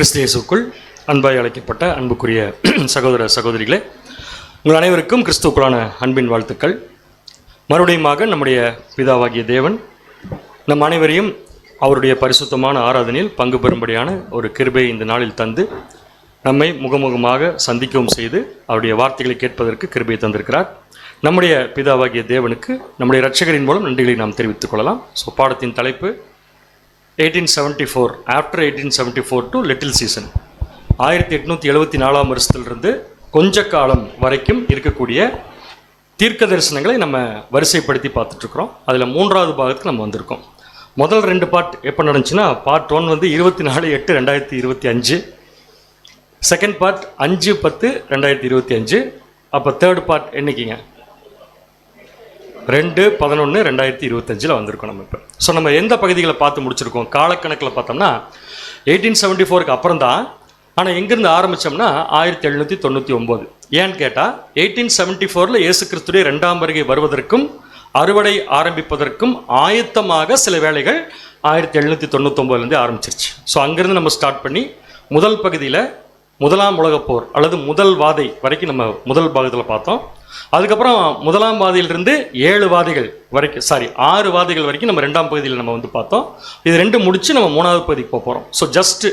கிறிஸ்து இயேசுக்குள் அன்பாய் அழைக்கப்பட்ட அன்புக்குரிய சகோதர சகோதரிகளே, உங்கள் அனைவருக்கும் கிறிஸ்துவுக்குள்ளான அன்பின் வாழ்த்துக்கள். மறுபடியுமாக நம்முடைய பிதாவாகிய தேவன் நம் அனைவரையும் அவருடைய பரிசுத்தமான ஆராதனையில் பங்கு பெறும்படியான ஒரு கிருபை இந்த நாளில் தந்து நம்மை முகமுகமாக சந்திக்கவும் செய்து அவருடைய வார்த்தைகளை கேட்பதற்கு கிருபை தந்திருக்கிறார். நம்முடைய பிதாவாகிய தேவனுக்கு நம்முடைய இரட்சகரின் மூலம் நன்றிகளை நாம் தெரிவித்துக் கொள்ளலாம். ஸோ பாடத்தின் தலைப்பு 1874 ஆஃப்டர் 1874 டு லிட்டில் சீசன். 1874 வருஷத்திலிருந்து கொஞ்ச காலம் வரைக்கும் இருக்கக்கூடிய தீர்க்க தரிசனங்களை நம்ம வரிசைப்படுத்தி பார்த்துட்ருக்குறோம். அதில் 3வது பாகத்துக்கு நம்ம வந்திருக்கோம். முதல் 2 பார்ட் எப்போ நடந்துச்சுன்னா, பார்ட் 1 வந்து 24/8/2025, செகண்ட் பார்ட் 5/10/2025. அப்போ தேர்ட் பார்ட் என்னைக்குங்க? 2/11/2025 வந்திருக்கோம் நம்ம இப்போ. ஸோ நம்ம எந்த பகுதிகளை பார்த்து முடிச்சிருக்கோம்? காலக்கணக்கில் பார்த்தோம்னா 1874க்கு அப்புறம் தான். ஆனால் எங்கேருந்து ஆரம்பித்தோம்னா 1799. ஏன்னு கேட்டால் 1874 இயேசு கிறிஸ்துடைய 2ஆம் வருகை வருவதற்கும் அறுவடை ஆரம்பிப்பதற்கும் ஆயத்தமாக சில வேலைகள் 1799 ஆரம்பிச்சிருச்சு. ஸோ அங்கேருந்து நம்ம ஸ்டார்ட் பண்ணி முதல் பகுதியில் 1ஆம் உலகப் போர் அல்லது முதல் வாதை வரைக்கும் நம்ம முதல் பாகத்தில் பார்த்தோம். அதுக்கப்புறம் 1ஆம் வாதையிலிருந்து 6 வாதைகள் வரைக்கும் நம்ம 2ஆம் பகுதியில் நம்ம வந்து பார்த்தோம். இது 2 முடிச்சு நம்ம 3வது பகுதிக்கு போகிறோம். ஸோ ஜஸ்ட்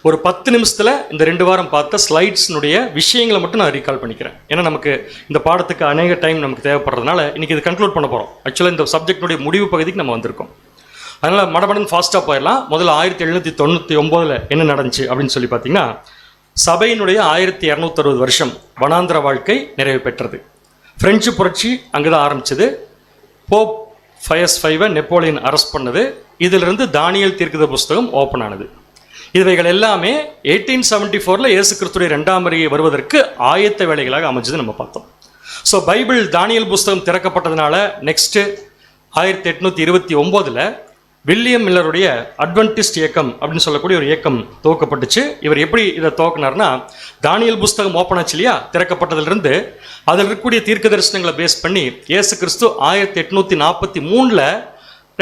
ஒரு 10 நிமிஷத்தில் இந்த 2 வாரம் பார்த்த ஸ்லைட்ஸ்னுடைய விஷயங்களை மட்டும் நான் ரீகால் பண்ணிக்கிறேன். ஏன்னா நமக்கு இந்த பாடத்துக்கு அநேக டைம் நமக்கு தேவைப்படுறதுனால இன்றைக்கி இது கன்க்ளூட் பண்ண போகிறோம். ஆக்சுவலாக இந்த சப்ஜெக்டினுடைய முடிவு பகுதிக்கு நம்ம வந்திருக்கோம். அதனால் மடமடன் ஃபாஸ்ட்டாக போயிடலாம். முதல்ல 1799 என்ன நடந்துச்சு அப்படின்னு சொல்லி பார்த்தீங்கன்னா, சபையினுடைய 1260 வருஷம் வனாந்திர வாழ்க்கை நிறைவு பெற்றது. பிரெஞ்சு புரட்சி அங்கே தான் ஆரம்பிச்சது. போப் ஃபயஸ் 5 நெப்போலியன் அரெஸ்ட் பண்ணது. இதிலிருந்து தானியேல் தீர்க்கத புஸ்தகம் ஓப்பன் ஆனது. இவைகள் எல்லாமே 1874 இயேசு கிறிஸ்துடைய 2ஆம் வருகை வருவதற்கு ஆயத்த வேலைகளாக அமைஞ்சது நம்ம பார்த்தோம். ஸோ பைபிள் தானியேல் புஸ்தகம் திறக்கப்பட்டதுனால நெக்ஸ்ட்டு 1829 வில்லியம் மில்லருடைய அட்வென்டிஸ்ட் இயக்கம் அப்படின்னு சொல்லக்கூடிய ஒரு இயக்கம் துவக்கப்பட்டுச்சு. இவர் எப்படி இதை துவக்கினார்னா, தானியேல் புஸ்தகம் ஓப்பன் ஆச்சு இல்லையா, திறக்கப்பட்டதிலிருந்து அதில் இருக்கக்கூடிய தீர்க்க தரிசனங்களை பேஸ் பண்ணி இயேசு கிறிஸ்து 1843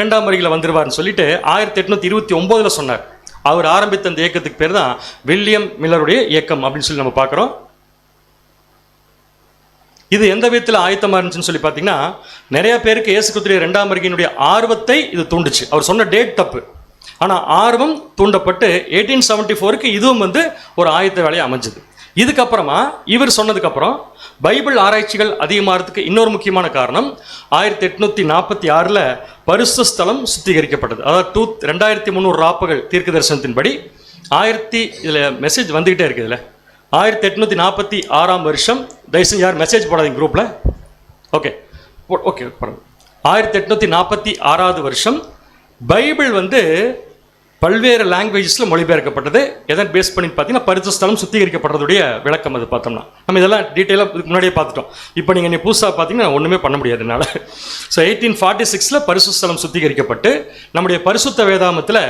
2ஆம் வருகையில் வந்துருவார்னு சொல்லிட்டு 1829 சொன்னார். அவர் ஆரம்பித்த அந்த இயக்கத்துக்கு பேர் தான் வில்லியம் மில்லருடைய இயக்கம் அப்படின்னு சொல்லி நம்ம பார்க்குறோம். இது எந்த விதத்தில் ஆயத்தமாக இருந்துச்சுன்னு சொல்லி பார்த்தீங்கன்னா, நிறைய பேருக்கு இயேசு கிறிஸ்துவின் 2ஆம் வருகையினுடைய ஆர்வத்தை இது தூண்டுச்சு. அவர் சொன்ன டேட் தப்பு, ஆனால் ஆர்வம் தூண்டப்பட்டு 1874க்கு இதுவும் வந்து ஒரு ஆயத்த வேலையை அமைஞ்சது. இதுக்கப்புறமா இவர் சொன்னதுக்கப்புறம் பைபிள் ஆராய்ச்சிகள் அதிகமாகிறதுக்கு இன்னொரு முக்கியமான காரணம் 1846 பரிசுத்த ஸ்தலம் சுத்திகரிக்கப்பட்டது. அதாவது 2300 ராப்பகல் தீர்க்க தரிசனத்தின்படி இதில் மெசேஜ் வந்துக்கிட்டே இருக்குது. இதில் 1846 வருஷம், தயவுசெய்து யார் மெசேஜ் போடாதீங்க குரூப்பில். ஓகே பரவாயில்ல. 1846 வருஷம் பைபிள் வந்து பல்வேறு லாங்குவேஜஸில் மொழிபெயர்க்கப்பட்டது. எதன் பேஸ் பண்ணி பார்த்தீங்கன்னா, பரிசுத்த ஸ்தலம் சுத்திகரிக்கப்படுறதுடைய விளக்கம். அது பார்த்தோம்னா நம்ம இதெல்லாம் டீட்டெயிலாக இதுக்கு முன்னாடியே பார்த்துட்டோம். இப்போ நீங்கள் புதுசாக பார்த்தீங்கன்னா ஒன்றுமே பண்ண முடியாது என்னால். ஸோ 1846 பரிசுத்த ஸ்தலம் சுத்திகரிக்கப்பட்டு நம்முடைய பரிசுத்த வேதாமத்தில்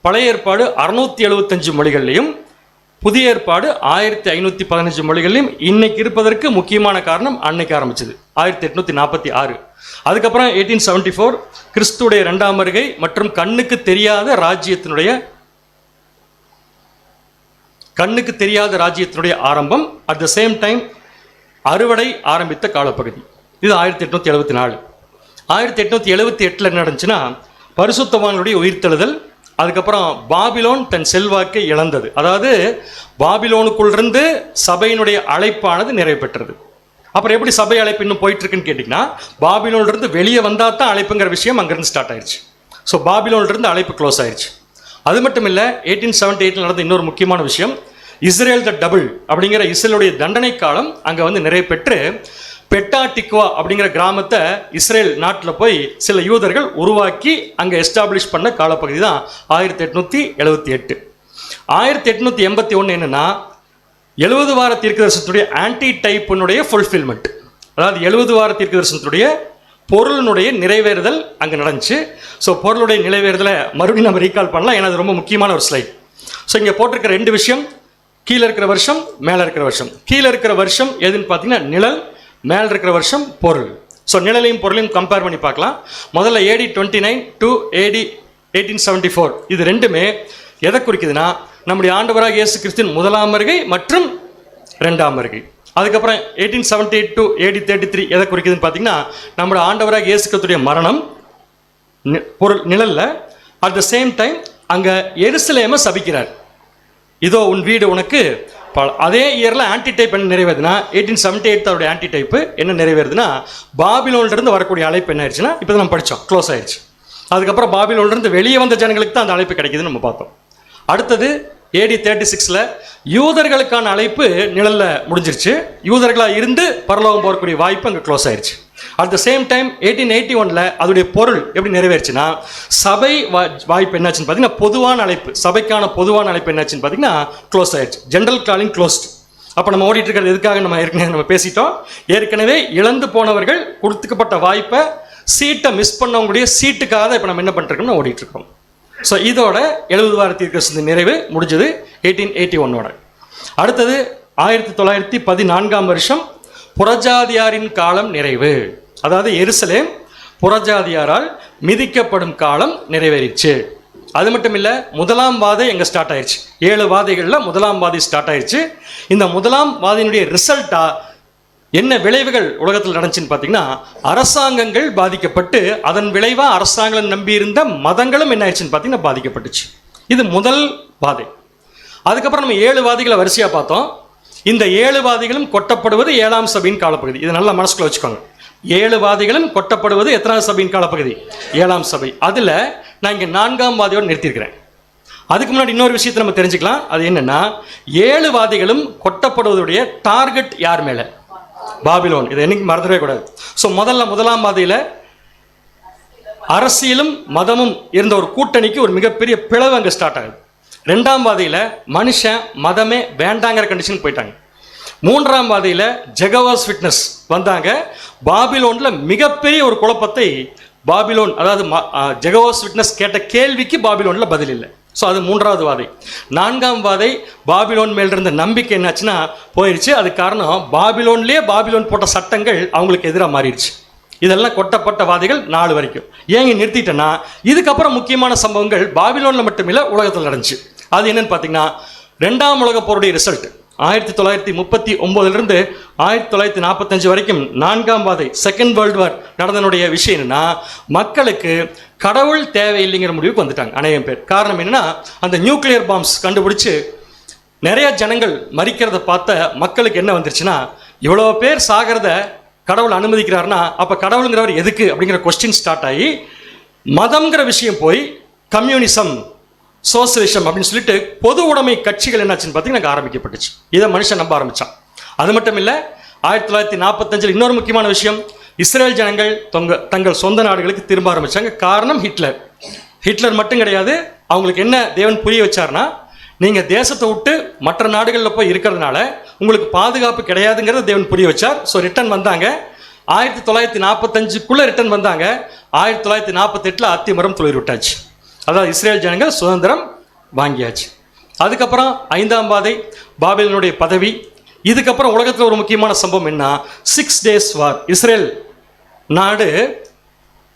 பழைய ஏற்பாடு 675 மொழிகள்லையும் புதிய ஏற்பாடு 1515 மொழிகளையும் இன்னைக்கு இருப்பதற்கு முக்கியமான காரணம் அன்னைக்கு ஆரம்பிச்சது 1846. அதுக்கப்புறம் 1874 கிறிஸ்துடைய 2ஆம் வருகை மற்றும் கண்ணுக்கு தெரியாத ராஜ்யத்தினுடைய ஆரம்பம். அட் த சேம் டைம் அறுவடை ஆரம்பித்த காலப்பகுதி. இது 1874. 1878 என்ன நடந்துச்சுன்னா, பரிசுத்தவான்களுடைய உயிர்த்தெழுதல். அதுக்கப்புறம் பாபிலோன் தன் செல்வாக்கை இழந்தது. அதாவது பாபிலோனுக்குள்ளிருந்து சபையினுடைய அழைப்பானது நிறைவு பெற்றது. அப்புறம் எப்படி சபை அழைப்பு இன்னும் போயிட்டு இருக்குன்னு கேட்டிங்கன்னா, பாபிலோனிலிருந்து வெளியே வந்தால் தான் அழைப்புங்கிற விஷயம் அங்கேருந்து ஸ்டார்ட் ஆயிடுச்சு. ஸோ பாபிலோனிலிருந்து அழைப்பு க்ளோஸ் ஆயிடுச்சு. அது மட்டும் இல்லை, 1878 நடந்த இன்னொரு முக்கியமான விஷயம், இஸ்ரேல் த டபுள் அப்படிங்கிற இஸ்ரேலுடைய தண்டனை காலம் அங்கே வந்து நிறைவு பெற்று பெட்டா டிக்வா அப்படிங்கிற கிராமத்தை இஸ்ரேல் நாட்டில் போய் சில யூதர்கள் உருவாக்கி அங்கே எஸ்டாப்ளிஷ் பண்ண காலப்பகுதி தான் 1878. 1881 என்னன்னா, 70 வார தீர்க்க தரிசனத்துடைய ஆன்டி டைப்பினுடைய ஃபுல்ஃபில்மெண்ட். அதாவது 70 வார தீர்க்க தரிசனத்துடைய பொருளினுடைய நிறைவேறுதல் அங்கே நடந்துச்சு. ஸோ பொருளுடைய நிறைவேறுதலை மறுபடியும் நம்ம ரீகால் பண்ணலாம், ஏன்னா அது ரொம்ப முக்கியமான ஒரு ஸ்லைட். ஸோ இங்கே போட்டிருக்கிற 2 விஷயம், கீழே இருக்கிற வருஷம், மேலே இருக்கிற வருஷம். கீழே இருக்கிற வருஷம் எதுன்னு பார்த்தீங்கன்னா நிழல், மேலே இருக்கிற வருஷம் பொருள். ஸோ நிழலையும் பொருளையும் கம்பேர் பண்ணி பார்க்கலாம். முதல்ல AD 29 to AD 1874 இது ரெண்டுமே எதை குறிக்குதுன்னா, நம்முடைய ஆண்டவராக இயேசு கிறிஸ்துவின் முதலாம் வருகை மற்றும் இரண்டாம் வருகை. அதுக்கப்புறம் 1878 to AD 33 எதை குறிக்குதுன்னு பார்த்தீங்கன்னா, நம்முடைய ஆண்டவராக இயேசு கிறிஸ்துடைய மரணம் பொருள் நிழல்ல. அட் த சேம் டைம் அங்கே எருசலேமை சபிக்கிறார். இதோ உன் வீடு உனக்கு. அதே இயரில் ஆன்டி டைப் என்ன நிறைவேறுதுன்னா, 1878 அவருடைய ஆன்டி டைப்பு என்ன நிறைவேறுதுன்னா, பாபிலோன்லேருந்து வரக்கூடிய அழைப்பு என்ன ஆயிடுச்சுன்னா, இப்போ தான் நம்ம படித்தோம், க்ளோஸ் ஆயிடுச்சு. அதுக்கப்புறம் பாபிலோன்லேருந்து வெளியே வந்த ஜனங்களுக்கு தான் அந்த அழைப்பு கிடைக்குதுன்னு நம்ம பார்த்தோம். அடுத்தது AD 36 யூதர்களுக்கான அழைப்பு நிழல்ல முடிஞ்சிருச்சு. யூதர்களாக இருந்து பரலோகம் போகக்கூடிய வாய்ப்பு அங்கே க்ளோஸ் ஆயிடுச்சு. அட் த சேம் டைம் 1881 அதோடைய பொருள் எப்படி நிறைவேறுச்சுன்னா, சபை வாய்ப்பு என்னாச்சுன்னு பார்த்தீங்கன்னா, பொதுவான அழைப்பு, சபைக்கான பொதுவான அழைப்பு என்னாச்சுன்னு பார்த்தீங்கன்னா க்ளோஸ் ஆயிடுச்சு. General calling closed. அப்போ நம்ம ஓடிட்டு இருக்கிறது எதுக்காக நம்ம ஏற்கனவே நம்ம பேசிட்டோம். ஏற்கனவே இழந்து போனவர்கள் கொடுத்துக்கப்பட்ட வாய்ப்பை, சீட்டை மிஸ் பண்ணவங்களுடைய சீட்டுக்காக இப்போ நம்ம என்ன பண்ணிருக்கோம்னா ஓடிட்டு இருக்கோம். ஸோ இதோட 70 வார தீர்க்கதரிசன நிறைவு முடிஞ்சது 1881. அடுத்தது 1914 வருஷம் புறஜாதியாரின் காலம் நிறைவு. அதாவது எருசலேம் புறஜாதியாரால் மிதிக்கப்படும் காலம் நிறைவேறிச்சு. அது மட்டும் இல்லை, முதலாம் வாதை எங்கே ஸ்டார்ட் ஆயிடுச்சு. 7 வாதைகளில் முதலாம் வாதை ஸ்டார்ட் ஆயிடுச்சு. இந்த முதலாம் வாதையினுடைய ரிசல்ட்டாக என்ன விளைவுகள் உலகத்தில் நடந்துச்சுன்னு பார்த்தீங்கன்னா, அரசாங்கங்கள் பாதிக்கப்பட்டு அதன் விளைவாக அரசாங்கம் நம்பியிருந்த மதங்களும் என்ன ஆயிடுச்சுன்னு பார்த்தீங்கன்னா பாதிக்கப்பட்டுச்சு. இது முதல் வாதை. அதுக்கப்புறம் நம்ம 7 வாதிகளை வரிசையாக பார்த்தோம். இந்த 7 வாதிகளும் கொட்டப்படுவது 7ஆம் சபையின் காலப்பகுதி. இது நல்லா மனசுக்குள்ள வச்சுக்கோங்க. 7 வாதிகளும் கொட்டப்படுவது எத்தனாவது சபையின் காலப்பகுதி? 7ஆம் சபை. அதில் நான் இங்கே 4ஆம் வாதியோடு நிறுத்தியிருக்கிறேன். அதுக்கு முன்னாடி இன்னொரு விஷயத்தை நம்ம தெரிஞ்சுக்கலாம். அது என்னன்னா, 7 வாதிகளும் கொட்டப்படுவதுடைய டார்கெட் யார் மேலே? பாபிலோன். இதை என்னைக்கு மறந்துடவே கூடாது. ஸோ முதலாம் வாதையில் அரசியலும் மதமும் இருந்த ஒரு கூட்டணிக்கு ஒரு மிகப்பெரிய பிளவு அங்கே ஸ்டார்ட் ஆகுது. 2ஆம் வாதையில் மனுஷன் மதமே வேண்டாங்கிற கண்டிஷன் போயிட்டாங்க. 3ஆம் வாதையில் ஜெகோவாஸ் விட்னஸ் வந்தாங்க. பாபிலோனில் மிகப்பெரிய ஒரு குழப்பத்தை பாபிலோன், அதாவது ஜெகோவாஸ் விட்னஸ் கேட்ட கேள்விக்கு பாபிலோனில் பதில் இல்லை. ஸோ அது 3ஆவது வாதை. 4ஆம் வாதை பாபிலோன் மேல் இருந்த நம்பிக்கை என்னாச்சுன்னா போயிடுச்சு. அது காரணம் பாபிலோன்லேயே பாபிலோன் போட்ட சட்டங்கள் அவங்களுக்கு எதிராக மாறிடுச்சு. இதெல்லாம் கொட்டப்பட்ட வாதைகள் 4 வரைக்கும். ஏங்க நிறுத்திட்டேன்னா, இதுக்கப்புறம் முக்கியமான சம்பவங்கள் பாபிலோனில் மட்டுமில்லை உலகத்தில் நடந்துச்சு. அது என்னன்னு பார்த்தீங்கன்னா, 2ஆம் உலகப் போருடைய ரிசல்ட் 1939 1945 வரைக்கும் 4ஆம் வாதை செகண்ட் வேர்ல்டு வார் நடந்தனுடைய விஷயம் என்னன்னா, மக்களுக்கு கடவுள் தேவையில்லைங்கிற முடிவுக்கு வந்துட்டாங்க அநேகம் பேர். காரணம் என்னன்னா, அந்த நியூக்ளியர் பாம்ஸ் கண்டுபிடிச்சு நிறைய ஜனங்கள் மறிக்கிறத பார்த்த மக்களுக்கு என்ன வந்துருச்சுன்னா, இவ்வளோ பேர் சாகிறத கடவுள் அனுமதிக்கிறாருன்னா அப்போ கடவுளுங்கிறவர் எதுக்கு அப்படிங்கிற கொஸ்டின் ஸ்டார்ட் ஆகி, மதம்ங்கிற விஷயம் போய் கம்யூனிசம், சோசியலிசம் அப்படின்னு சொல்லிட்டு பொது உடைமை கட்சிகள் என்னாச்சுன்னு பார்த்தீங்கன்னா ஆரம்பிக்கப்பட்டுச்சு. இதை மனுஷன் நம்ப ஆரம்பிச்சான். அது மட்டும் இல்லை, 1945 இன்னொரு முக்கியமான விஷயம், இஸ்ரேல் ஜனங்கள் தங்கள் சொந்த நாடுகளுக்கு திரும்ப ஆரம்பிச்சாங்க. காரணம் ஹிட்லர் மட்டும் கிடையாது. அவங்களுக்கு என்ன தேவன் புரிய வச்சார்னா, நீங்கள் தேசத்தை விட்டு மற்ற நாடுகளில் போய் இருக்கிறதுனால உங்களுக்கு பாதுகாப்பு கிடையாதுங்கிறத தேவன் புரிய வச்சார். ஸோ ரிட்டர்ன் வந்தாங்க. 1945 ரிட்டர்ன் வந்தாங்க. 1948 அத்திமரம் துளிர் விட்டாச்சு. அதாவது இஸ்ரேல் ஜனங்கள் சுதந்திரம் வாங்கியாச்சு. அதுக்கப்புறம் 5ஆம் வாதை பாபிலோனுடைய பதவி. இதுக்கப்புறம் உலகத்தில் ஒரு முக்கியமான சம்பவம் என்ன, 6 days வார். இஸ்ரேல் நாடு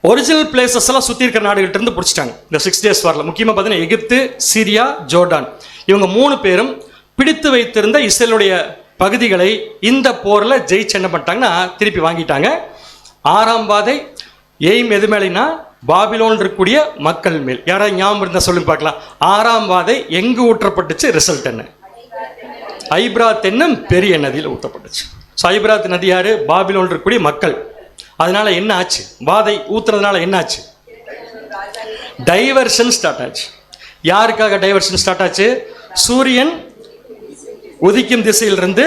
ஒரிஜினல் பிளேசஸ் எல்லாம் சுற்றி இருக்கிற நாடுகள்கிட்ட இருந்து பிடிச்சிட்டாங்க இந்த 6 days வாரில். முக்கியமாக பார்த்தீங்கன்னா எகிப்து, சிரியா, ஜோர்டான், இவங்க 3 பேரும் பிடித்து வைத்திருந்த இஸ்ரேலுடைய பகுதிகளை இந்த போரில் ஜெயிச்சு என்ன பண்ணிட்டாங்கன்னா திருப்பி வாங்கிட்டாங்க. 6ஆம் வாதை எய்ம் எது மேலேனா, பாபிலோன் இருக்கக்கூடிய மக்கள் மேல். யாராவது ஞாபகம் இருந்தால் சொல்லுங்க பார்க்கலாம். 6ஆம் வாதை எங்கு ஊற்றப்பட்டுச்சு? ரிசல்ட் என்ன? ஐப்ராத் என்னும் பெரிய நதியில் ஊற்றப்பட்டுச்சு. ஸோ ஐப்ராத் நதி யாரு? பாபிலோன் இருக்கக்கூடிய மக்கள். அதனால என்ன ஆச்சு? வாதை ஊத்துறதுனால என்ன ஆச்சு? டைவர்ஷன் ஸ்டார்ட் ஆச்சு. யாருக்காக டைவர்ஷன் ஸ்டார்ட் ஆச்சு? சூரியன் உதிக்கும் திசையிலிருந்து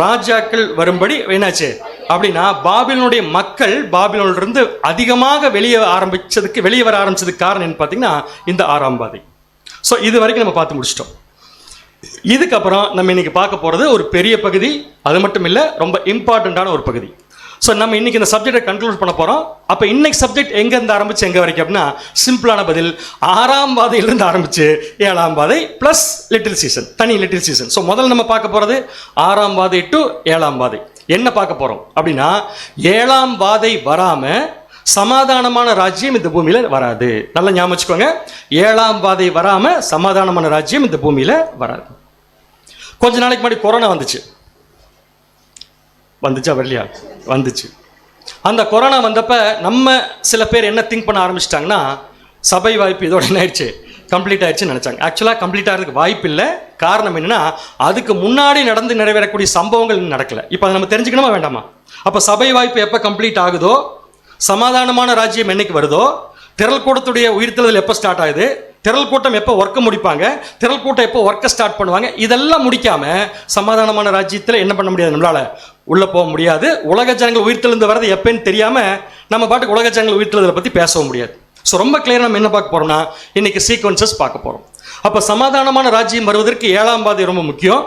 ராஜாக்கள் வரும்படி என்னாச்சு அப்படின்னா, பாபிலோனுடைய மக்கள் பாபிலோனிலிருந்து அதிகமாக வெளியே வர ஆரம்பிச்சதுக்கு காரணம் என்ன பார்த்தீங்கன்னா இந்த 6ஆம் வாதை. ஸோ இது வரைக்கும் நம்ம பார்த்து முடிச்சிட்டோம். இதுக்கப்புறம் நம்ம இன்னைக்கு பார்க்க போகிறது ஒரு பெரிய பகுதி. அது மட்டும் இல்லை, ரொம்ப இம்பார்ட்டண்ட்டான ஒரு பகுதி. ஸோ நம்ம இன்னைக்கு இந்த சப்ஜெக்டை கன்க்ளூட் பண்ண போகிறோம். அப்போ இன்னைக்கு சப்ஜெக்ட் எங்கேருந்து ஆரம்பிச்சு எங்கே வரைக்கும் அப்படின்னா, சிம்பிளான பதில் 6ஆம் வாதையிலிருந்து ஆரம்பிச்சு 7ஆம் வாதை ப்ளஸ் லிட்டில் சீசன், தனி லிட்டில் சீசன். ஸோ முதல்ல நம்ம பார்க்க போகிறது 6ஆம் வாதை டு 7ஆம் வாதை. என்ன பார்க்க போகிறோம் அப்படின்னா, 7ஆம் வாதை வராமல் சமாதானமான ராஜ்யம் இந்த பூமியில வராது. நல்லா ஞாபகம் வச்சுக்கோங்க, 7ஆம் வாதை வராம சமாதானமான ராஜ்யம் இந்த பூமியில வராது. கொஞ்ச நாளைக்கு முன்னாடி கொரோனா வந்துச்சா வரலையா? வந்துச்சு. அந்த கொரோனா வந்தப்ப நம்ம சில பேர் என்ன திங்க் பண்ண ஆரம்பிச்சிட்டாங்கன்னா, சபை வாய்ப்பு இதோட என்ன ஆயிடுச்சு, கம்ப்ளீட் ஆயிடுச்சுன்னு நினைச்சாங்க. ஆக்சுவலாக கம்ப்ளீட் ஆகிறதுக்கு வாய்ப்பு இல்லை. காரணம் என்னன்னா, அதுக்கு முன்னாடி நடந்து நிறைவேறக்கூடிய சம்பவங்கள் இன்னும் நடக்கல. இப்போ அதை நம்ம தெரிஞ்சுக்கணுமா வேண்டாமா? அப்போ சபை வாய்ப்பு எப்போ கம்ப்ளீட் ஆகுதோ, சமாதானமான ராஜ்யம் என்னைக்கு வருதோ, திரள் கூட்டத்துடைய உயிர்த்தெழுதல் எப்போ ஸ்டார்ட் ஆகுது, திரள் கூட்டம் எப்போ ஒர்க்கை முடிப்பாங்க, திரள் கூட்டம் எப்போ ஒர்க்கை ஸ்டார்ட் பண்ணுவாங்க, இதெல்லாம் முடிக்காம சமாதானமான ராஜ்யத்தில் என்ன பண்ண முடியாது, நம்மளால உள்ள போக முடியாது. உலக ஜனங்கள் உயிர்த்தெழுந்து வர்றது எப்பன்னு தெரியாம நம்ம பாட்டுக்கு உலக ஜனங்கள் உயிர்த்தெழுதலை பற்றி பேசவும் முடியாது. ஸோ ரொம்ப கிளியராக நம்ம என்ன பார்க்க போறோம்னா, இன்னைக்கு சீக்வன்சஸ் பார்க்க போறோம். அப்போ சமாதானமான ராஜ்யம் வருவதற்கு 7ஆம் வாதை ரொம்ப முக்கியம்.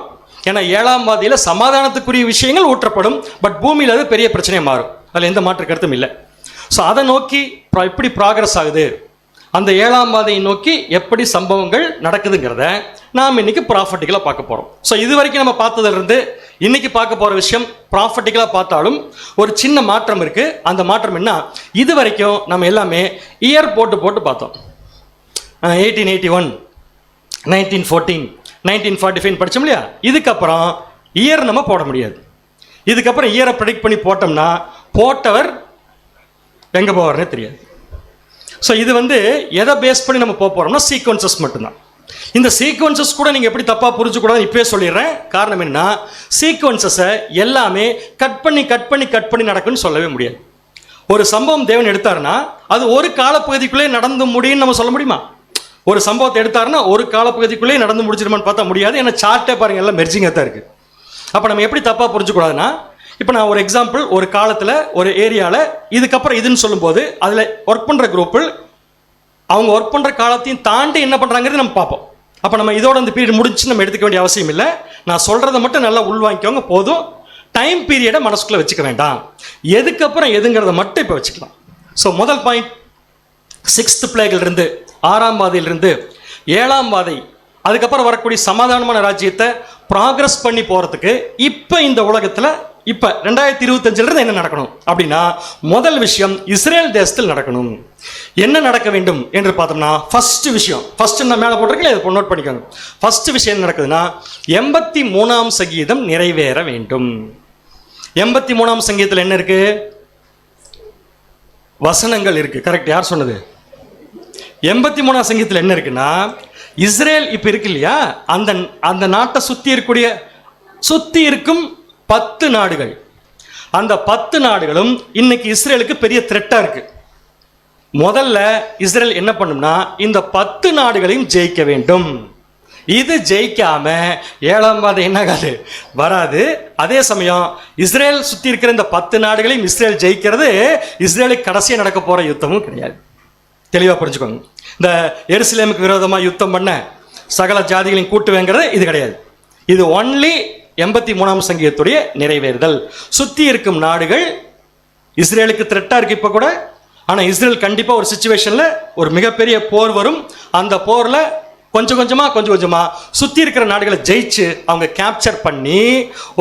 ஏன்னா 7ஆம் வாதையில் சமாதானத்துக்குரிய விஷயங்கள் ஊற்றப்படும். பட் பூமியில் அது பெரிய பிரச்சனையை மாறும், அதில் எந்த மாற்று கருத்தும் இல்லை. ஸோ அதை நோக்கி எப்படி ப்ராக்ரஸ் ஆகுது, அந்த 7ஆம் வாதையை நோக்கி எப்படி சம்பவங்கள் நடக்குதுங்கிறத நாம் இன்னைக்கு ப்ராஃபட்டிக்கலாக பார்க்க போகிறோம். ஸோ இது வரைக்கும் நம்ம பார்த்ததுலேருந்து இன்னைக்கு பார்க்க போகிற விஷயம் ப்ராஃபட்டிக்கலாக பார்த்தாலும் ஒரு சின்ன மாற்றம் இருக்குது. அந்த மாற்றம் என்ன, இது வரைக்கும் நம்ம எல்லாமே இயர் போட்டு பார்த்தோம். 1881, 1914, 1945 படித்தோம் இல்லையா? இதுக்கப்புறம் இயர் நம்ம போட முடியாது. இதுக்கப்புறம் இயரை ப்ரெடிக்ட் பண்ணி போட்டோம்னா போட்டவர் எங்கே போவார்னே தெரியாது. ஸோ இது எதை பேஸ் பண்ணி நம்ம போக போகிறோம்னா சீக்வன்சஸ் மட்டும்தான். இந்த சீக்வன்சஸ் கூட நீங்கள் எப்படி தப்பாக புரிஞ்சுக்கூடாது இப்போயே சொல்லிடுறேன். காரணம் என்ன, சீக்வன்சஸை எல்லாமே கட் பண்ணி நடக்குன்னு சொல்லவே முடியாது. ஒரு சம்பவம் தேவன் எடுத்தாருன்னா அது ஒரு காலப்பகுதிக்குள்ளே நடந்து முடியும்னு நம்ம சொல்ல முடியுமா? ஒரு சம்பவத்தை எடுத்தாருன்னா ஒரு காலப்பகுதிக்குள்ளே நடந்து முடிச்சிருமான்னு பார்த்தா முடியாது. ஏன்னா சார்ட்டே பாருங்கள் எல்லாம் மெர்ஜிங்காக தான் இருக்குது. அப்போ நம்ம எப்படி தப்பாக புரிஞ்சுக்கூடாதுன்னா, இப்போ நான் ஒரு எக்ஸாம்பிள், ஒரு காலத்தில் ஒரு ஏரியாவில் இதுக்கப்புறம் இதுன்னு சொல்லும்போது அதில் ஒர்க் பண்ணுற குரூப்பில் அவங்க ஒர்க் பண்ணுற காலத்தையும் தாண்டி என்ன பண்ணுறாங்கிறது நம்ம பார்ப்போம். அப்போ நம்ம இதோட இந்த பீரியட் முடிச்சு நம்ம எடுத்துக்க வேண்டிய அவசியம் இல்லை. நான் சொல்கிறத மட்டும் நல்லா உள்வாங்கிக்கோங்க போதும். டைம் பீரியடை மனசுக்குள்ளே வச்சுக்க வேண்டாம். எதுக்கப்புறம் எதுங்கிறத மட்டும் இப்போ வச்சுக்கலாம். ஸோ முதல் பாயிண்ட், 6th பிளேகிலிருந்து 6ஆம் வாதையிலிருந்து 7ஆம் வாதை, அதுக்கப்புறம் வரக்கூடிய சமாதானமான ராஜ்யத்தை ப்ராக்ரஸ் பண்ணி போகிறதுக்கு இப்போ இந்த உலகத்தில் இப்போ 2025 என்ன நடக்கணும் அப்படின்னா, முதல் விஷயம் இஸ்ரேல் தேசத்தில் நடக்கணும். என்ன நடக்க வேண்டும் என்று பார்த்தோம்னா, ஃபர்ஸ்ட் விஷயம், ஃபர்ஸ்ட் நான் மேலே போட்டிருக்கேன், இதை நோட் பண்ணிக்கோங்க. ஃபர்ஸ்ட் விஷயம் என்ன நடக்குதுன்னா, 83ஆம் சங்கீதம் நிறைவேற வேண்டும். 83ஆம் சங்கீதத்தில் என்ன இருக்கு? வசனங்கள் இருக்கு. கரெக்ட், யார் சொன்னது? 83ஆம் சங்கீதத்தில் என்ன இருக்குன்னா, இஸ்ரேல் இப்போ இருக்கு இல்லையா, அந்த நாட்டை சுற்றி இருக்கும் 10 நாடுகள், அந்த 10 நாடுகளும் இன்னைக்கு இஸ்ரேலுக்கு பெரிய த்ரெட்டா இருக்கு. முதல்ல இஸ்ரேல் என்ன பண்ணும்னா, இந்த 10 நாடுகளையும் ஜெயிக்க வேண்டும். இது ஜெயிக்காம 7ஆம் வாதை என்ன வராது. அதே சமயம் இஸ்ரேல் சுத்தி இருக்கிற இந்த 10 நாடுகளையும் இஸ்ரேல் ஜெயிக்கிறது இஸ்ரேலுக்கு கடைசியாக நடக்க போற யுத்தமும் கிடையாது. தெளிவா புரிஞ்சுக்கோங்க. இந்த எருசலேமுக்கு விரோதமாக யுத்தம் பண்ண சகல ஜாதிகளையும் கூட்டுவேங்கிறது இது கிடையாது. இது ஒன்லி 83ஆம் சங்கீதத்துடைய நிறைவேறுதல். சுத்தி இருக்கும் நாடுகள் இஸ்ரேலுக்கு த்ரெட்டா இருக்கு இப்ப கூட. ஆனா இஸ்ரேல் கண்டிப்பா ஒரு சிச்சுவேஷன்ல ஒரு மிகப்பெரிய போர் வரும். அந்த போர்ல கொஞ்சம் கொஞ்சமா சுத்தி இருக்கிற நாடுகளை ஜெயிச்சு அவங்க கேப்சர் பண்ணி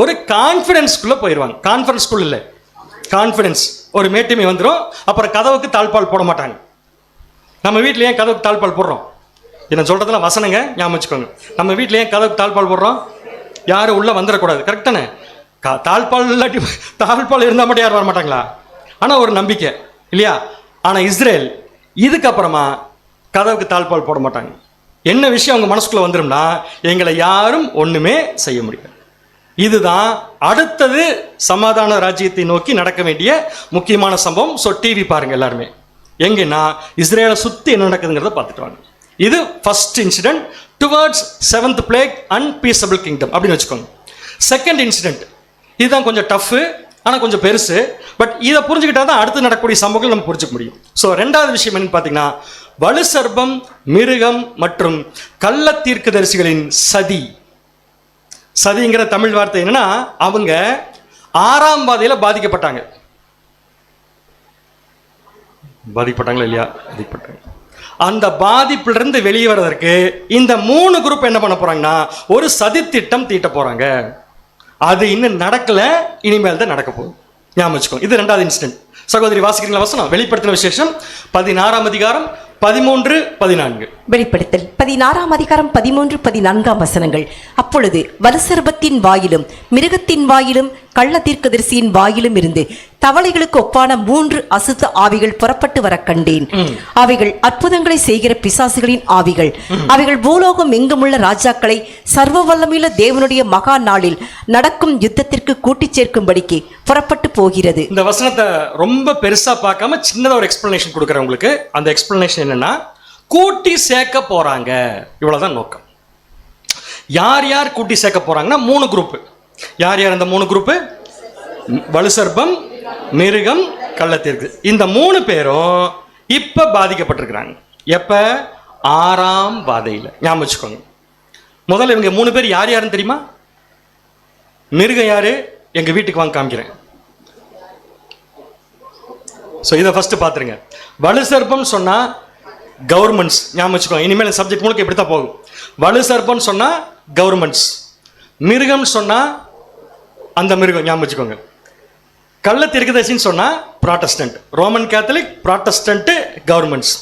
ஒரு கான்ஃபிடன்ஸ்குள்ள போயிடுவாங்க. கான்ஃபரன்ஸ்குள்ள இல்லை, கான்ஃபிடன்ஸ் ஒரு மேட்டுமை வந்துடும். அப்புறம் கதவுக்கு தாழ்பால் போட மாட்டாங்க. நம்ம வீட்டில் ஏன் கதவுக்கு தாழ்பால் போடுறோம்? என்ன சொல்றதெல்லாம் வசனங்க, ஞாபகம் வச்சுக்கோங்க. நம்ம வீட்டில் ஏன் கதவுக்கு தாழ்பால் போடுறோம்? யாரும் உள்ள வந்துடக்கூடாது. கரெக்டானே? தாழ்பால் இல்லாட்டி தாழ்பால் இருந்தால் மட்டும் யாரும் வர மாட்டாங்களா? ஆனால் ஒரு நம்பிக்கை இல்லையா? ஆனால் இஸ்ரேல் இதுக்கப்புறமா கதவுக்கு தாழ்பால் போட மாட்டாங்க. என்ன விஷயம் அவங்க மனசுக்குள்ள வந்துடும்னா, எங்களை யாரும் ஒண்ணுமே செய்ய முடியாது. இதுதான் அடுத்தது சமாதான ராஜ்யத்தை நோக்கி நடக்க வேண்டிய முக்கியமான சம்பவம். ஸோ டிவி பாருங்க எல்லாருமே, எங்கன்னா இஸ்ரேலை சுற்றி என்ன நடக்குதுங்கிறத பார்த்துட்டு வாங்க. இது first incident towards 7th plague unpeaceable kingdom அப்படின்னு வச்சுக்கோங்க. செகண்ட் இன்சிடென்ட் இதுதான் கொஞ்சம் டஃப்பு, ஆனால் கொஞ்சம் பெருசு. பட் இதை புரிஞ்சுக்கிட்டா தான் அடுத்து நடக்கக்கூடிய சம்பவங்கள் நம்ம புரிஞ்சுக்க முடியும். ஸோ ரெண்டாவது விஷயம் என்னன்னு பார்த்தீங்கன்னா, வலு சர்ப்பம், மிருகம் மற்றும் கள்ள தீர்க்கதரிசிகளின் சதி. சதிங்கிற தமிழ் வார்த்தை என்னன்னா, அவங்க 6ஆம் வாதையில பாதிக்கப்பட்டாங்களா இல்லையா? பாதிக்கப்பட்டாங்க. அந்த பாதிப்பிலிருந்து வெளியே வர்றதற்கு இந்த 3 குரூப் என்ன பண்ண போறாங்கன்னா, ஒரு சதி திட்டம் தீட்ட போறாங்க. அது இன்னும் நடக்கல, இனிமேல் தான் நடக்க போகுது. ஞாபகம் வச்சுக்கோங்க. இது 2வது இன்சிடென்ட். சகோதரி வாசிக்கிறீங்களா வசனம்? வெளிப்படுத்தின விசேஷம் 16ஆம் அதிகாரம் 13, 14. வெளிப்படுத்தல் 16ஆம் அதிகாரம் 13, 14 வசனங்கள். அப்பொழுது வலுசர்பத்தின் வாயிலும் மிருகத்தின் வாயிலும் கள்ள தீர்க்கதரிசியின் வாயிலும் இருந்து தவளைகளுக்கு ஒப்பான 3 அசுத்த ஆவிகள் புறப்பட்டு வர கண்டேன். அவைகள் அற்புதங்களை செய்கிற பிசாசுகளின் ஆவிகள். அவைகள் பூலோகம் எங்குமுள்ள ராஜாக்களை சர்வ வல்லமையுள்ள தேவனுடைய மகா நாளில் நடக்கும் யுத்தத்திற்கு கூட்டிச் சேர்க்கும்படிக்கு புறப்பட்டு போகிறது. இந்த வசனத்தை ரொம்ப பெருசா பார்க்காம சின்னதா ஒரு எக்ஸ்பிளனேஷன் கொடுக்குறேன் உங்களுக்கு. அந்த எக்ஸ்பிளனேஷன் என்னன்னா, கூட்டி சேர்க்க போறாங்க, இவ்வளவுதான் நோக்கம். யார் யார் கூட்டி சேர்க்க போறாங்கன்னா 3 குரூப். யார் யார் அந்த 3 குரூப்? வலுசர்ப்பம், மிருகம், கள்ளத்தீர்க்கு. இந்த 3 பேரும் இப்ப பாதிக்கப்பட்டிருக்கிறாங்க. எப்ப? 6ஆம் வாதையில. ஞாபகம் வச்சுக்கோங்க. முதல்ல இவங்க 3 பேர் யார் யாருன்னு தெரியுமா? மிருகம் யாரு? எங்க வீட்டுக்கு வாங்க காமிக்கிறேன். இதை ஃபர்ஸ்ட் பாத்துருங்க. வலுசர்ப்பம் சொன்னா கவர்மெண்ட்ஸ். ஞாபகம் வச்சுக்கோங்க. இனிமேல் சப்ஜெக்ட் முழுக்க இப்படித்தான் போகும். வலுசர்ப்பம் சொன்னா கவர்மெண்ட்ஸ், மிருகம் சொன்னா அந்த மிருகம். ஞாபகம் வச்சுக்கோங்க. கள்ள தீர்க்கதரிசின்னு சொன்னா Protestant, Roman Catholic, Protestant, governments.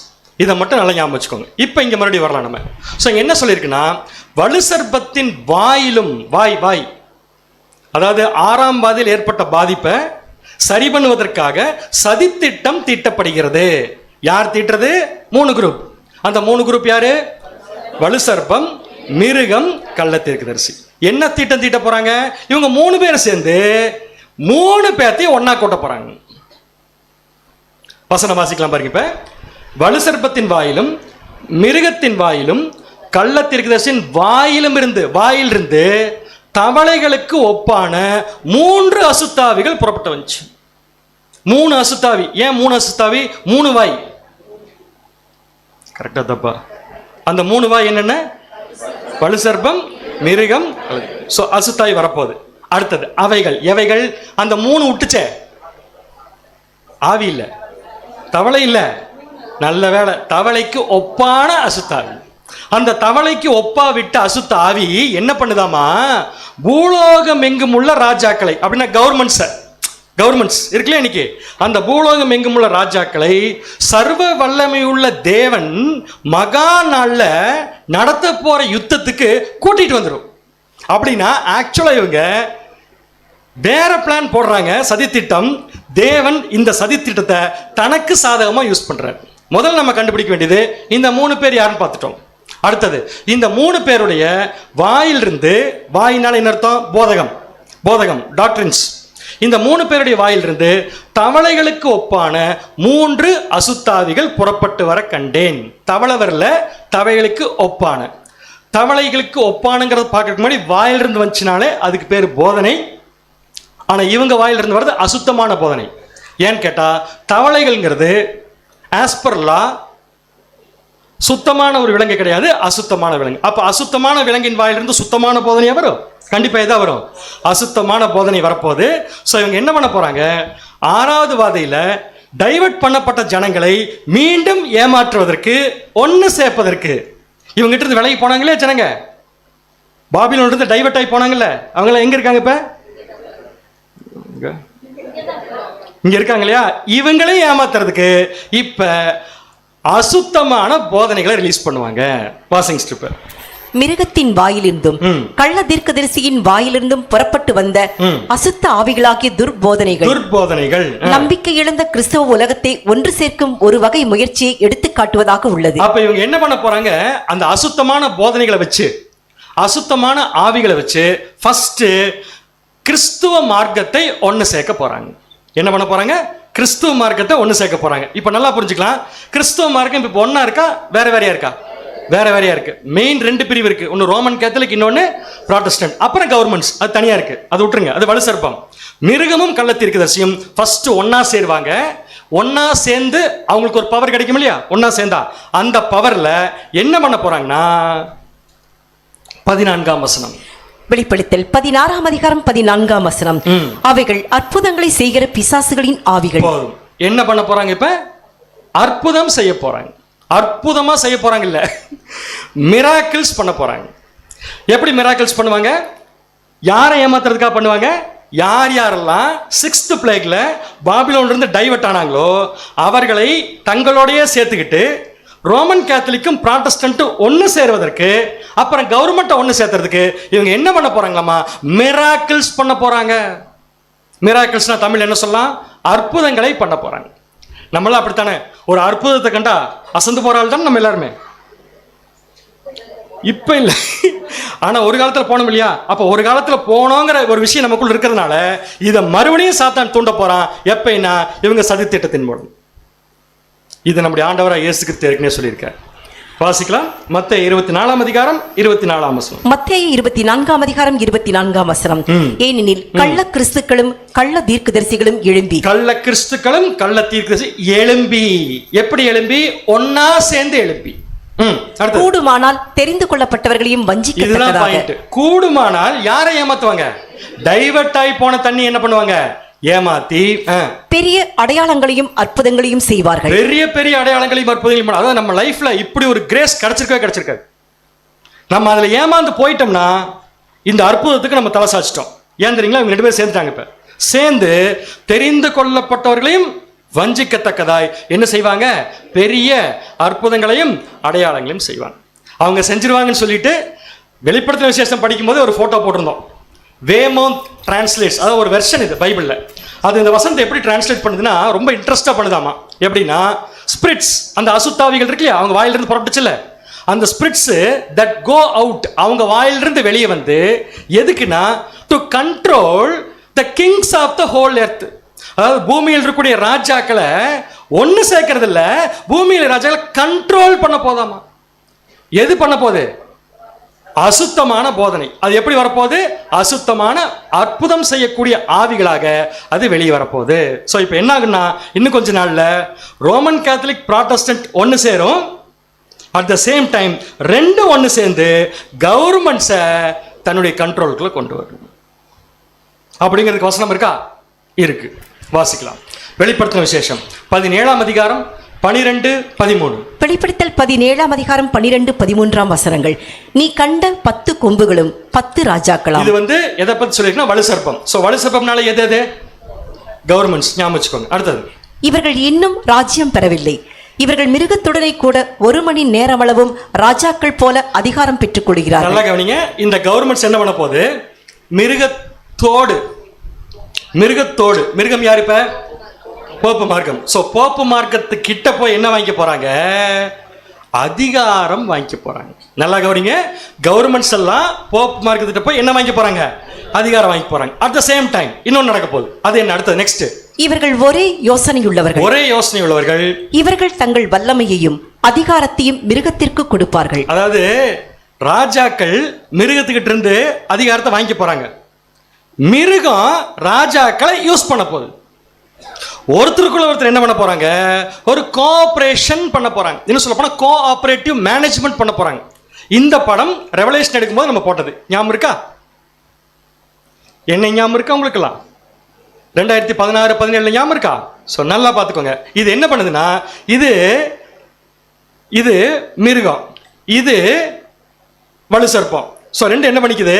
இதை மட்டும் நல்லா ஞாபகம் வச்சுக்கோங்க. இப்போ இங்க மறுபடியும் வரலாம் நம்ம. இங்க என்ன சொல்லியிருக்குன்னா, வலுசர்ப்பத்தின் வாயிலும் வாய் அதாவது 6ஆம் வாதியில் ஏற்பட்ட பாதிப்பை சரி பண்ணுவதற்காக சதித்திட்டம் தீட்டப்படுகிறது. யார் தீட்டுறது? 3 குரூப். அந்த 3 குரூப் யாரு? வலுசர்ப்பம், மிருகம், கள்ள தீர்க்கதரிசி. என்ன திட்டம் தீட்ட போறாங்க? இவங்க 3 பேர் சேர்ந்து 3 பேர்த்தையும் ஒன்னா கூட்ட போறாங்க. வசனம் வாசிக்கலாம் பாருங்க. இப்ப வலுசர்ப்பத்தின் வாயிலும் மிருகத்தின் வாயிலும் கள்ள தீர்க்கதரிசியின் வாயிலிருந்து தவளைகளுக்கு ஒப்பான 3 அசுத்தாவிகள் புறப்பட்டு வந்துச்சு. 3 அசுத்தாவி. ஏன் 3 அசுத்தாவி? 3 வாய். கரெக்டா தப்பா? அந்த 3 வாய் என்னென்ன? வலுசர்ப்பம், மிருகம், அசுத்தாவி வரப்போகுது. அடுத்தது அவைகள் எவைகள்? அந்த 3 விட்டுச்சே, ஆவி இல்ல, தவளை இல்ல. நல்ல வேளை, தவளைக்கு ஒப்பான அசுத்தாவி. அந்த தவளைக்கு ஒப்பா விட்ட அசுத்த ஆவி என்ன பண்ணுதாமா? பூலோகம் எங்கும் உள்ள ராஜாக்களை, அப்படின்னா கவர்மெண்ட்ஸ் இருக்குல்ல இன்னைக்கு, அந்த பூலோகம் எங்கும் உள்ள ராஜாக்களை சர்வ வல்லமையுள்ள தேவன் மகா நாள்ல நடத்த போற யுத்தத்துக்கு கூட்டிட்டு வந்துடும். அப்படின்னா ஆக்சுவலா இவங்க வேற பிளான் போடுறாங்க, சதித்திட்டம். தேவன் இந்த சதித்திட்டத்தை தனக்கு சாதகமா யூஸ் பண்றாரு. முதல்ல நம்ம கண்டுபிடிக்க வேண்டியது இந்த 3 பேர் யாருன்னு பார்த்துட்டோம். அடுத்தது இந்த 3 பேருடைய வாயிலிருந்து, வாயினால் என்ன அர்த்தம்? போதகம், டாக்டரின்ஸ். இந்த 3 பேருடைய வாயிலிருந்து தவளைகளுக்கு ஒப்பான 3 அசுத்தாவிகள் புறப்பட்டு வர கண்டேன். தவளை வரல, தவளைகளுக்கு ஒப்பான. தவளைகளுக்கு ஒப்பானுங்கிறத பார்க்கறதுக்கு முன்னாடி வாயிலிருந்து வந்துச்சுனாலே அதுக்கு பேர் போதனை. ஆனா இவங்க வாயிலிருந்து வர்றது அசுத்தமான போதனை. ஏன்னு கேட்டா, தவளைகள்ங்கிறது ஆஸ்பர் லா சுத்தமான ஒரு விலங்கு கிடையாது, அசுத்தமான விலங்கு. அப்ப அசுத்தமான விலங்கின் வாயிலிருந்து சுத்தமான போதனையா வரும்? கண்டிப்பா எதா வரும்? அசுத்தமான போதனை வரப்போகுது. இவங்க என்ன பண்ண போறாங்க? 6வது வாதையில டைவர்ட் பண்ணப்பட்ட ஜனங்களை மீண்டும் ஏமாற்றுவதற்கு, ஒன்னு சேர்ப்பதற்கு. இவங்க கிட்ட இருந்து விலகி போனாங்களே ஜனங்க, பாபிலோன்ல இருந்து டைவர்ட் ஆகி போனாங்கல்ல, அவங்க எங்க இருக்காங்க? இப்ப இங்க இருக்காங்க இல்லையா? இவங்களே ஏமாத்துறதுக்கு இப்ப அசுத்தமான போதனைகளை ரிலீஸ் பண்ணுவாங்க. Passing strip. மிருகத்தின் வாயிலிருந்தும் கள்ள தீர்க்கதரிசியின் வாயிலிருந்தும் புறப்பட்டு வந்த அசுத்த ஆவிகளாகிய துர்போதனைகள் நம்பிக்கை இழந்த கிறிஸ்தவ உலகத்தை ஒன்று சேர்க்கும் ஒரு வகை முயற்சியை எடுத்து காட்டுவதாக உள்ளது. அப்ப இவங்க என்ன பண்ண போறாங்க? அந்த அசுத்தமான போதனைகளை வச்சு, அசுத்தமான ஆவிகளை வச்சு ஃபர்ஸ்ட் கிறிஸ்துவ மார்க்கத்தை ஒன்னு சேர்க்க போறாங்க. என்ன பண்ண போறாங்க? கிறிஸ்துவ மார்க்கத்தை ஒன்னு சேர்க்க போறாங்க. இப்ப நல்லா புரிஞ்சுக்கலாம். கிறிஸ்துவ மார்க்கம் இப்ப ஒன்னா இருக்கா, வேற வேறையா இருக்கா? வேற வேறையா இருக்கு. மெயின் 2 பிரிவு இருக்கு. ஒன்னு ரோமன் கேத்தலிக், இன்னொன்னு ப்ராட்டஸ்டன்ட். அப்புறம் கவர்மெண்ட்ஸ், அது தனியா இருக்கு, அது விட்டுருங்க, அது வலுசர்ப்பம். மிருகமும் கள்ள தீர்க்கதரிசியும் ஃபர்ஸ்ட் ஒன்னா சேருவாங்க. ஒன்னா சேர்ந்து அவங்களுக்கு ஒரு பவர் கிடைக்கும் இல்லையா? ஒன்னா சேர்ந்தா அந்த பவர்ல என்ன பண்ண போறாங்கன்னா, 14ஆம் வசனம். வெளிப்படுத்தல் 16ஆம் அதிகாரம் 14ஆம் வசனம். அவைகள் அற்புதங்களை செய்கிற பிசாசுகளின் ஆவிகள். என்ன பண்ண போறாங்க? இப்ப அற்புதம் செய்ய போறாங்க. அற்புதமா செய்ய போறாங்க இல்ல, மிராக்கிள்ஸ் பண்ண போறாங்க. எப்படி மிராக்கிள்ஸ் பண்ணுவாங்க? யாரை ஏமாத்துறதுக்காக பண்ணுவாங்க? யார் யாரெல்லாம் 6th பிளேக்ல பாபிலோன்ல இருந்து டைவர்ட் ஆனாங்களோ அவர்களை தங்களோடய சேர்த்துக்கிட்டு ரோமன் கேத்தலிக்கும் ப்ராட்டஸ்டன்ட்டும் ஒன்று சேருவதற்கு, அப்புறம் கவர்மெண்ட்டை ஒன்று சேர்த்துறதுக்கு இவங்க என்ன பண்ண போறாங்களாமா? மிராக்கிள்ஸ் பண்ண போறாங்க. மிராக்கிள்ஸ்னா தமிழ் என்ன சொல்லலாம்? அற்புதங்களை பண்ண போறாங்க. நம்மளாம் அப்படித்தானே, ஒரு அற்புதத்தை கண்டா அசந்து போறாள் தான் நம்ம எல்லாருமே. இப்ப இல்ல, ஆனா ஒரு காலத்துல போனோம் இல்லையா? அப்ப ஒரு காலத்துல போனோங்கிற ஒரு விஷயம் நமக்குள்ள இருக்கிறதுனால இதை மறுபடியும் சாத்தான் தூண்ட போறான். எப்பன்னா இவங்க சதி திட்டத்தின் மூலம். இது நம்முடைய ஆண்டவராக இயேசு கிறிஸ்து ஏற்கனவே சொல்லியிருக்கார். வாசிக்கலாம். மத்தேயு 24 அதிகாரம் 24 வசனம். மத்தேயு 24 அதிகாரம் 24 வசனம். ஏனெனில் கள்ள கிறிஸ்துக்களும் கள்ள தீர்க்கதரிசிகளும் எழும்பி. கள்ள கிறிஸ்துக்களும் கள்ள தீர்க்கதரிசி எழும்பி. எப்படி எழும்பி? ஒன்னா சேர்ந்து எழும்பி. கூடுமானால் தெரிந்து கொள்ளப்பட்டவர்களையும் வஞ்சிக்க. கூடுமானால் யாரை ஏமாத்துவாங்க? டைவர்ட் ஆகி போன தண்ணி என்ன பண்ணுவாங்க? ஏமாத்தி பெரிய அடையாளங்களையும் அற்புதங்களையும் செய்வார்கள். பெரிய பெரிய அடையாளங்களையும் அற்புதங்களையும். அதாவது நம்ம லைஃப்ல இப்படி ஒரு கிரேஸ் கிடைச்சிருக்காது. நம்ம அதுல ஏமாந்து போயிட்டோம்னா இந்த அற்புதத்துக்கு நம்ம தலை சாச்சிட்டோம். ஏன் தெரியுங்களா? இவங்க 2 பேரும் சேர்ந்துட்டாங்க. இப்ப சேர்ந்து தெரிந்து கொள்ளப்பட்டவர்களையும் வஞ்சிக்கத்தக்கதாய் என்ன செய்வாங்க? பெரிய அற்புதங்களையும் அடையாளங்களையும் செய்வாங்க. அவங்க செஞ்சிருவாங்கன்னு சொல்லிட்டு வெளிப்படுத்தின விசேஷம் படிக்கும்போது ஒரு போட்டோ போட்டிருந்தோம். வேமோந்த் டிரான்ஸ்லேட்ஸ், அதாவது ஒரு வெர்ஷன் இது பைபிளில். அது இந்த வசனத்தை எப்படி டிரான்ஸ்லேட் பண்ணுதுன்னா ரொம்ப இன்ட்ரெஸ்டாக பண்ணுதாமா. எப்படின்னா ஸ்பிரிட்ஸ், அந்த அசுத்தாவிகள் இருக்கு இல்லையா, அவங்க வாயிலிருந்து புறப்பட்டுச்சுல்ல, அந்த ஸ்பிரிட்ஸ் தட் கோ அவுட், அவங்க வாயிலிருந்து வெளியே வந்து எதுக்குன்னா to control the kings of the whole earth. அதாவது பூமியில் இருக்கக்கூடிய ராஜாக்களை ஒன்று சேர்க்கறது இல்லை, பூமியில் ராஜாக்களை கண்ட்ரோல் பண்ண போதாமா. எது பண்ண போகுது? அசுத்தமான போதனை. அது எப்படி வரப்போகுது? அசுத்தமான அற்புதம் செய்யக்கூடிய ஆவிகளாக அது வெளியே வரப்போகுது. ஸோ இப்போ என்ன ஆகுன்னா இன்னும் கொஞ்ச நாள்ல ரோமன் கேத்தலிக் ப்ராட்டஸ்டன்ட் ஒன்று சேரும். அட் த சேம் டைம் ரெண்டும் ஒன்று சேர்ந்து கவர்மெண்ட்ஸை தன்னுடைய கண்ட்ரோலுக்குள்ள கொண்டு வரும். அப்படிங்கிறதுக்கு வசனம் இருக்கா? இருக்கு. வாசிக்கலாம். வெளிப்படுத்தின விசேஷம் 17 அதிகாரம் 12, 13. வெளிப்படுத்தல் 17 அதிகாரம் 12, 13 வசனங்கள். நீ கண்ட 10 கொம்புகளும் 10 ராஜாக்களா. இது வந்து எதை பத்தி சொல்லிருக்கா? வலுசர்ப்பம். சோ வலுசர்ப்பம்னால எது? கவர்மெண்ட்ஸ். ஞாபகம் வச்சுக்கோங்க. அடுத்தது, இவர்கள் இன்னும் ராஜ்யம் பெறவில்லை. இவர்கள் மிருகத்துடனே கூட 1 மணி நேரமளவும் ராஜாக்கள் போல அதிகாரம் பெற்றுக் கொள்கிறார்கள். நல்லா கவனிங்க. இந்த கவர்மெண்ட்ஸ் என்ன பண்ண போகுது? மிருகத்தோடு. மிருகம் யார்? இப்ப போப்பு மார்க்கம். சோ போப்பு மார்க்கத்து கிட்ட போய் என்ன வாங்கிக்க போறாங்க? அதிகாரம் வாங்கிக்க போறாங்க. நல்லா கவனிங்க. கவர்மெண்ட்ஸ் எல்லாம் போப்பு மார்க்கத்திட்ட போய் என்ன வாங்கிக்க போறாங்க? அதிகாரம் வாங்கி போறாங்க. அட் த சேம் டைம் இன்னொன்னு நடக்க போகுது. அது என்ன? அடுத்தது நெக்ஸ்ட். இவர்கள் ஒரே யோசனையுள்ளவர்கள். இவர்கள் தங்கள் வல்லமையையும் அதிகாரத்தையும் மிருகத்திற்கு கொடுப்பார்கள். அதாவது ராஜாக்கள் மிருகத்துக்கிட்ட இருந்து அதிகாரத்தை வாங்கிக்க போறாங்க. மிருகம் ராஜாக்களை யூஸ் பண்ண போகுது. ஒருத்தருக்குள்ள ஒருத்தர் என்ன பண்ண போறாங்க? ஒரு கோஆபரேஷன் பண்ண போறாங்க. இன்னும் சொல்ல போனா கோஆபரேட்டிவ் மேனேஜ்மெண்ட் பண்ண போறாங்க. இந்த படம் ரெவலேஷன் எடுக்கும்போது நம்ம போட்டது ஞாபகம் இருக்கா? என்ன ஞாபகம் இருக்கா உங்களுக்குலாம்? 2016, 17 ஞாபகம் இருக்கா? ஸோ நல்லா பார்த்துக்கோங்க. இது என்ன பண்ணுதுன்னா இது மிருகம், இது வலுசர்ப்பம். ஸோ ரெண்டு என்ன பண்ணிக்குது?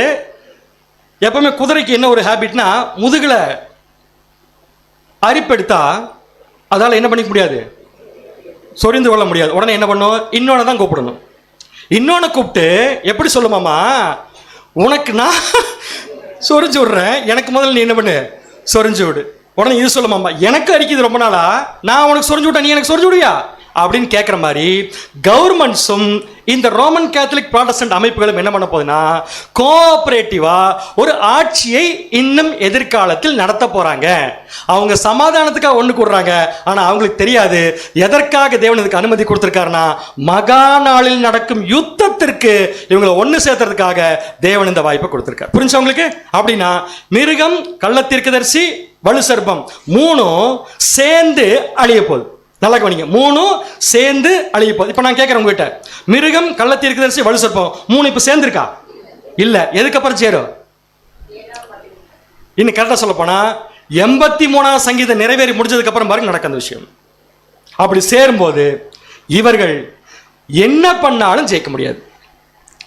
எப்பவுமே குதிரைக்கு என்ன ஒரு ஹேபிட்னா முதுகுல அரிப்பெடுத்தா அதால் என்ன பண்ணிக்க முடியாது, சொரிந்து கொள்ள முடியாது. உடனே என்ன பண்ணும்? இன்னொன்னு தான் கூப்பிடணும். இன்னொன்னு கூப்பிட்டு எப்படி சொல்லுமாமா, உனக்கு நான் சொரிஞ்சு விடுறேன், எனக்கு முதல்ல நீ என்ன பண்ணு, சொரிஞ்சு விடு. உடனே இது சொல்லுமாமா, எனக்கு அரிக்குது ரொம்ப நாளா, நான் உனக்கு சொரிஞ்சு விட்டேன், நீ எனக்கு சொரிஞ்சு விடுவியா அப்படின்னு கேட்குற மாதிரி கவர்மெண்ட்ஸும் இந்த ரோமன் கேத்தலிக் ப்ராட்டஸ்டன்ட் அமைப்புகளும் என்ன பண்ண போகுதுன்னா கோஆபரேட்டிவா ஒரு ஆட்சியை இன்னும் எதிர்காலத்தில் நடத்த போறாங்க. அவங்க சமாதானத்துக்காக ஒன்று கூடுறாங்க. ஆனா அவங்களுக்கு தெரியாது எதற்காக தேவன் இதுக்கு அனுமதி கொடுத்திருக்காருன்னா மகா நாளில் நடக்கும் யுத்தத்திற்கு இவங்களை ஒன்று சேர்த்துறதுக்காக தேவன் இந்த வாய்ப்பை கொடுத்திருக்காரு. புரிஞ்சவங்களுக்கு? அப்படின்னா மிருகம், கள்ளத்தீர்க்கதரிசி, வலுசர்ப்பம் மூணும் சேர்ந்து அழிய போகுது. நல்லா கவனிங்க, மூணும் சேர்ந்து அழிய போகுது. இப்ப நான் கேட்கிறேன் உங்ககிட்ட, மிருகம், கள்ளத்தீர்க்கதரிசி, வலுசர்ப்பம் மூணு இப்ப சேர்ந்துருக்கா? இல்ல. எதுக்கப்புறம் சேரும்? இன்னும் கரெக்டா சொல்ல போனா 83ஆம் சங்கீதம் நிறைவேறி முடிஞ்சதுக்கு அப்புறம் பாருங்க நடக்க அந்த விஷயம். அப்படி சேரும்போது இவர்கள் என்ன பண்ணாலும் ஜெயிக்க முடியாது.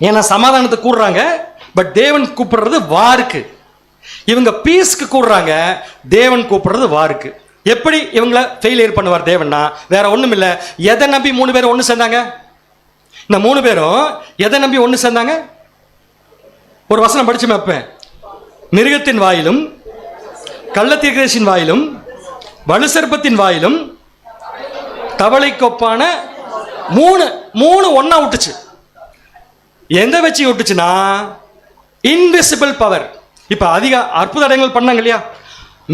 ஏன்னா சமாதானத்தை கூடுறாங்க, பட் தேவன் கூப்பிடுறது வாருக்கு. இவங்க பீஸ்க்கு கூடுறாங்க, தேவன் கூப்பிடுறது வாருக்கு. எப்படி இவங்கள ஃபெயிலியர் பண்ணுவார் தேவன்னா? வேற ஒண்ணும் இல்ல. எதை நம்பி 3 பேரும் ஒண்ணு சேர்ந்தாங்க? இந்த 3 பேரும் எதை நம்பி ஒண்ணு சேர்ந்தாங்க? ஒரு வசனம் படிச்சு வைப்பேன். மிருகத்தின் வாயிலும் கள்ளத்தீர்க்கதரிசியின் வாயிலும் வலுசர்ப்பத்தின் வாயிலும் தவளை கொப்பான மூணு ஒன்னா விட்டுச்சு. எந்த வச்சு விட்டுச்சுன்னா இன்விசிபிள் பவர். இப்ப அதிக அற்புத அடையாளங்கள் பண்ணாங்க இல்லையா,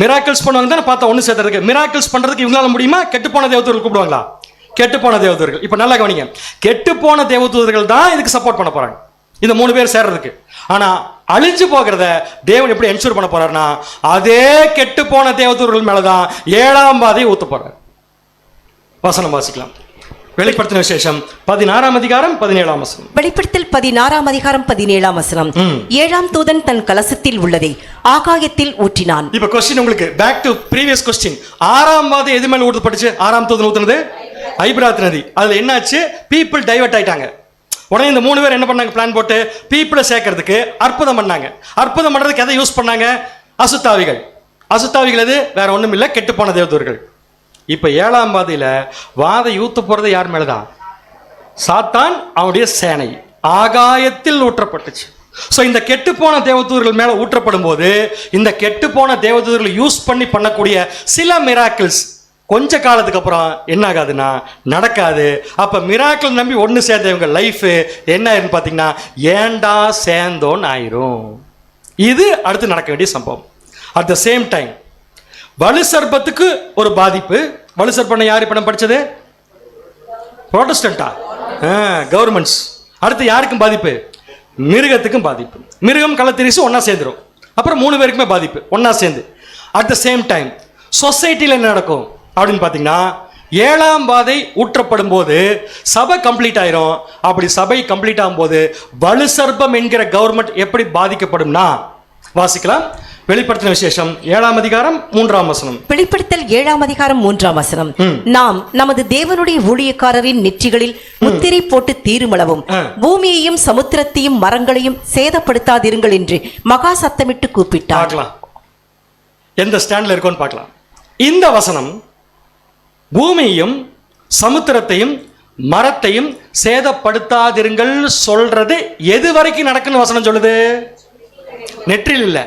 மிராக்கிள்ஸ் பண்ணுவாங்க தானே பார்த்தா ஒன்று சேர்த்துறதுக்கு. மிராக்கிள்ஸ் பண்றதுக்கு இவங்களால முடியுமா? கெட்டுப்போன தேவதூதர்கள் கூப்பிடுவாங்களா? கெட்டுப்போன தேவதூதர்கள். இப்ப நல்லா கவனிங்க, கெட்டுப்போன தேவதூதர்கள் தான் இதுக்கு சப்போர்ட் பண்ண போறாங்க, இந்த 3 பேர் சேர்றதுக்கு. ஆனா அழிஞ்சு போகிறத தேவன் எப்படி என்ஷூர் பண்ண போறாருன்னா, அதே கெட்டுப்போன தேவதூதர்கள் மேலதான் 7ஆம் வாதையை ஊத்த போறார். வசனம் வாசிக்கலாம். வெளிப்படுத்தின விசேஷம் 16ஆம் அதிகாரம் 17ஆம் வசனம். வெளிப்படுத்தல் 16ஆம் அதிகாரம் 17ஆம் வசனம். 7ஆம் தூதன் தன் கலசத்தில் உள்ளதை ஆகாயத்தில் ஊற்றினான். இப்ப கொஸ்டின் உங்களுக்கு பேக் டு ப்ரீவியஸ் கொஸ்டின். 6ஆம் வாதை எது மேல ஊற்றப்பட்டுச்சு? 6ஆம் தூதன் ஊத்துனது ஐபிராத் நதி. அதுல என்னாச்சு? பீப்புள் டைவர்ட் ஆயிட்டாங்க. உடனே இந்த 3 பேர் என்ன பண்ணாங்க? பிளான் போட்டு பீப்புளை சேர்க்கறதுக்கு அற்புதம் பண்ணாங்க. அற்புதம் பண்றதுக்கு எதை யூஸ் பண்ணாங்க? அசுத்தாவிகள். அசுத்தாவிகள் எது? வேற ஒண்ணும் இல்ல, கெட்டுப்போன தேவதூதர்கள். இப்ப 7ஆம் வாதையில வாதை ஊத்த போறது யார் மேலதான்? சாத்தான், அவனுடைய சேனை. ஆகாயத்தில் ஊற்றப்பட்டுச்சு. சோ இந்த கெட்டுப்போன தேவதூதர்கள் மேல ஊற்றப்படும் போது இந்த கெட்டுப்போன தேவதூதர்கள் யூஸ் பண்ணக்கூடிய சில மிராக்கிள்ஸ் கொஞ்ச காலத்துக்கு அப்புறம் என்ன ஆகாதுன்னா நடக்காது. அப்ப மிராக்கிள் நம்பி ஒண்ணு சேர்ந்தவங்க லைஃப் என்ன ஆயிருன்னு பாத்தீங்கன்னா ஏண்டா சேர்ந்தோன்னு ஆயிரும். இது அடுத்து நடக்க வேண்டிய சம்பவம். அட் த சேம் டைம் வலு சர்ப்பத்துக்கு ஒரு பாதிப்பு. வலு சர்ப்பனை யார் இப்ப படிச்சது? புரோட்டஸ்டன்டா? கவர்மெண்ட்ஸ். அடுத்து யாருக்கும் பாதிப்பு? மிருகத்துக்கும் பாதிப்பு. மிருகம் கள்ளத்தீரிசு ஒன்னா சேர்ந்துரும். அப்புறம் 3 பேருக்குமே பாதிப்பு ஒன்னா சேர்ந்து. அட் த சேம் டைம் சொசைட்டியில் என்ன நடக்கும் அப்படின்னு பார்த்தீங்கன்னா, 7ஆம் வாதை ஊற்றப்படும் போது சபை கம்ப்ளீட் ஆயிரும். அப்படி சபை கம்ப்ளீட் ஆகும்போது வலு சர்ப்பம் என்கிற கவர்மெண்ட் எப்படி பாதிக்கப்படும்னா வாசிக்கலாம். வெளிப்படுத்தின விசேஷம் 7ஆம் அதிகாரம் 3ஆம் வசனம். வெளிப்படுத்தல் 7ஆம் அதிகாரம் 3ஆம் வசனம். நாம் நமது தேவனுடைய ஊழியக்காரரின் நெற்றிகளில் முத்திரை போட்டு தீருமளவும் பூமியையும் சமுத்திரத்தையும் மரங்களையும் சேதப்படுத்தாதிருங்கள் என்று மகா சத்தமிட்டு கூப்பிட்டார். பார்க்கலாம் எந்த ஸ்டாண்ட்ல இருக்கும்னு பார்க்கலாம். இந்த வசனம் பூமியையும் சமுத்திரத்தையும் மரத்தையும் சேதப்படுத்தாதிருங்கள் சொல்றது எது வரைக்கும் நடக்குன்னு வசனம் சொல்லுது? நெற்றில் இல்ல,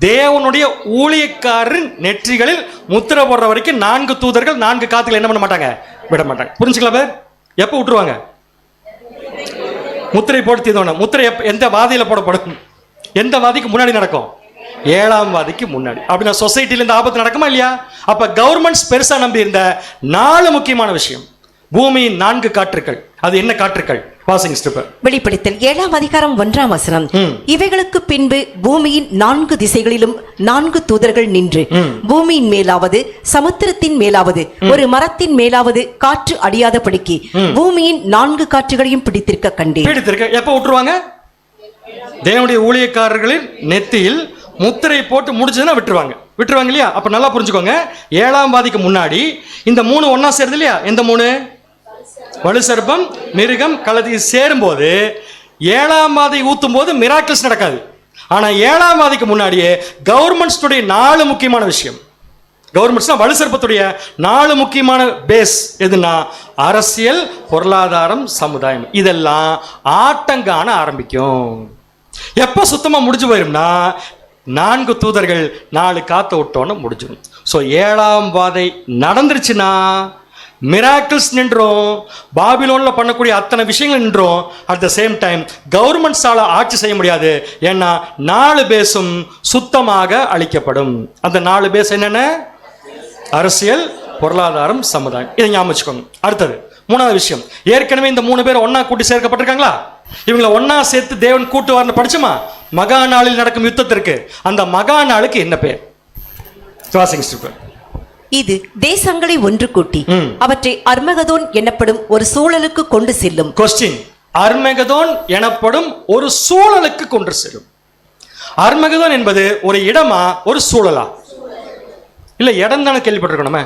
தேவனுடைய ஊழியக்காரரின் நெற்றிகளில் முத்திரை போடுற வரைக்கும் 4 தூதர்கள் 4 காத்துகள் என்ன பண்ண மாட்டாங்க? விட மாட்டாங்க. புரிஞ்சுக்கலாம்? எப்ப விட்டுருவாங்க? முத்திரை போட்டு தீர்ந்தோம். முத்திரை எந்த வாதியில போடப்படும்? எந்த வாதிக்கு முன்னாடி நடக்கும்? 7ஆம் வாதிக்கு முன்னாடி. அப்படின்னா சொசைட்டில இந்த ஆபத்து நடக்குமா இல்லையா? அப்ப கவர்மெண்ட்ஸ் பெருசா நம்பி இருந்த 4 முக்கியமான விஷயம். பூமியின் 4 காற்றுக்கள். அது என்ன காற்றுக்கள்? வெளிப்படுத்தல் 7ஆம் அதிகாரம் 1ஆம் வசனம். இவைகளுக்கு பின்பு பூமியின் 4 திசைகளிலும் 4 தூதர்கள் நின்று பூமியின் மேலாவது சமுத்திரத்தின் மேலாவது ஒரு மரத்தின் மேலாவது காற்று அடியாதபடிக்கு பூமியின் 4 காற்றுகளையும் பிடித்திருக்க கண்டேன். எப்ப விட்டுருவாங்க? தேவனுடைய ஊழியக்காரர்களின் நெத்தியில் முத்திரை போட்டு முடிச்சதுன்னா விட்டுருவாங்க இல்லையா? அப்ப நல்லா புரிஞ்சுக்கோங்க. 7ஆம் வாதிக்கு முன்னாடி இந்த 3 ஒன்னா சேருது இல்லையா? எந்த 3? வலு சர்ப்பம், மிருகம், கள்ளத்தீ சேரும்போது 7ஆம் வாதை ஊத்தும் போது மிராக்கிள்ஸ் நடக்காது. ஆனா 7ஆம் வாதிக்கு முன்னாடியே கவர்மெண்ட்ஸ் 4 முக்கியமான விஷயம். கவர்மெண்ட்ஸ் வலு சர்ப்பத்துடைய 4 முக்கியமான பேஸ் எதுனா அரசியல், பொருளாதாரம், சமுதாயம். இதெல்லாம் ஆட்டங்கான ஆரம்பிக்கும். எப்ப சுத்தமா முடிஞ்சு போயிரும்னா 4 தூதர்கள் 4 காத்த விட்டோன்னு முடிஞ்சிடும். ஸோ 7ஆம் வாதை நடந்துருச்சுன்னா மிராக்கிள்ஸ் நின்றோம், பாபிலோன்ல பண்ணக்கூடிய அத்தனை விஷயங்கள் நின்றோம். அட் த சேம் டைம் கவர்மெண்ட்ஸால ஆட்சி செய்ய முடியாது. ஏன்னா 4 பேஸும் சுத்தமாக அழிக்கப்படும். அந்த 4 பேஸ் என்னென்ன? அரசியல், பொருளாதாரம், சமுதாயம். இதை ஞாபகம் வச்சுக்கோங்க. அடுத்தது 3வது விஷயம். ஏற்கனவே இந்த 3 பேர் ஒன்னா கூட்டி சேர்க்கப்பட்டிருக்காங்களா? இவங்களை ஒன்னா சேர்த்து தேவன் கூட்டுவார்னு படிச்சுமா? மகா நாளில் நடக்கும் யுத்தத்திற்கு. அந்த மகா நாளுக்கு என்ன பேர்? இது தேசங்களை ஒன்று கூட்டி அவற்றை அர்மகதோன் எனப்படும் ஒரு சூழலுக்கு கொண்டு செல்லும். கொஸ்டின். அர்மகதோன் எனப்படும் ஒரு சூழலுக்கு கொண்டு செல்லும். அர்மகதோன் என்பது ஒரு இடமா ஒரு சூழலா? இல்ல இடம் தானே கேள்விப்பட்டிருக்கோம் நம்ம.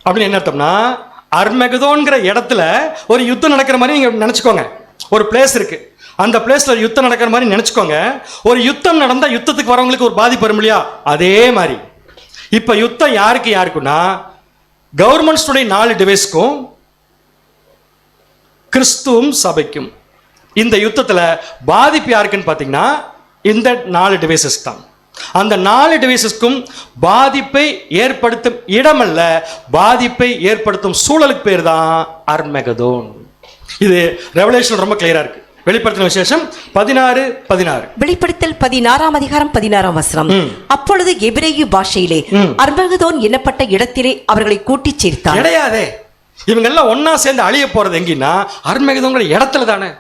அப்படின்னு என்ன அர்த்தம்னா, அர்மகதோன்கிற இடத்துல ஒரு யுத்தம் நடக்கிற மாதிரி நீங்க நினைச்சுக்கோங்க. ஒரு பிளேஸ் இருக்கு. அந்த பிளேஸ்ல யுத்தம் நடக்கிற மாதிரி நினைச்சுக்கோங்க. ஒரு யுத்தம் நடந்தா யுத்தத்துக்கு வரவங்களுக்கு ஒரு பாதிப்பு வரும் இல்லையா, அதே மாதிரி இப்ப யுத்தம் யாருக்குன்னா கவர்மெண்ட்ஸுடைய 4 டிவைஸ்க்கும் கிறிஸ்துவும் சபைக்கும். இந்த யுத்தத்துல பாதிப்பு யாருக்குன்னு பாத்தீங்கன்னா இந்த 4 டிவைசஸ் தான். அந்த 4 டிவைசஸ்க்கும் பாதிப்பை ஏற்படுத்தும் இடமல்ல, பாதிப்பை ஏற்படுத்தும் சூழலுக்கு பேர் தான் அர்மெகதோன். இது ரெவலேஷன் ரொம்ப கிளியரா இருக்கு. வெளிப்படுத்தின விசேஷம் 16:16. வெளிப்படுத்தல் 16ஆம் அதிகாரம் 16ஆம் வசனம். அப்பொழுது எபிரேய பாஷையிலே அர்மகதோன் என்னப்பட்ட இடத்திலே அவர்களை கூட்டிச் சேர்த்தார். கிடையாதே, இவங்க எல்லாம் ஒன்னா சேர்ந்து அழிய போறது எங்கன்னா அர்மகதோங்கிற இடத்துல தானே.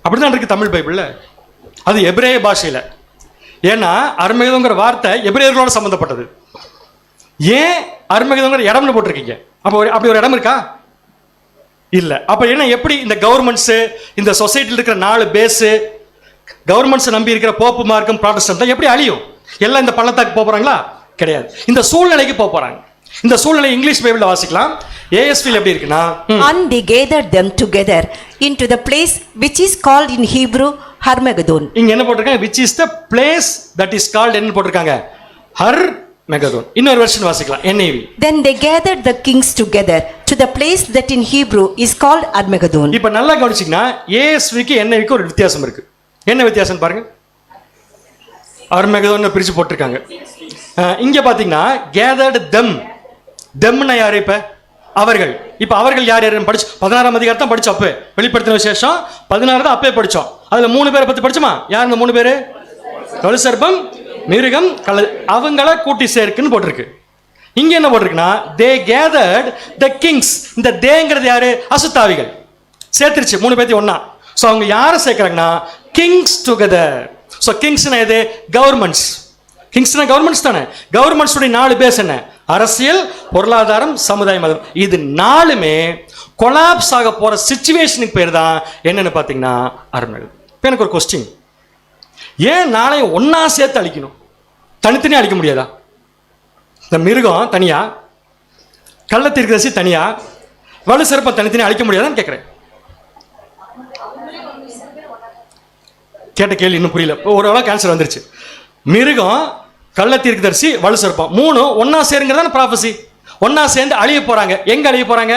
அப்படிதான் இருக்கு தமிழ் பைபிள்ல, அது எபிரேய பாஷையில. ஏன்னா அர்மகதோங்கிற வார்த்தை எபிரேயர்களோட சம்பந்தப்பட்டது. ஏன் அர்மகதோங்கிற இடம்னு போட்டிருக்கீங்க? அப்போ அப்படி ஒரு இடம் இருக்கா? இல்ல. அப்ப என்ன, எப்படி இந்த கவர்மெண்ட்ஸ், இந்த சொசைட்டில இருக்கிற 4 பேஸ், கவர்மெண்ட்ஸ் நம்பி இருக்கிற போப்பு மார்க்கம் ப்ராட்டஸ்டன்ட் எப்படி அழியும்? எல்லாம் இந்த பள்ளத்தாக்கு போறாங்களா? கிடையாது, இந்த சூழ்நிலைக்கு போறாங்க. இந்த சூழ்நிலை இங்கிலீஷ் பைபிள்ல வாசிக்கலாம். ஏஎஸ்பில எப்படி இருக்குன்னா, and they gathered them together into the place which is called in Hebrew Armageddon. இங்க என்ன போட்டிருக்காங்க? which is the place that is called, என்ன போட்டிருக்காங்க? Armageddon. இன்னொரு வெர்ஷன் வாசிக்கலாம், NIV. Then they gathered the kings together to the place that in Hebrew is called Armageddon. இப்ப நல்லா கவனிச்சீங்கன்னா ஏஎஸ்விக்கு NIVக்கு ஒரு வித்தியாசம் இருக்கு. என்ன வித்தியாசம் பாருங்க. அர்மெகதோன் பிரிச்சு போட்டிருக்காங்க. இங்க பாத்தீங்கன்னா gathered them. தெம்னா யாரு? இப்ப அவர்கள். இப்ப அவர்கள் யார் யாரும் படிச்சு 16ஆம் அதிகாரம் தான் படிச்சோம். அப்ப வெளிப்படுத்தின விசேஷம் 16 தான் அப்பே படிச்சோம். அதுல 3 பேரை பத்தி படிச்சோமா? யார் இந்த 3 பேரு? வலுசர்ப்பம், மிருகம், அவங்கள கூட்டி சேர்க்குன்னு போட்டிருக்கு. இங்க என்ன போட்டிருக்குன்னா they gathered the kings. இந்த தேங்கிறது யாரு? அசுத்தாவிகள் சேர்த்துருச்சு 3 பேர்த்தி ஒன்னா. சோ அவங்க யாரை சேர்க்கிறாங்கன்னா kings together. சோ கிங்ஸ்னா எது? கவர்மெண்ட்ஸ். கிங்ஸ்னா கவர்மெண்ட்ஸ் தானே. கவர்மெண்ட்ஸ் உடைய 4 பேஸ் என்ன? அரசியல், பொருளாதாரம், சமுதாய, மதம். இது 4மே கொலாப்ஸ் ஆக போற சிச்சுவேஷனுக்கு பேர் தான் என்னன்னு பாத்தீங்கன்னா அர்மெகதோன். இப்போ எனக்கு ஒரு கொஸ்டின், ஏன் 4ஐயும் ஒன்னா சேர்த்து அழிக்கணும்? தனித்தனியா அழிக்க முடியாதா? இந்த மிருகம் தனியா, கள்ளத்தீர்க்கதரிசி தனியா, வலு சிறப்பை தனித்தனியா அழிக்க முடியாதான்னு கேட்கிறேன். கேட்ட கேள்வி இன்னும் புரியல. ஓரளவுக்கு ஆன்சர் வந்துருச்சு. மிருகம், கள்ளத்தீர்க்கதரிசி, வலு சிறப்பம் 3 ஒன்னா சேருங்கிறதான ப்ராபசி. ஒன்னா சேர்ந்து அழிய போறாங்க. எங்க அழிய போறாங்க?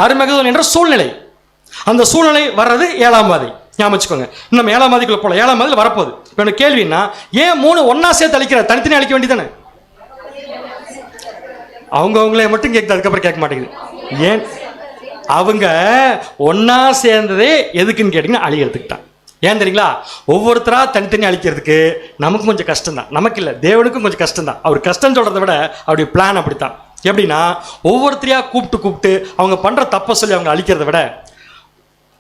அர்மெகதோன் என்ற சூழ்நிலை. அந்த சூழ்நிலை வர்றது 7ஆம் வாதி. ஞாபகம் வச்சுக்கோங்க. இன்னும் 7ஆம் வாதிக்குள்ள போல, 7ஆம் வாதியில் வரப்போகுது. இப்போ எனக்கு கேள்வின்னா, ஏன் 3 ஒன்னா சேர்த்து அழிக்கிற? தனித்தனி அழிக்க வேண்டியதானே? அவங்களே மட்டும் கேட்குது, அதுக்கப்புறம் கேட்க மாட்டேங்குது. ஏன் அவங்க ஒன்னா சேர்ந்ததே எதுக்குன்னு கேட்டீங்கன்னா அழிகிறதுக்கு தான். ஏன் தெரியுங்களா? ஒவ்வொருத்தரா தனித்தனி அழிக்கிறதுக்கு நமக்கு கொஞ்சம் கஷ்டம் தான். நமக்கு இல்லை, தேவனுக்கும் கொஞ்சம் கஷ்டம் தான். அவர் கஷ்டம் சொல்றதை விட அவருடைய பிளான் அப்படித்தான். எப்படின்னா ஒவ்வொருத்தரையா கூப்பிட்டு அவங்க பண்ற தப்பை சொல்லி அவங்க அழிக்கிறத விட,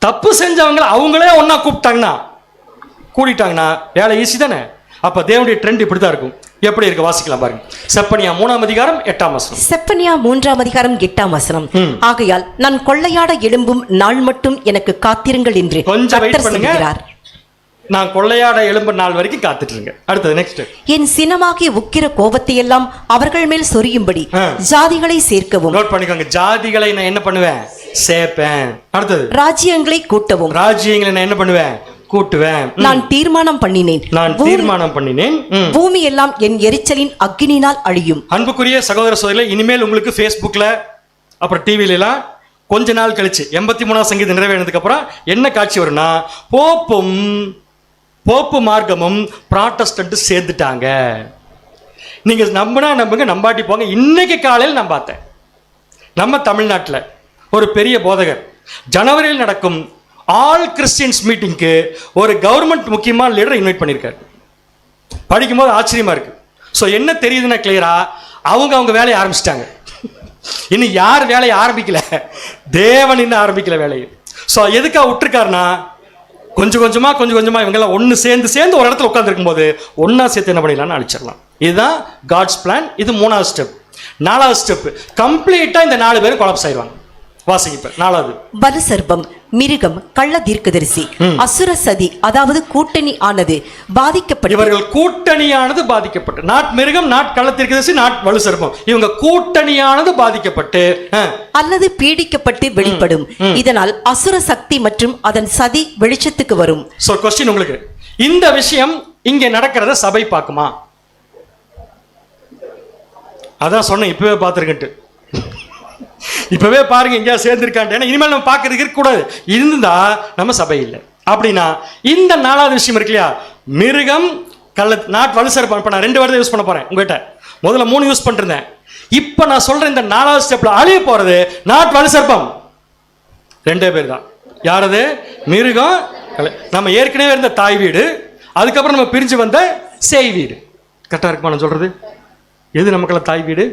தப்பு செஞ்சவங்களை அவங்களே ஒன்னா கூட்டிட்டாங்கன்னா வேலை ஈஸி தானே. அப்ப தேவனுடைய ட்ரெண்ட் இப்படிதான் இருக்கும். எப்படி இருக்கு வாசிக்கலாம் பாருங்க. செப்பனியா 3ஆம் அதிகாரம் 8ஆம் வசனம். செப்பனியா 3ஆம் அதிகாரம் 8ஆம் வசனம். ஆகையால் நான் கொள்ளையாட எழும்பும் நாள் மட்டும் எனக்கு காத்திருங்கள் என்று கொஞ்சம் வெயிட் பண்ணுங்க. நான் கொள்ளையாட எழும்பும் நாள் வரைக்கும் காத்துட்டு இருங்க. அடுத்தது நெக்ஸ்ட். என் சினமாகிய உக்கிர கோபத்தை எல்லாம் அவர்கள் மேல் சொரியும்படி ஜாதிகளை சேர்க்கவும். நோட் பண்ணிக்கோங்க, ஜாதிகளை நான் என்ன பண்ணுவேன்? சேர்ப்பேன். அடுத்தது ராஜ்யங்களை கூட்டவும். ராஜ்யங்களை நான் என்ன பண்ணுவேன்? கூட்டுவேன். நான் தீர்மானம் பண்ணினேன். பூமி எல்லாம் என் எரிச்சலின் அக்கினியினால் அழியும். அன்புக்குரிய சகோதர சகோதரிகளே, இனிமேல் உங்களுக்கு Facebookல அப்புறம் டிவில எல்லாம் கொஞ்ச நாள் கழிச்சு 83ஆம் சங்கீதம் நிறைவேறினதுக்கு அப்புறம் என்ன காட்சி வரும்னா, போப்பு மார்க்கமும் ப்ராட்டஸ்டன்ட் சேர்ந்துட்டாங்க. நீங்க நம்புங்க, நம்பாட்டி போங்க. இன்னைக்கு காலையில் நான் பார்த்தேன், நம்ம தமிழ்நாட்டில் ஒரு பெரிய போதகர் ஜனவரியில் நடக்கும் ஆல் கிறிஸ்டியன்ஸ் மீட்டிங்க்கு ஒரு கவர்மெண்ட் முக்கியமான லீடரை இன்வைட் பண்ணியிருக்காரு. படிக்கும்போது ஆச்சரியமா இருக்கு. ஸோ என்ன தெரியுதுன்னா கிளியரா அவங்க வேலையை ஆரம்பிச்சிட்டாங்க. இன்னும் யார் வேலையை ஆரம்பிக்கல? தேவன் இன்னும் ஆரம்பிக்கல வேலையை. ஸோ எதுக்காக விட்டுருக்காருன்னா, கொஞ்சம் கொஞ்சமா இவங்கெல்லாம் ஒன்று சேர்ந்து ஒரு இடத்துல உட்காந்துருக்கும் போது ஒன்னா சேர்த்து என்ன பண்ணிடலாம்னு அழிச்சிடலாம். இதுதான் காட்ஸ் பிளான். இது 3ஆவது ஸ்டெப். 4ஆவது ஸ்டெப், கம்ப்ளீட்டா இந்த 4 பேரும் கொலாப்ஸ் ஆயிடுவாங்க. வாசிங்க 4வது. வலு சர்ப்பம் மிருகம், கள்ள தீர்க்கதரிசி, அசுர சதி அதாவது கூட்டணி ஆனது பாதிக்கப்பட்டு, இவர்கள் கூட்டணியானது பாதிக்கப்பட்டு, மிருகம், கள்ள தீர்க்கதரிசி, வலு சர்ப்பம், இவங்க கூட்டணியானது பாதிக்கப்பட்டு அல்லது பீடிக்கப்பட்டு வெளிப்படும். இதனால் அசுர சக்தி மற்றும் அதன் சதி வெளிச்சத்துக்கு வரும். சோ क्वेश्चन உங்களுக்கு, இந்த விஷயம் இங்க நடக்கிறத சபை பார்க்குமா? அதான் சொன்னேன், இப்பவே பார்த்துருக்கட்டு, இப்பவே பாருங்க எங்கேயா சேர்ந்திருக்கான்ட்டு. ஏன்னா இனிமேல் நம்ம பார்க்கறதுக்கு இருக்கக்கூடாது, இருந்தா நம்ம சபை இல்லை. அப்படின்னா இந்த 4வது விஷயம் இருக்கு இல்லையா, மிருகம், கள்ள, வலு சர்ப்பம். இப்ப நான் 2 வார்த்தை யூஸ் பண்ண போறேன் உங்ககிட்ட. முதல்ல 3 யூஸ் பண்ணிருந்தேன். இப்ப நான் சொல்றேன் இந்த 4வது ஸ்டெப்ல அழிய போறது வலு சர்ப்பம். 2 பேர் தான். யாரது? மிருகம். நம்ம ஏற்கனவே இருந்த தாய் வீடு, அதுக்கப்புறம் நம்ம பிரிஞ்சு வந்த சேய் வீடு. கரெக்டா இருக்குமா நான் சொல்றது? எது நமக்குள்ள தாய் வீடு?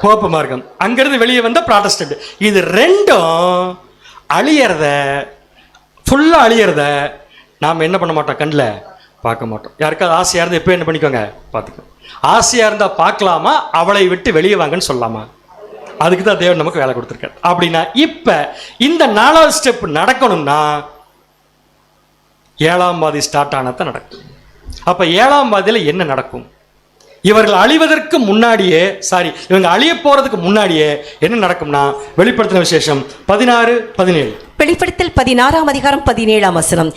போப்பு மார்க்கம். அங்கிருந்து வெளியே வந்த ப்ராட்டஸ்டன்ட். இது 2ம் அழியறத, ஃபுல்லா அழியறத நாம் என்ன பண்ண மாட்டோம், கண்ணில் பார்க்க மாட்டோம். யாருக்காவது ஆசையா இருந்தா எப்போ என்ன பண்ணிக்கோங்க, பார்த்துக்கோ. ஆசையா இருந்தா பார்க்கலாமா, அவளை விட்டு வெளியே வாங்கன்னு சொல்லலாமா? அதுக்கு தான் தேவன் நமக்கு வேலை கொடுத்துருக்காரு. அப்படின்னா இப்ப இந்த 4வது ஸ்டெப் நடக்கணும்னா 7ஆம் பாதி ஸ்டார்ட் ஆனதான் நடக்கும். அப்ப 7ஆம் பாதியில என்ன நடக்கும்? இவர்கள் அழிவதற்கு முன்னாடியே, இவங்க அழிய போறதுக்கு முன்னாடியே என்ன நடக்கும்னா, வெளிப்படுத்தின விசேஷம் 16-17. வெளிப்படுத்தல் 16ஆம் அதிகாரம் 17ஆம் வசனம்.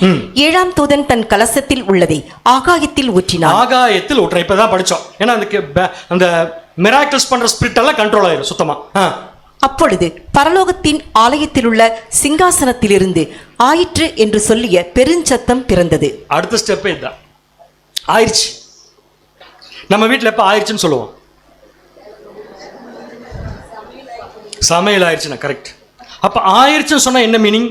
7ஆம் தூதன் தன் கலசத்தில் உள்ளதை ஆகாயத்தில் ஊற்றினான். ஆகாயத்தில் ஊற்ற. இப்பதான் படிச்சோம். ஏன்னா அந்த மிராக்கிள்ஸ் பண்ற ஸ்பிரிட் எல்லாம் கண்ட்ரோல் ஆயிடும் சுத்தமா. அப்பொழுது பரலோகத்தின் ஆலயத்தில் உள்ள சிங்காசனத்திலிருந்து ஆயிற்று என்று சொல்லிய பெருஞ்சத்தம் பிறந்தது. அடுத்த ஸ்டெப் இதுதான். ஆயிடுச்சு. நம்ம வீட்டில் எப்போ ஆயிடுச்சுன்னு சொல்லுவோம்? சமையல் ஆயிடுச்சுன்னா கரெக்ட். அப்போ ஆயிடுச்சுன்னு சொன்னால் என்ன மீனிங்?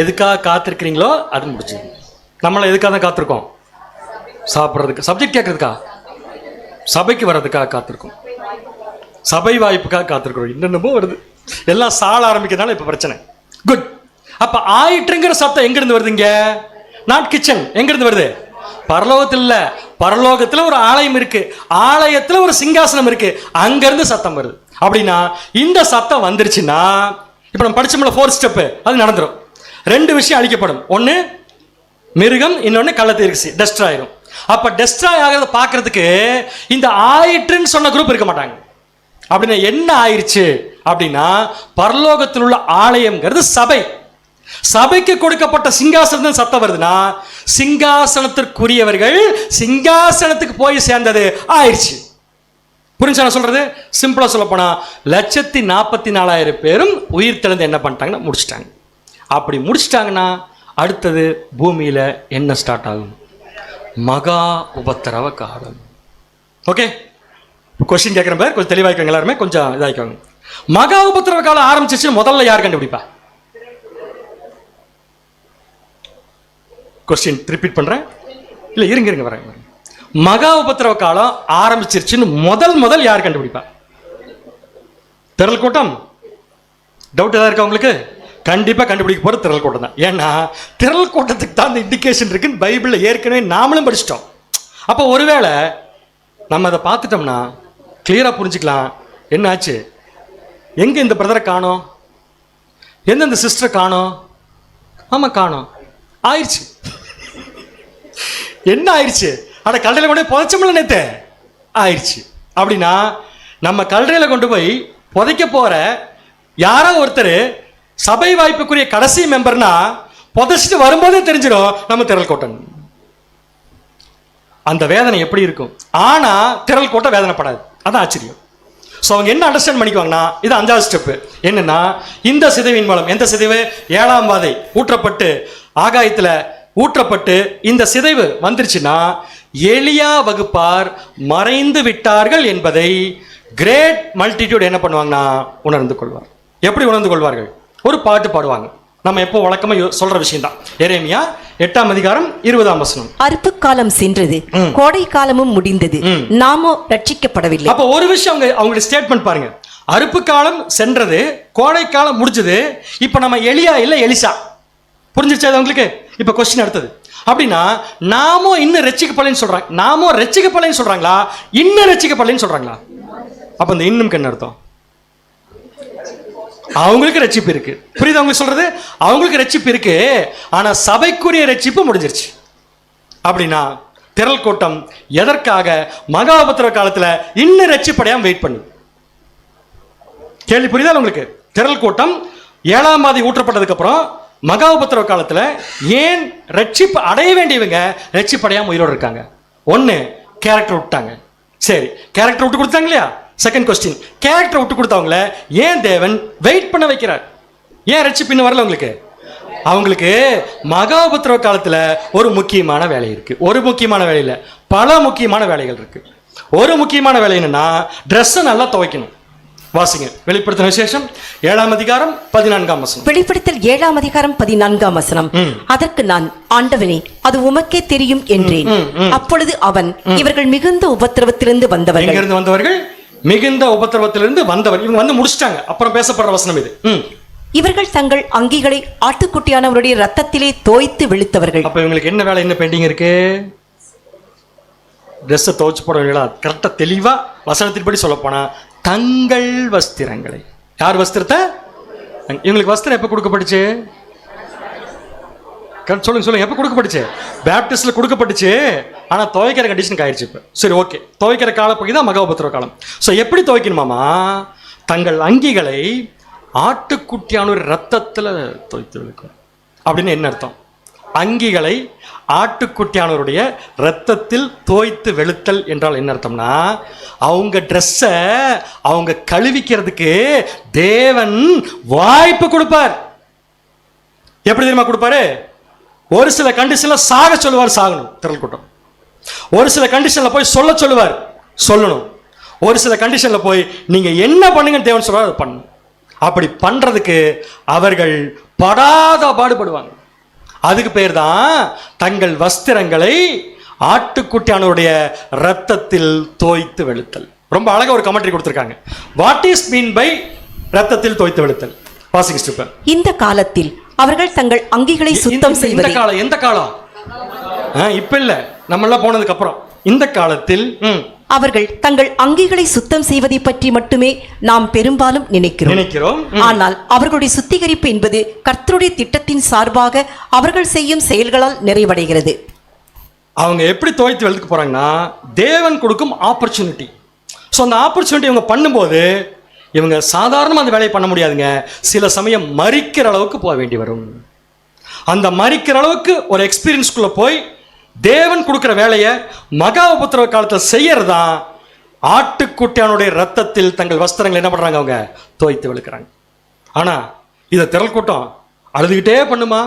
எதுக்காக காத்திருக்கிறீங்களோ அது முடிச்சு. நம்மளை எதுக்காக தான் காத்திருக்கோம்? சாப்பிட்றதுக்கு, சப்ஜெக்ட் கேட்கறதுக்கா, சபைக்கு வர்றதுக்காக காத்திருக்கோம், சபை வாய்ப்புக்காக காத்திருக்கிறோம். என்னென்னமோ வருது, எல்லாம் சால ஆரம்பிக்கிறதுனால இப்போ பிரச்சனை. குட். அப்போ ஆயிற்றுங்கிற சத்தம் எங்கிருந்து வருது? இங்கே நாட் கிச்சன். எங்கிருந்து வருது? பரலோகத்தில் இல்ல, பரலோகத்துல ஒரு ஆலயம் இருக்கு, ஆலயத்துல ஒரு சிங்காசனம் இருக்கு, அங்கிருந்து சத்தம் வருது. அப்படின்னா இந்த சத்தம் வந்துருச்சுன்னா, இப்ப நம்ம படிச்சோம்ல 4th ஸ்டெப், அது நடந்துரும். 2 விஷயம் அழிக்கப்படும். ஒன்னு மிருகம், இன்னொன்னு கள்ள தீர்க்கதரிசி டெஸ்ட்ராய் ஆயிரும். அப்ப டெஸ்ட்ராய் ஆகிறத பாக்குறதுக்கு இந்த ஆயிற்றுன்னு சொன்ன குரூப் இருக்க மாட்டாங்க. அப்படின்னா என்ன ஆயிருச்சு அப்படின்னா, பரலோகத்தில் உள்ள ஆலயம்ங்கிறது சபை. சபைக்கு கொடுக்கப்பட்ட சிங்காசனத்தின் சத்தம் வருதுன்னா, சிங்காசனத்திற்குரியவர்கள் சிங்காசனத்துக்கு போய் சேர்ந்தது ஆயிடுச்சு. புரிஞ்சா நான் சொல்றது? சிம்பிளா சொல்ல போனா 1,44,000 பேரும் உயிர் தெழுந்து என்ன பண்ணிட்டாங்கன்னா முடிச்சிட்டாங்க. அப்படி முடிச்சிட்டாங்கன்னா அடுத்தது பூமியில என்ன ஸ்டார்ட் ஆகும்? மகா உபத்திரவ காலம். ஓகே, கொஸ்டின் கேட்குற பேர் கொஞ்சம் தெளிவாய்க்கோங்க, எல்லாருமே கொஞ்சம் இதாய்க்கோங்க. மகா உபத்திரவ காலம் ஆரம்பிச்சிச்சு முதல்ல யார் கண்டுபிடிப்பா? கொஸ்டின் ரிப்பீட் பண்றேன், இல்ல இருங்க வரேன். மகா உபத்திரவ காலம் ஆரம்பிச்சிருச்சுன்னு முதல் யார் கண்டுபிடிப்பா? திரள் கூட்டம். டவுட் ஏதாவது இருக்கா உங்களுக்கு? கண்டிப்பா கண்டுபிடிக்க போற திரள் கூட்டம் தான். ஏன்னா திரள் கூட்டத்துக்கு தான் அந்த இண்டிகேஷன் இருக்குன்னு பைபிள்ல ஏற்கனவே நாமளும் படிச்சிட்டோம். அப்போ ஒருவேளை நம்ம அதை பார்த்துட்டோம்னா கிளியரா புரிஞ்சுக்கலாம் என்ன ஆச்சு. எங்க இந்த பிரதரை காணோம், எந்தெந்த சிஸ்டரை காணோம்? ஆமா காணோம். ஆயிடுச்சு. என்ன ஆயிடுச்சு? அட கல்லறையில கொண்டு போய் புதைச்சோம்ல நேத்து, ஆயிடுச்சு. அப்படின்னா நம்ம கல்லறையில கொண்டு போய் புதைக்க போற யாரோ ஒருத்தர் சபை வாய்ப்புக்குரிய கடைசி மெம்பர்னா புதைச்சிட்டு வரும்போதே தெரிஞ்சிடும் நம்ம திரள் கூட்டம். அந்த வேதனை எப்படி இருக்கும்? ஆனா திரள் கூட்டம் வேதனைப்படாது. அதான் ஆச்சரியம். ஸோ அவங்க என்ன அண்டர்ஸ்டாண்ட் பண்ணிக்குவாங்கன்னா, இது 5வது ஸ்டெப். என்னன்னா, இந்த சிதைவின் மூலம், எந்த சிதைவு? 7ஆம் வாதை ஊற்றப்பட்டு ஆகாயத்தில் ஊற்றப்பட்டு இந்த சிதைவு வந்துருச்சுன்னா எலியா வகுப்பார் மறைந்து விட்டார்கள் என்பதை கிரேட் மல்டிடியூட் என்ன பண்ணுவாங்கன்னா உணர்ந்து கொள்வார். எப்படி உணர்ந்து கொள்வார்கள்? ஒரு பாட்டு பாடுவாங்க. நம்ம எப்போ வழக்கமா சொல்ற விஷயம் தான். எரேமியா 8ஆம் அதிகாரம் 20ஆம் வசனம். அறுப்பு காலம் சென்றது, கோடை காலமும் முடிந்தது, நாமோ ரட்சிக்கப்படவில்லை. அப்போ ஒரு விஷயம் அவங்களுடைய ஸ்டேட்மெண்ட் பாருங்க. அறுப்பு காலம் சென்றது, கோடை காலம் முடிஞ்சது. இப்ப நம்ம எலியா இல்ல எலிசா. புரிஞ்சிருச்சா உங்களுக்கு? இப்ப கொஸ்டின் அடுத்தது. அப்படின்னா நாமோ இன்னும் ரட்சிக்கப்படலைன்னு சொல்றாங்க. நாமோ ரட்சிக்கப்படலைன்னு சொல்றாங்களா, இன்னும் ரட்சிக்கப்படலைன்னு சொல்றாங்களா? அப்ப இந்த இன்னும் என்ன அர்த்தம்? அவங்களுக்கு ரட்சிப்பு இருக்கு. புரியுது உங்களுக்கு சொல்றது? அவங்களுக்கு ரட்சிப்பு இருக்கு, ஆனா சபைக்குரிய ரட்சிப்பு முடிஞ்சிருச்சு. அப்படின்னா திரள் கூட்டம் எதற்காக மகாபத்திர காலத்துல இன்னும் ரட்சிப்படையாம வெயிட் பண்ணு? கேள்வி புரியுதா உங்களுக்கு? திரள் கூட்டம் 7ஆம் ஆதி ஊற்றப்பட்டதுக்கு அப்புறம் மகாபத்திர காலத்துல ஏன் ரட்சிப்பு அடைய வேண்டியவங்க ரட்சிப்படையாம உயிரோடு இருக்காங்க? ஒன்னு, கேரக்டர் விட்டாங்க. சரி, கேரக்டர் விட்டு கொடுத்தாங்க இல்லையா? செகண்ட் கொஸ்டின், கேரக்டர் விட்டு கொடுத்தவங்கள ஏன் தேவன் வெயிட் பண்ண வைக்கிறார்? ஏன் ரட்சிப்பு இன்னும் வரல உங்களுக்கு? அவங்களுக்கு மகாபத்திர காலத்துல ஒரு முக்கியமான வேலை இருக்கு. ஒரு முக்கியமான வேலை இல்ல, பல முக்கியமான வேலைகள் இருக்கு. ஒரு முக்கியமான வேலை என்னன்னா, ட்ரெஸ் நல்லா துவைக்கணும். வாசிங்க வெளிப்படுத்தின விசேஷம் 7ஆம் அதிகாரம் 14ஆம் வசனம். வெளிப்படுத்தல் 7ஆம் அதிகாரம் 14ஆம் வசனம். அதற்கு நான், ஆண்டவனே, அது உமக்கே தெரியும் என்றேன். அப்பொழுது அவன், இவர்கள் மிகுந்த உபத்திரவத்திலிருந்து வந்தவர்கள். எங்கிருந்து வந்தவர்கள்? மிகுந்த உபத்திரவத்திலிருந்து வந்தவர். இவங்க வந்து முடிச்சிட்டாங்க. அப்புறம் பேசப்படுற வசனம் இது. இவர்கள் தங்கள் அங்கிகளை ஆட்டுக்குட்டியானவருடைய ரத்தத்திலே தோய்த்து வெளுத்தவர்கள். அப்ப இவங்களுக்கு என்ன வேலை, என்ன பெண்டிங் இருக்கு? ட்ரெஸ் துவைச்சு போட வேண்டிய கரெக்டா தெளிவா வசனத்தின்படி சொல்ல போனா தங்கள் வஸ்திரங்களை. யார் வஸ்திரத்தை? இவங்களுக்கு வஸ்திரம் எப்ப கொடுக்கப்பட்டுச்சு? சொல்லுங்க, எப்ப கொடுக்கப்பட்டுச்சு? பேப்டிஸ்ட்ல கொடுக்கப்பட்டுச்சு. ஆனா துவைக்கிற கண்டிஷனுக்கு ஆயிடுச்சு இப்ப. சரி, ஓகே, துவைக்கிற காலப்பகுதி தான் மகாபத்திர காலம். சோ எப்படி துவைக்கணுமாமா? தங்கள் அங்கிகளை ஆட்டுக்குட்டியான ஒரு ரத்தத்துல துவைத்து வெளுக்கும். அப்படின்னு என்ன அர்த்தம்? அங்கிகளை ஆட்டுக்குட்டியானவருடைய ரத்தத்தில் தோய்த்து வெளுத்தல் என்றால் என்ன அர்த்தம்னா, அவங்க ட்ரெஸ்ஸை அவங்க கழுவிக்கிறதுக்கு தேவன் வாய்ப்பு கொடுப்பார். எப்படி தெரியுமா கொடுப்பாரு? ஒரு சில கண்டிஷன்ல சாக சொல்லுவார், சாகணும் திரள் கூட்டம். ஒரு சில கண்டிஷன்ல போய் சொல்ல சொல்லுவார், சொல்லணும். ஒரு சில கண்டிஷன்ல போய் நீங்க என்ன பண்ணுங்கன்னு தேவன் சொல்றாரு, அதை பண்ணணும். அப்படி பண்றதுக்கு அவர்கள் படாத பாடுபடுவாங்க. அதுக்கு பேர் தான் தங்கள் வஸ்திரங்களை ஆட்டுக்குட்டியானவருடைய ரத்தத்தில் தோய்த்து வெளுத்தல். ரொம்ப அழகா ஒரு கமெண்ட்ரி கொடுத்திருக்காங்க. வாட் இஸ் மீன் பை ரத்தத்தில் தோய்த்து வெளுத்தல்? வாசிங்க. இந்த காலத்தில் அவர்கள் தங்கள் அங்கிகளை சுத்தம் செய்வது. எந்த காலம்? இப்ப இல்ல, நம்ம எல்லாம் போனதுக்கு அப்புறம். இந்த காலத்தில் அவர்கள் தங்கள் அங்கிகளை சுத்தம் செய்வதை பற்றி மட்டுமே நாம் பெரும்பாலும் நினைக்கிறோம். ஆனால் அவர்களுடைய சுத்திகரிப்பு என்பது கர்த்தருடைய திட்டத்தின் சார்பாக அவர்கள் செய்யும் செயல்களால் நிறைவடைகிறது. அவங்க எப்படி துவைத்து வெளுக்க போறாங்கன்னா, தேவன் கொடுக்கும் ஆப்பர்ச்சுனிட்டி. ஸோ அந்த ஆப்பர்ச்சுனிட்டி இவங்க பண்ணும்போது இவங்க சாதாரணமாக அந்த வேலையை பண்ண முடியாதுங்க. சில சமயம் மரிக்கிற அளவுக்கு போக வேண்டி வரும். அந்த மரிக்கிற அளவுக்கு ஒரு எக்ஸ்பீரியன்ஸ்குள்ள போய் தேவன் கொடுக்கிற வேலையை மகாபத்திர காலத்தில் செய்யறதான் ஆட்டுக்குட்டியானுடைய ரத்தத்தில் தங்கள் வஸ்திரங்கள் என்ன பண்றாங்க, அவங்க துவைத்து வெளுக்கிறாங்க. ஆனா இதை திரள் கூட்டம் அழுதுகிட்டே பண்ணுமா,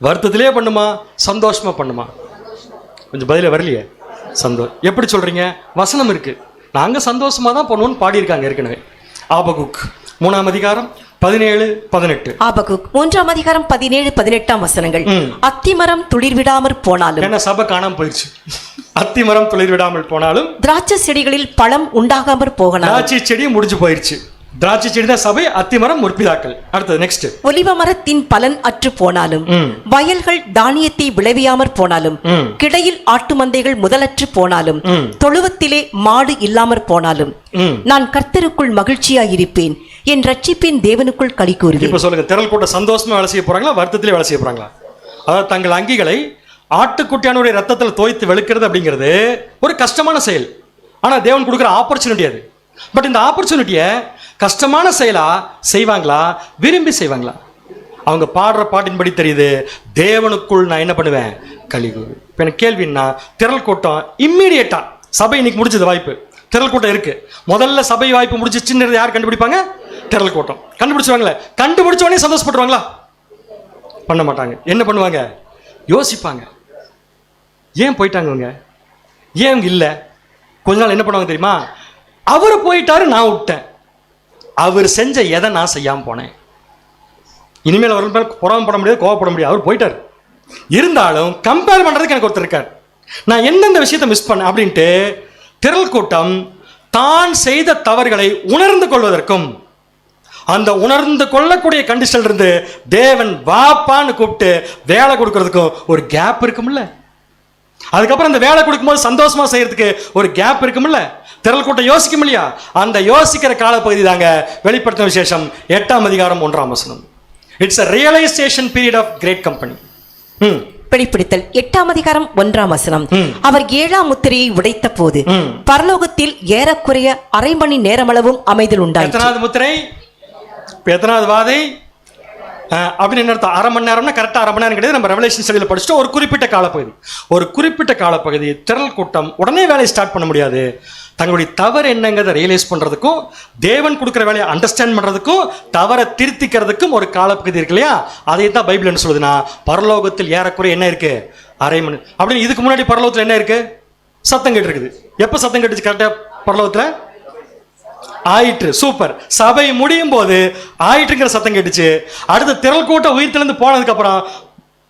வருத்தத்திலே பண்ணுமா, சந்தோஷமா பண்ணுமா? கொஞ்சம் பதில வரலையே. சந்தோஷம் எப்படி சொல்றீங்க? வசனம் இருக்கு, நாங்க சந்தோஷமா தான் பண்ணுவோம்னு பாடியிருக்காங்க ஏற்கனவே. ஆபகுக் 3ஆம் அதிகாரம் 17-18. ஆபகுக் 3ஆம் அதிகாரம் 17-18 வசனங்கள். அத்திமரம் துளிர் விடாமற் போனாலும். என்ன சபை காணாம போயிடுச்சு? அத்திமரம் துளிர் விடாமல் போனாலும், திராட்சை செடிகளில் பழம் உண்டாகாமற் போகலாம். திராட்சை செடி முடிஞ்சு போயிடுச்சு. திராட்சை செடி தான் சபை, அத்திமரம் முற்பிதாக்கள். அடுத்தது நெக்ஸ்ட். ஒலிவ மரத்தின் பலன் அற்று போனாலும், வயல்கள் தானியத்தை விளைவியாமற் போனாலும், கிடையில் ஆட்டு மந்தைகள் முதலற்று போனாலும், தொழுவத்திலே மாடு இல்லாமற் போனாலும், நான் கர்த்தருக்குள் மகிழ்ச்சியாயிருப்பேன், என் ரட்சிப்பின் தேவனுக்குள் களி கூறுவேன். இப்ப சொல்லுங்க, திரள் கூட்ட சந்தோஷமா வேலை செய்ய போறாங்களா, வருத்தத்திலே வேலை செய்ய போறாங்களா? அதாவது தங்கள் அங்கிகளை ஆட்டுக்குட்டியானுடைய ரத்தத்தில் தோய்த்து வெளுக்கிறது அப்படிங்கிறது ஒரு கஷ்டமான செயல். ஆனா தேவன் கொடுக்குற ஆப்பர்ச்சுனிட்டி அது. பட் இந்த ஆப்பர்ச்சுனிட்டியை கஷ்டமான செயலா செய்வாங்களா, விரும்பி செய்வாங்களா? அவங்க பாடுற பாட்டின்படி தெரியுது, தேவனுக்குள் நான் என்ன பண்ணுவேன், களி கூறுவேன். இப்போ எனக்கு கேள்வின்னா, திரள் கூட்டம் இம்மீடியட்டா சபை இன்னைக்கு முடிச்சது வாய்ப்பு, திரள் கூட்டம் இருக்கு. முதல்ல சபை வாய்ப்பு முடிச்சிச்சுன்னு யார் கண்டுபிடிப்பாங்க? திரள் கூட்டம் கண்டுபிடிச்சுவாங்களே. கண்டுபிடிச்ச உடனே சந்தோஷப்பட்டுருவாங்களா? பண்ண மாட்டாங்க. என்ன பண்ணுவாங்க? யோசிப்பாங்க, ஏன் போயிட்டாங்க இவங்க, ஏன் இவங்க இல்லை. கொஞ்ச நாள் என்ன பண்ணுவாங்க தெரியுமா? அவர் போயிட்டாரு, நான் விட்டேன். அவர் செஞ்ச எதை நான் செய்யாம போனேன். இனிமேல் அவர் மேல் புறாமப்பட முடியாது, கோவப்பட முடியாது. அவர் போயிட்டார். இருந்தாலும் கம்பேர் பண்றதுக்கு எனக்கு ஒருத்தர் இருக்கார். நான் எந்தெந்த விஷயத்தை மிஸ் பண்ணேன் அப்படின்ட்டு திரள் கூட்டம் தான் செய்த தவறுகளை உணர்ந்து கொள்வதற்கும், அந்த உணர்ந்து கொள்ளக்கூடிய கண்டிஷன் இருந்து தேவன் வாப்பான்னு கூப்பிட்டு வேலை கொடுக்கறதுக்கும் ஒரு கேப் இருக்கும்ல. அதுக்கப்புறம் அந்த வேலை கொடுக்கும்போது சந்தோஷமா செய்யறதுக்கு ஒரு கேப் இருக்கும்ல. திரள் கூட்டம் யோசிக்கும் இல்லையா? அந்த யோசிக்கிற காலப்பகுதி தாங்க வெளிப்படுத்தின விசேஷம் 8ஆம் அதிகாரம் 1ஆம் வசனம். It's a realization period of great company. வெளிப்படுத்தல் 8ஆம் அதிகாரம் 1ஆம் வசனம். அவர் 7ஆம் முத்திரையை உடைத்த போது பரலோகத்தில் ஏறக்குறைய அரை மணி நேரமளவும் அமைதல் உண்டாயிற்று. எத்தனாவது முத்திரை? எத்தனாவது வாதை அப்படின்னு என்ன அர்த்தம்? அரை மணி நேரம்னா கரெக்டாக அரை மணி நேரம் கிடையாது. நம்ம ரெவலேஷன் ஸ்டடியில் படிச்சுட்டு ஒரு குறிப்பிட்ட காலப்பகுதி திரள் கூட்டம் உடனே வேலையை ஸ்டார்ட் பண்ண முடியாது. தங்களுடைய தவறு என்னங்கிறத ரியலைஸ் பண்ணுறதுக்கும் தேவன் கொடுக்குற வேலையை அண்டர்ஸ்டாண்ட் பண்ணுறதுக்கும் தவறை திருத்திக்கிறதுக்கும் ஒரு காலப்பகுதி இருக்கு இல்லையா? அதை தான் பைபிள் என்ன சொல்லுதுன்னா, பரலோகத்தில் ஏறக்குறைய என்ன இருக்கு? அரை மணி. அப்படின்னு இதுக்கு முன்னாடி பரலோகத்தில் என்ன இருக்கு? சத்தம் கேட்டு இருக்குது. எப்போ சத்தம் கேட்டுச்சு கரெக்டாக பரலோகத்தில்? ஆயிற்று. சூப்பர். சபை முடியும் போது ஆயிற்றுங்கிற சத்தம் கேட்டுச்சு. அடுத்த திரள் கூட்டம் உயிர்த்தெழுந்து போனதுக்கு அப்புறம்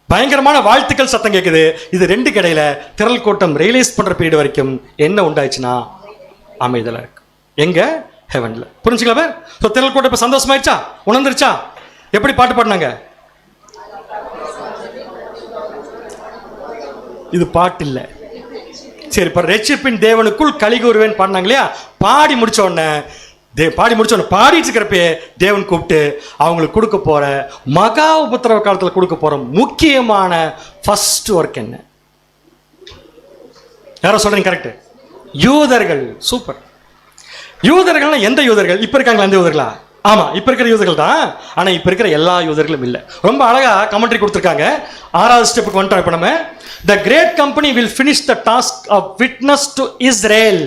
பயங்கரமான வாழ்த்துக்கள் சத்தம் கேட்குது. இது ரெண்டு கிடையில திரள் கூட்டம் ரியலைஸ் பண்ற பீரியட் வரைக்கும் என்ன உண்டாயிடுச்சுன்னா அமைதலா இருக்கு. எங்க? ஹெவன்ல. புரிஞ்சுக்கல பேர்? திரள் கூட்டம் இப்ப சந்தோஷமாயிடுச்சா? உணர்ந்துருச்சா? எப்படி பாட்டு பாடினாங்க? இது பாட்டு இல்ல. சரி, இப்ப ரட்சிப்பின் தேவனுக்குள் களி கூறுவேன் பாடினாங்க இல்லையா? பாடி முடிச்ச உடனே பாடிட்டு இருக்கிறப்பே தேவன் கூப்பிட்டு அவங்களுக்கு கொடுக்க போற மகா உபத்திரவ காலத்தில் கொடுக்க போற முக்கியமான ஃபர்ஸ்ட் ஒர்க் என்ன? யாரோ சொல்றீங்க? கரெக்ட். யூதர்கள். சூப்பர். யூதர்கள்னா எந்த யூதர்கள்? இப்ப இருக்காங்களா அந்த யூதர்களா? ஆமா, இப்ப இருக்கிற யூதர்கள் தான். ஆனா இப்ப இருக்கிற எல்லா யூதர்களும் இல்ல. ரொம்ப அழகா கமெண்ட்ரி கொடுத்திருக்காங்க. 6வது ஸ்டெப்புக்கு வந்துட்டோம். இப்ப நம்ம the great company will finish the task of witness to Israel.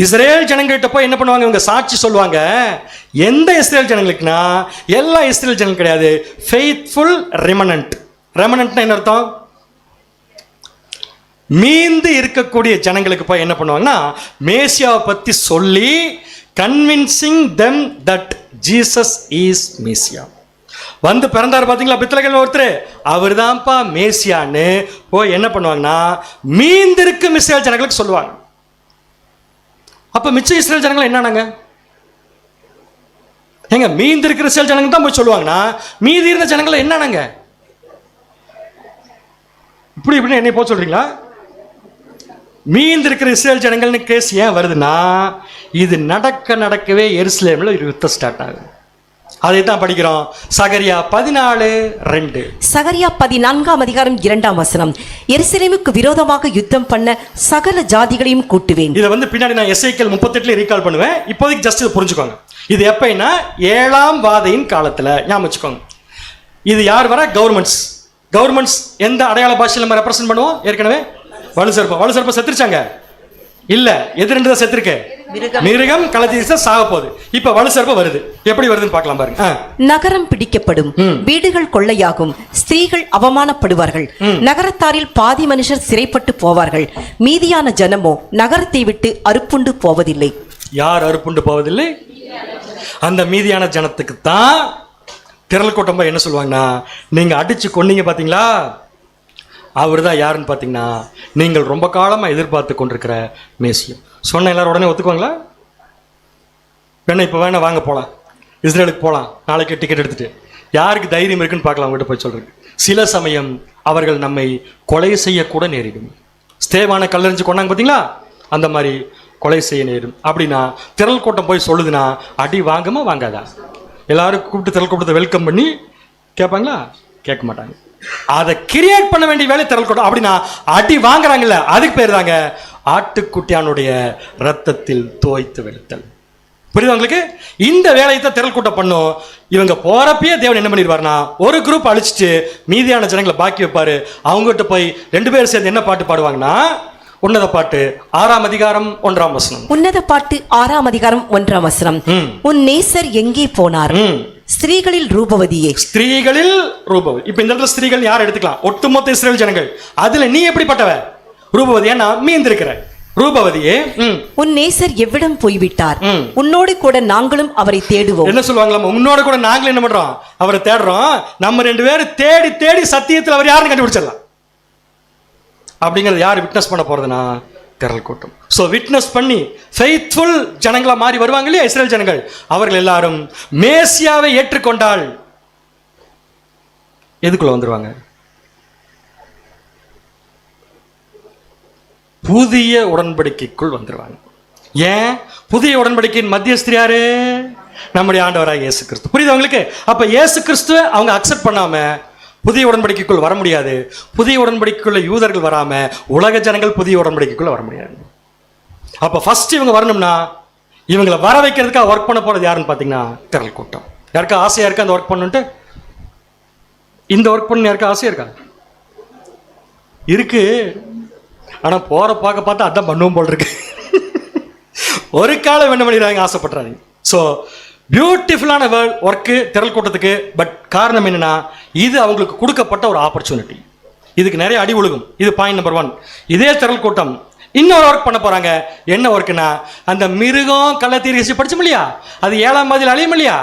Israel ஜனங்கள்கிட்ட போய் என்ன பண்ணுவாங்க? இவங்க சாட்சி சொல்லுவாங்க. எந்த இஸ்ரேல் ஜனங்களுக்குன்னா எல்லா இஸ்ரேல் ஜனங்கள் கிடையாது. Faithful remnant. ரெமனன்ட்னா என்ன அர்த்தம்? மீந்து இருக்கக்கூடிய ஜனங்களுக்கு போய் என்ன பண்ணுவாங்கன்னா மேசியாவை பத்தி சொல்லி convincing them that Jesus is மேசியா. வந்து பிறந்தார் பாத்தீங்களா பித்தளைகள் ஒருத்தர், அவர் தான்ப்பா மேசியான்னு போய் என்ன பண்ணுவாங்கன்னா மீந்திருக்கும் இஸ்ரேல் ஜனங்களுக்கு சொல்லுவாங்க. அப்ப மிச்ச இஸ்ரேல் ஜனங்கள் என்னன்னாங்க? எங்க மீந்து இருக்கிற இஸ்ரேல் ஜனங்கள் தான் போய் சொல்லுவாங்கன்னா மீதி இருந்த ஜனங்கள் என்னன்னாங்க? இப்படி என்னை போக சொல்றீங்களா? மீந்து இருக்கிற இஸ்ரேல் ஜனங்கள்னு கேஸ் ஏன் வருதுன்னா இது நடக்கவே எருசலேம்ல ஒரு யுத்தம் ஸ்டார்ட் ஆகுது. அதை தான் படிக்கிறோம். சகரியா 14:2. சகரியா 14ஆம் அதிகாரம் 2ஆம் வசனம். எருசலேமுக்கு விரோதமாக யுத்தம் பண்ண சகல ஜாதிகளையும் கூட்டுவேன். இதை வந்து பின்னாடி நான் எசேக்கியேல் 38 ரீகால் பண்ணுவேன். இப்போதைக்கு ஜஸ்ட் இதை புரிஞ்சுக்கோங்க. இது எப்பன்னா 7ஆம் வாதையின் காலத்துல. ஞாபகம் வச்சுக்கோங்க. இது யார் வர? கவர்மெண்ட்ஸ் எந்த அடையாள பாஷையில் நம்ம ரெப்ரசென்ட் பண்ணுவோம்? ஏற்கனவே வலுசர்ப்பம் செத்துருச்சாங்க இல்ல? எது ரெண்டு தான் செத்துருக்கு? மிருகம் கலத்தீச சாக போகுது. இப்ப வலுசர்ப்பம் வருது. எப்படி வருதுன்னு பார்க்கலாம் பாருங்க. நகரம் பிடிக்கப்படும், வீடுகள் கொள்ளையாகும், ஸ்திரீகள் அவமானப்படுவார்கள், நகரத்தாரில் பாதி மனுஷர் சிறைப்பட்டு போவார்கள், மீதியான ஜனமோ நகரத்தை விட்டு அறுப்புண்டு போவதில்லை. யார் அறுப்புண்டு போவதில்லை? அந்த மீதியான ஜனத்துக்கு தான் திரள் கூட்டம் என்ன சொல்லுவாங்கன்னா, நீங்க அடிச்சு கொன்னீங்க பாத்தீங்களா, அவர் தான் யாருன்னு பார்த்தீங்கன்னா நீங்கள் ரொம்ப காலமாக எதிர்பார்த்து கொண்டிருக்கிற மேசியா. சொன்ன எல்லாரும் உடனே ஒத்துக்குவாங்களா? வேணா இப்போ வேணா வாங்க போகலாம், இஸ்ரேலுக்கு போகலாம், நாளைக்கு டிக்கெட் எடுத்துட்டு. யாருக்கு தைரியம் இருக்குன்னு பார்க்கலாம் அவங்ககிட்ட போய் சொல்றது. சில சமயம் அவர்கள் நம்மை கொலை செய்யக்கூட நேரிடும். ஸ்தேவானை கல்லறிஞ்சு கொண்டாங்க பார்த்தீங்களா, அந்த மாதிரி கொலை செய்ய நேரிடும். அப்படின்னா திரள் கூட்டம் போய் சொல்லுதுன்னா அடி வாங்கமா வாங்காதா? எல்லாரும் கூப்பிட்டு திரள் கூட்டத்தை வெல்கம் பண்ணி கேட்பாங்களா? கேட்க மாட்டாங்க. அதை கிரியேட் பண்ண வேண்டிய வேலை திரள் கூட்டம். அப்படின்னா அடி வாங்குறாங்கல்ல, அதுக்கு பேர் தாங்க ஆட்டுக்குட்டியானுடைய ரத்தத்தில் தோய்த்து வெளுத்தல். புரியுது உங்களுக்கு? இந்த வேலையை தான் திரள் கூட்டம் பண்ணும். இவங்க போறப்பயே தேவன் என்ன பண்ணிடுவார்னா ஒரு குரூப் அழிச்சிட்டு மீதியான ஜனங்களை பாக்கி வைப்பாரு. அவங்ககிட்ட போய் 2 பேரும் சேர்ந்து என்ன பாட்டு பாடுவாங்கன்னா உன்னத பாட்டு 6ஆம் அதிகாரம் 1ஆம் வசனம். உன்னத பாட்டு 6ஆம் அதிகாரம் 1ஆம் வசனம். உன் நேசர் எங்கே போனார்? ஸ்திரீகளில் ரூபவதியே. ஸ்திரீகளில் ரூபவதி. இப்ப இந்த இடத்துல ஸ்திரீகள் யார் எடுத்துக்கலாம்? ஒட்டுமொத்த இஸ்ரேல் ஜனங்கள். அதுல நீ எப்படிப்பட்டவ? ரூபவதியா? நான் மீந்திருக்கிற ரூபவதியே. உன் நேசர் எவ்விடம் போய்விட்டார்? உன்னோடு கூட நாங்களும் அவரை தேடுவோம். என்ன சொல்லுவாங்களா? உன்னோட கூட நாங்களும் என்ன பண்றோம்? அவரை தேடுறோம். நம்ம 2 பேரும் தேடி தேடி சத்தியத்தில் அவர் யாருன்னு கண்டுபிடிச்சிடலாம். அப்படிங்கிறது யார் விட்னஸ் பண்ண போறதுன்னா திரள் கூட்டம். ஸோ விட்னஸ் பண்ணி ஃபெய்த்ஃபுல் ஜனங்களா மாறி வருவாங்க இல்லையா இஸ்ரேல் ஜனங்கள். அவர்கள் எல்லாரும் மேசியாவை ஏற்றுக்கொண்டால் எதுக்குள்ள வந்துருவாங்க? புதிய உடன்படிக்கைக்குள் வந்துருவாங்க. ஏன்? புதிய உடன்படிக்கையின் மத்தியஸ்தர் யாரு? நம்முடைய ஆண்டவராக இயேசு கிறிஸ்து. புரியுது உங்களுக்கு? அப்ப இயேசு கிறிஸ்துவை அவங்க அக்செப்ட் பண்ணாம புதிய உடன்படிக்கைக்குள் வர முடியாது. புதிய உடன்படிக்கைக்குள்ள யூதர்கள் வராம உலக ஜனங்கள் புதிய உடன்படிக்கைக்குள்ள வர முடியாது. அப்ப ஃபர்ஸ்ட் இவங்க வரணும்னா இவங்களை வர வைக்கிறதுக்காக ஒர்க் பண்ண போறது யாருன்னு பாத்தீங்கன்னா திரள் கூட்டம். யாருக்கா ஆசையா இருக்கா அந்த ஒர்க் பண்ணுன்ட்டு? இந்த ஒர்க் பண்ண யாருக்கா ஆசையா இருக்கா? இருக்கு. ஆனா போற பார்க்க பார்த்தா அதான் பண்ணுவோம் போல் இருக்கு. ஒரு காலம் என்ன பண்ணிடுறாங்க, ஆசைப்படுறாங்க. ஸோ பியூட்டிஃபுல்லான ஒர்க்கு திரள் கூட்டத்துக்கு. பட் காரணம் என்னன்னா இது அவங்களுக்கு கொடுக்கப்பட்ட ஒரு ஆப்பர்ச்சுனிட்டி. இதுக்கு நிறைய அடி ஒழுகும். இது பாயிண்ட் நம்பர் 1. இதே திரள் கூட்டம் இன்னொரு ஒர்க் பண்ண போறாங்க. என்ன ஒர்க்குன்னா, அந்த மிருகம் கள்ள தீர்க்கதரிசி படிச்சோம் இல்லையா, அது 7ஆம் அதில் அழியும் இல்லையா,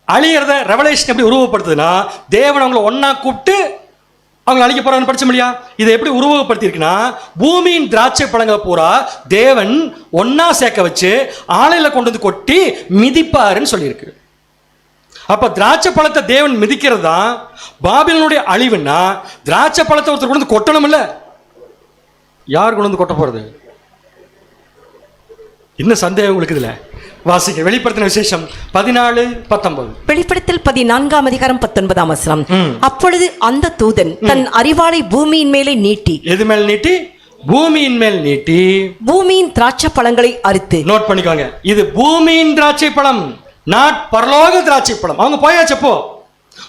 அழியறத ரெவலேஷன் எப்படி உருவப்படுத்துதுன்னா, தேவன் அவங்கள ஒன்னா கூப்பிட்டு அவங்க அழிக்க போறான்னு படிச்சோம் இல்லையா. இதை எப்படி உருவகப்படுத்தி இருக்குன்னா, பூமியின் திராட்சை பழங்களை பூரா தேவன் ஒன்னா சேர்க்க வச்சு ஆலையில கொண்டு வந்து கொட்டி மிதிப்பாருன்னு சொல்லியிருக்கு. அப்ப திராட்சை பழத்தை தேவன் மிதிக்கிறது தான் பாபிலோனுடைய அழிவுன்னா, திராட்சை பழத்தை ஒருத்தர் கொண்டு வந்து கொட்டணும் இல்ல, யார் கொண்டு வந்து கொட்ட போறது? இன்னும் சந்தேகம் உங்களுக்கு இதுல? வாசிக்க வெளிப்படுத்தின விசேஷம் 14:19. வெளிப்படுத்தல் 14ஆம் அதிகாரம் 19ஆம் வசனம். அப்பொழுது அந்த தூதன் தன் அரிவாளை பூமியின் மேலே நீட்டி. எது மேல் நீட்டி? பூமியின் மேல் நீட்டி பூமியின் திராட்சை பழங்களை அறுத்து. நோட் பண்ணிக்கோங்க, இது பூமியின் திராட்சை பழம், நாட் பரலோக திராட்சை பழம். அவங்க போயாச்சப்போ.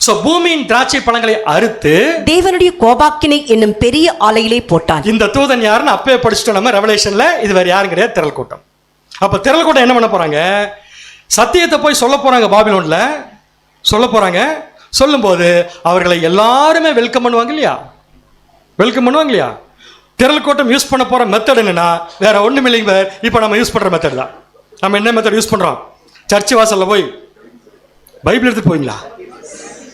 சோ பூமியின் திராட்சை பழங்களை அறுத்து தேவனுடைய கோபாக்கினை என்னும் பெரிய ஆலையிலே போட்டான். இந்த தூதன் யாருன்னு அப்பவே படிச்சுட்டோம் நம்ம ரெவலேஷன்ல. இது வேற யாரும் கிடையாது, திரள் கூட்டம். அப்ப திரள் கூட்டம் என்ன பண்ண போறாங்க? சத்தியத்தை போய் சொல்ல போறாங்க. பாபிலோன்ல சொல்ல போறாங்க. சொல்லும் போது அவர்களை எல்லாருமே வெல்கம் பண்ணுவாங்க இல்லையா, வெல்கம் பண்ணுவாங்க இல்லையா. திரள் கூட்டம் யூஸ் பண்ண போற மெத்தட் என்னன்னா வேற ஒண்ணும் இல்லைங்க. இப்ப நம்ம யூஸ் பண்ற மெத்தட் தான். நம்ம என்ன மெத்தட் யூஸ் பண்றோம்? சர்ச் வாசல்ல போய் பைபிள் எடுத்து போவீங்களா,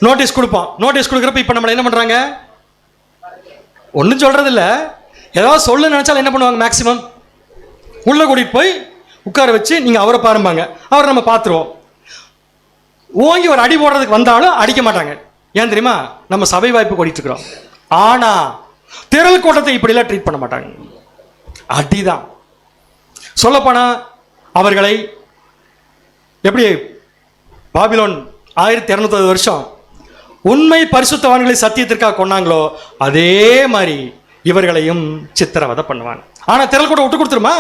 நோட்டீஸ் கொடுப்போம். நோட்டீஸ் கொடுக்குறப்ப இப்ப நம்ம என்ன பண்றாங்க? ஒன்றும் சொல்றது இல்லை. ஏதாவது சொல்ல நினைச்சாலும் என்ன பண்ணுவாங்க? மேக்சிமம் உள்ள கூட்டிட்டு போய் உட்கார வச்சு நீங்க அவரை பாருப்பாங்க. அவரை நம்ம பார்த்துருவோம். ஓங்கி ஒரு அடி போடுறதுக்கு வந்தாலும் அடிக்க மாட்டாங்க. ஏன் தெரியுமா? நம்ம சபை வாய்ப்பு ஓடிட்டு இருக்கிறோம். ஆனா திரள் கூட்டத்தை இப்படிலாம் ட்ரீட் பண்ண மாட்டாங்க. அடிதான். சொல்லப்போனா அவர்களை எப்படி பாபிலோன் 1260 வருஷம் உண்மை பரிசுத்தவான்களை சத்தியத்திற்காக கொண்டாங்களோ அதே மாதிரி இவர்களையும் சித்திரவதை பண்ணுவாங்க. ஆனா திரள் கூட்டம் விட்டு கொடுத்துருமா?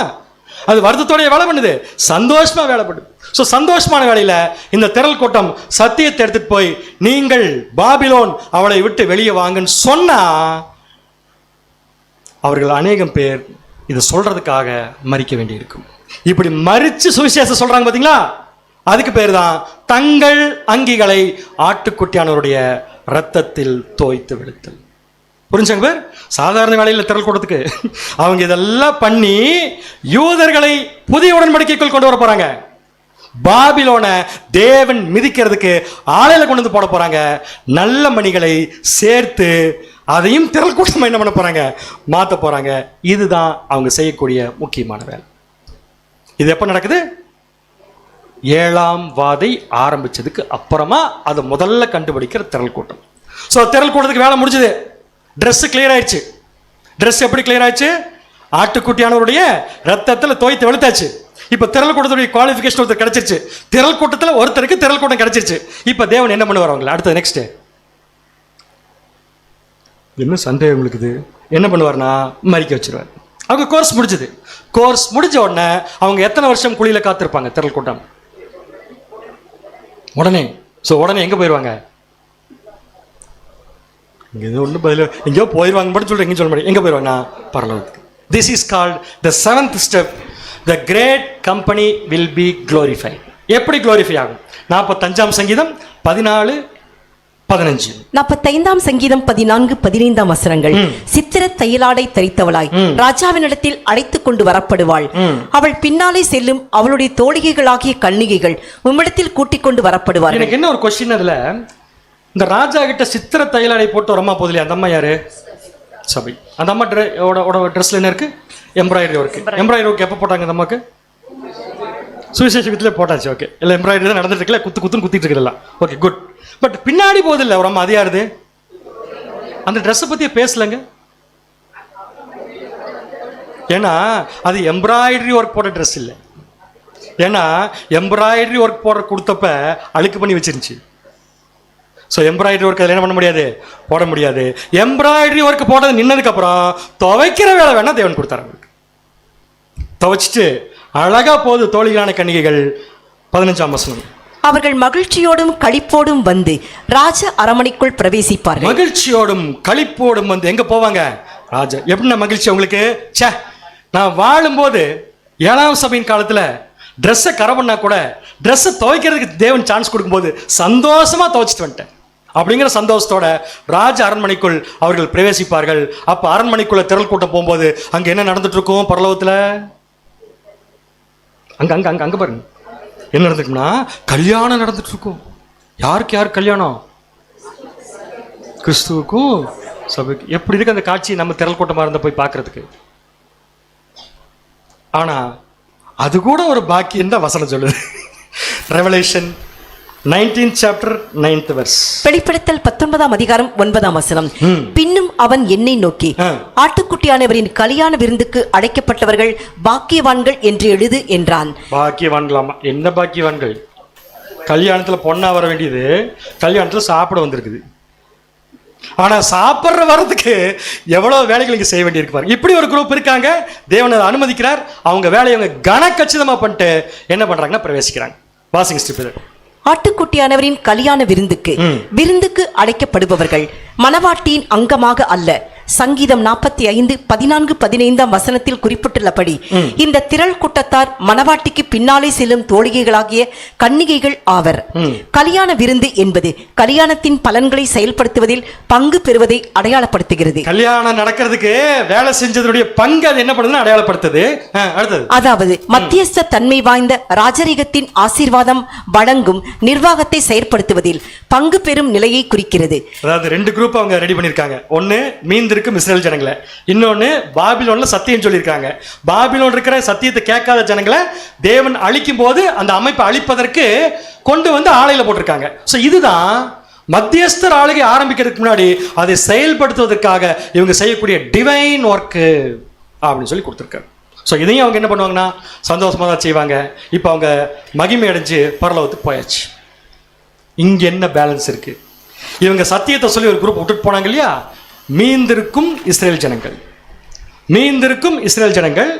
அது வருத்தத்தோடைய வேலை பண்ணுது, சந்தோஷமா வேலை பண்ணுது. ஸோ சந்தோஷமான வேலையில இந்த திரள் கூட்டம் சத்தியத்தை எடுத்துட்டு போய் நீங்கள் பாபிலோன் அவளை விட்டு வெளியே வாங்கன்னு சொன்னா அவர்கள் அநேகம் பேர் இதை சொல்றதுக்காக மறிக்க வேண்டி இருக்கும். இப்படி மறிச்சு சுவிசேஷம் சொல்றாங்க பாத்தீங்களா, அதுக்கு பேர் தான் தங்கள் அங்கிகளை ஆட்டுக்குட்டியானவருடைய ரத்தத்தில் தோய்த்து வெளுத்தல். புரிஞ்சாங்க பேர்? சாதாரண வேலையில் திரள் கூட்டத்துக்கு அவங்க இதெல்லாம் பண்ணி யூதர்களை புதிய உடன்படிக்கைக்குள் கொண்டு வர போறாங்க. பாபிலோன தேவன் மிதிக்கிறதுக்கு ஆலையில கொண்டு வந்து போட போறாங்க. நல்ல மணிகளை சேர்த்து அதையும் திரள் கூட்டமா என்ன பண்ண போறாங்க? மாத்த போறாங்க. இதுதான் அவங்க செய்யக்கூடிய முக்கியமான வேலை. இது எப்ப நடக்குது? 7ஆம் வாதை ஆரம்பிச்சதுக்கு அப்புறமா அதை முதல்ல கண்டுபிடிக்கிற திரள் கூட்டம். ஸோ திரள் கூட்டத்துக்கு வேலை முடிஞ்சது. ட்ரெஸ் கிளியர் ஆயிடுச்சு. ட்ரெஸ் எப்படி கிளியர் ஆயிடுச்சு? ஆட்டுக்குட்டியானவருடைய ரத்தத்தில் தோய்த்து வெளுத்தாச்சு. இப்ப திரள் கூட்டத்துடைய குவாலிஃபிகேஷன் ஒருத்தர் கிடைச்சிருச்சு. திரள் கூட்டத்தில் ஒருத்தருக்கு திரள் கூட்டம் கிடைச்சிருச்சு. இப்ப தேவன் என்ன பண்ணுவார்? அவங்களை அடுத்தது நெக்ஸ்ட் என்ன சந்தேகம் உங்களுக்கு? என்ன பண்ணுவார்னா மறிக்க வச்சிருவார். அவங்க கோர்ஸ் முடிஞ்சது. கோர்ஸ் முடிஞ்ச உடனே அவங்க எத்தனை வருஷம் குழியில காத்திருப்பாங்க திரள் கூட்டம்? உடனே. ஸோ உடனே எங்க போயிடுவாங்க? இங்கே ஒன்றும் பதில் எங்கேயோ போயிடுவாங்க மட்டும் சொல்கிறேன். எங்கேயும் சொல்ல முடியும். எங்கே போயிடுவாங்கன்னா பரலோகத்துக்கு. This is called the 7th step. The great company will be glorified. எப்படி க்ளோரிஃபை ஆகும்? 45ஆம் சங்கீதம் 14:15. 45ஆம் சங்கீதம் 14-15 வசனங்கள். சித்திர தையலாடை தரித்தவளாய் ராஜாவினிடத்தில் அழைத்துக் கொண்டு வரப்படுவாள். அவள் பின்னாலே செல்லும் அவளுடைய தோழிகைகளாகிய கன்னிகைகள் உம்மிடத்தில் கூட்டிக் கொண்டு வரப்படுவாள். எனக்கு என்ன ஒரு கொஸ்டின் அதுல, இந்த ராஜா கிட்ட சித்திர தையலாடை போட்டு ஒரு அம்மா போதில்லையா? அந்த அம்மா யாரு? சபை. அந்த அம்மா ட்ரெஸ்ல என்ன இருக்கு? Embroidery work. எம்ப்ராய்டரி ஒர்க் எப்போ போட்டாங்க அந்த அம்மாக்கு? சுவிசேஷத்திலே போட்டாச்சு. ஓகே, இல்லை எம்ப்ராய்டரி தான் நடந்துட்டு இருக்கல, குத்துன்னு குத்திட்டு இருக்கலாம். Okay, good. பட் பின்னாடி போதில்லை ஒரு அம்மா, அது யாருது? அந்த ட்ரெஸ்ஸை பத்தியே பேசலங்க. ஏன்னா அது எம்ப்ராய்டரி ஒர்க் போட்ட ட்ரெஸ் இல்லை. ஏன்னா எம்ப்ராய்டரி ஒர்க் போடுற கொடுத்தப்ப அழுக்கு பண்ணி வச்சிருந்துச்சு. ஸோ எம்ப்ராய்டரி ஒர்க் அதில் என்ன பண்ண முடியாது, போட முடியாது. எம்ப்ராய்டரி ஒர்க் போட்டது நின்னதுக்கு அப்புறம் துவைக்கிற வேலை வேணா தேவன் கொடுத்தாரு. அவங்களுக்கு துவைச்சிட்டு அழகா போகுது தோழிகளான கன்னிகைகள். 15ஆம் வசனம். அவர்கள் மகிழ்ச்சியோடும் களிப்போடும் வந்து ராஜ அரமனைக்குள் பிரவேசிப்பார்கள். மகிழ்ச்சியோடும் களிப்போடும் வந்து எங்க போவாங்க, ராஜா. எப்படின்னா மகிழ்ச்சி அவங்களுக்கு, சே நான் வாழும்போது 7ஆம் சபையின் காலத்துல ட்ரெஸ்ஸை கரை பண்ணா கூட ட்ரெஸ்ஸை துவைக்கிறதுக்கு தேவன் சான்ஸ் கொடுக்கும்போது சந்தோஷமா துவைச்சிட்டு வந்துட்டேன் அப்படிங்கிற சந்தோஷத்தோட ராஜ அரண்மனைக்குள் அவர்கள் பிரவேசிப்பார்கள். அப்ப அரண்மனைக்குள்ள திரள் கூட்டம் போகும்போது அங்க என்ன நடந்துட்டு இருக்கும் பரலோகத்துல, அங்க அங்க அங்க அங்க பாருங்க என்ன நடந்துக்குன்னா கல்யாணம் நடந்துட்டு இருக்கும். யாருக்கு யார் கல்யாணம், கிறிஸ்துவுக்கும் சபைக்கு. எப்படி இருக்கு அந்த காட்சி நம்ம திரள் கூட்டமா இருந்த போய் பார்க்கறதுக்கு. ஆனா அது கூட ஒரு பாக்கியம் தான் வசனம் சொல்லுது. Revelation 19th chapter 9th verse. வெளிப்படுத்தல் 19ஆம் அதிகாரம் 9ஆம் வசனம். பின்னும் அவன் என்னை நோக்கி, ஆட்டுக்குட்டியானவரின் கல்யாண விருந்துக்கு அழைக்கப்பட்டவர்கள் பாக்கியவான்கள் என்று எழுது என்றான். பாக்கியவான்களாமா? என்ன பாக்கியவான்கள்? கல்யாணத்துல பொண்ணா வர வேண்டியது கல்யாணத்துல சாப்பிட வந்திருக்குது. ஆனா சாப்பிட்ற வர்றதுக்கு எவ்வளவு வேலைகள் இங்க செய்ய வேண்டியிருக்கு பாருங்க. இப்படி ஒரு குரூப் இருக்காங்க. தேவன் அதை அனுமதிக்கிறார். அவங்க வேலையை அவங்க கனக்கச்சிதமா பண்ணிட்டு என்ன பண்றாங்கன்னா பிரவேசிக்கிறாங்க. வாசிங் ஸ்டிப். ஆட்டுக்குட்டியானவரின் கல்யாண விருந்துக்கு அழைக்கப்படுபவர்கள் மணவாட்டியின் அங்கமாக அல்ல. சங்கீதம் 45:14-15 வசனத்தில் குறிப்பிட்டுள்ளபடி இந்த திரள் கூட்டத்தார் மணவாட்டிக்கு பின்னாலே செல்லும் தோழிகைகளாகிய கன்னிகைகள் ஆவர். கல்யாண விருந்து என்பது கல்யாணத்தின் பலன்களை செயல்படுத்துவதில் பங்கு பெறுவதை அடையாளப்படுத்துகிறது. கல்யாணம் நடக்கிறதுக்கு வேலை செஞ்சதுடைய பங்கு அது என்ன பண்ணுதுன்னு அடையாளப்படுத்துது. அதாவது மத்தியஸ்த தன்மை வாய்ந்த ராஜரீகத்தின் ஆசீர்வாதம் வழங்கும் நிர்வாகத்தை செயற்படுத்துவதில் பங்கு பெறும் நிலையை குறிக்கிறது. அதாவது 2 குரூப் அவங்க ரெடி பண்ணிருக்காங்க. ஒன்னு மீந்திருக்கும் இஸ்ரேல் ஜனங்களை, இன்னொன்னு பாபிலோன்ல சத்தியம் சொல்லியிருக்காங்க. பாபிலோன் இருக்கிற சத்தியத்தை கேட்காத ஜனங்களை தேவன் அழிக்கும் போது அந்த அமைப்பை அழிப்பதற்கு கொண்டு வந்து ஆலையில போட்டிருக்காங்க. சோ இதுதான் மத்தியஸ்தர் ஆளுகை ஆரம்பிக்கிறதுக்கு முன்னாடி அதை செயல்படுத்துவதற்காக இவங்க செய்யக்கூடிய டிவைன் ஒர்க் அப்படின்னு சொல்லி கொடுத்துருக்காங்க. ஸோ இதையும் அவங்க என்ன பண்ணுவாங்கன்னா சந்தோஷமா தான் செய்வாங்க. இப்போ அவங்க மகிமை அடைஞ்சு பரலோகத்துக்கு போயாச்சு. இங்க என்ன பேலன்ஸ் இருக்கு? இவங்க சத்தியத்தை சொல்லி ஒரு குரூப் விட்டுட்டு போனாங்க இல்லையா, மீந்திருக்கும் இஸ்ரேல் ஜனங்கள்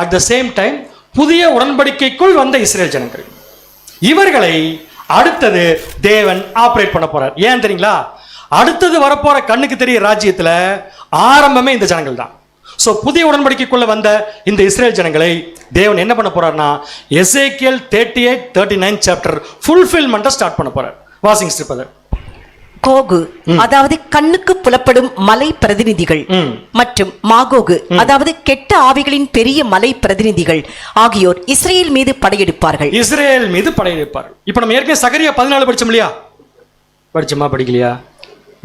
அட் த சேம் டைம் புதிய உடன்படிக்கைக்குள் வந்த இஸ்ரேல் ஜனங்கள். இவர்களை அடுத்தது தேவன் ஆபரேட் பண்ண போறார். ஏன் தெரியுங்களா? அடுத்தது வரப்போற கண்ணுக்கு தெரிய ராஜ்யத்துல ஆரம்பமே இந்த ஜனங்கள் தான். சோ புதிய உடன்படிக்கைக்குள்ள வந்த இந்த இஸ்ரேல் ஜனங்களை தேவன் என்ன பண்ண போறார்னா எசேக்கியேல் 38-39 சாப்டர் ஃபுல்ஃபில்மென்ட் ஸ்டார்ட் பண்ண போறார். வாசிங் ஸ்டிப். கோகு அதாவது கண்ணுக்கு புலப்படும் மலை பிரதிநிதிகள் மற்றும் மாகோகு அதாவது கெட்ட ஆவிகளின் பெரிய மலை பிரதிநிதிகள் ஆகியோர் இஸ்ரேல் மீது படையெடுப்பார்கள். இப்ப நம்ம ஏற்கனவே சகரியா 14 படிச்சோம் இல்லையா? படிச்சோமா படிக்கலையா?